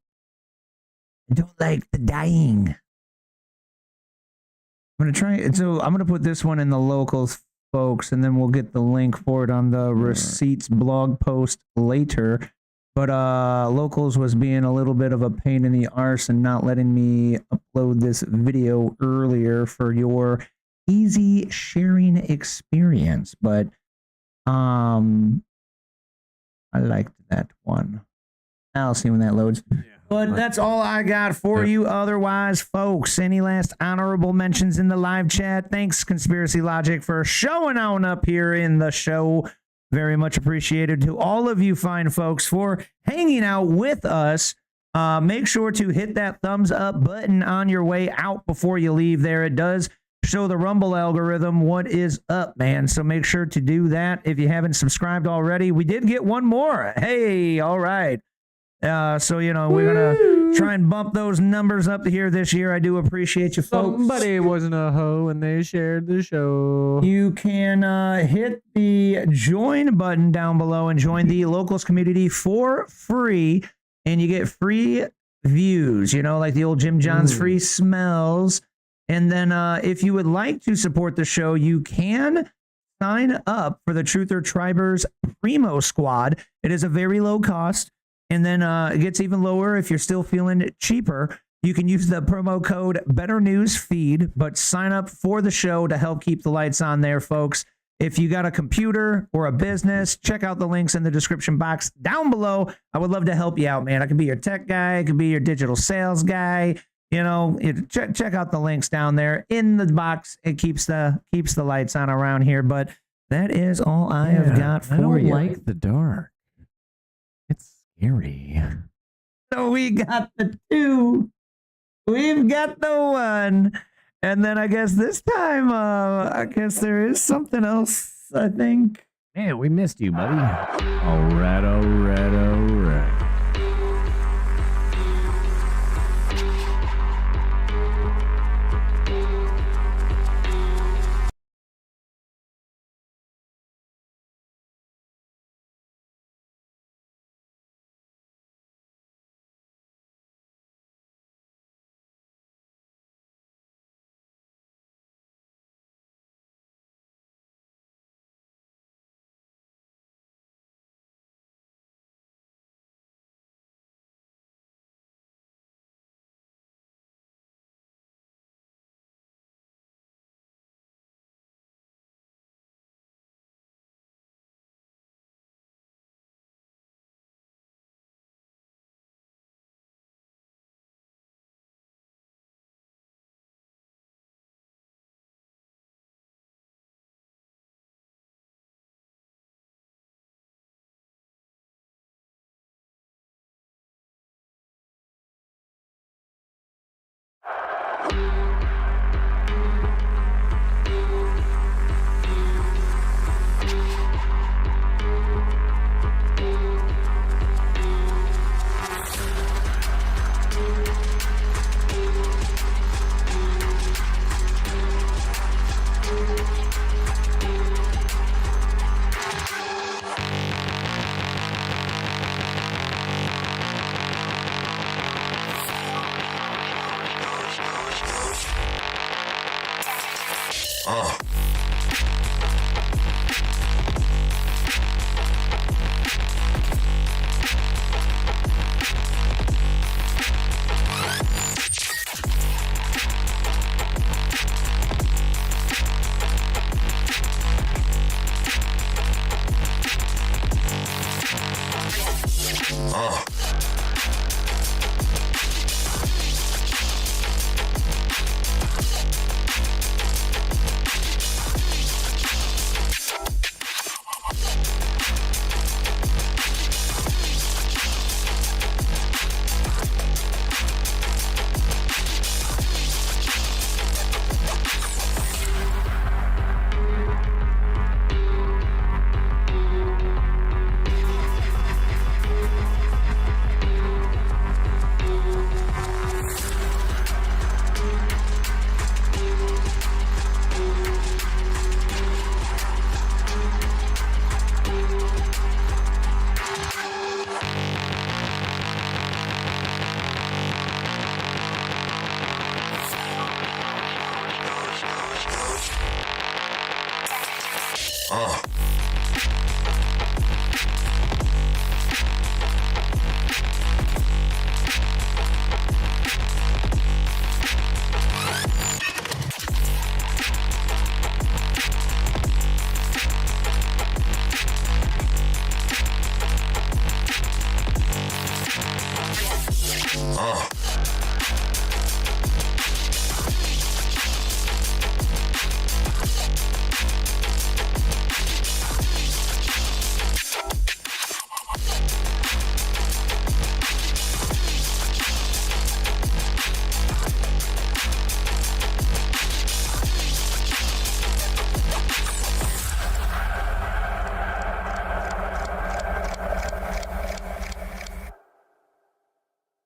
A: I don't like the dying. I'm going to try it. So I'm going to put this one in the locals, folks, and then we'll get the link for it on the receipts blog post later. But locals was being a little bit of a pain in the arse and not letting me upload this video earlier for your easy sharing experience. But I liked that one. I'll see when that loads. But that's all I got for you. Otherwise, folks, any last honorable mentions in the live chat? Thanks, Conspiracy Logic, for showing on up here in the show. Very much appreciated to all of you fine folks for hanging out with us. Make sure to hit that thumbs up button on your way out before you leave there. It does show the Rumble algorithm what is up, man. So make sure to do that if you haven't subscribed already. We did get one more. Hey, all right. So, you know, we're going to try and bump those numbers up here this year. I do appreciate you folks.
B: Somebody wasn't a hoe and they shared the show.
A: You can hit the join button down below and join the locals community for free. And you get free views, you know, like the old Jim John's free smells. And then if you would like to support the show, you can sign up for the Truther Tribers Primo Squad. It is a very low cost. And then it gets even lower if you're still feeling cheaper. You can use the promo code BetterNewsFeed, but sign up for the show to help keep the lights on there, folks. If you got a computer or a business, check out the links in the description box down below. I would love to help you out, man. I could be your tech guy. I could be your digital sales guy. You know, check out the links down there in the box. It keeps the lights on around here. But that is all I have got for you.
B: I don't like the dark. Scary.
A: So we got the 2. We've got the 1. And then I guess this time, I guess there is something else, I think.
B: Man, we missed you, buddy. All right.
H: Uh-huh.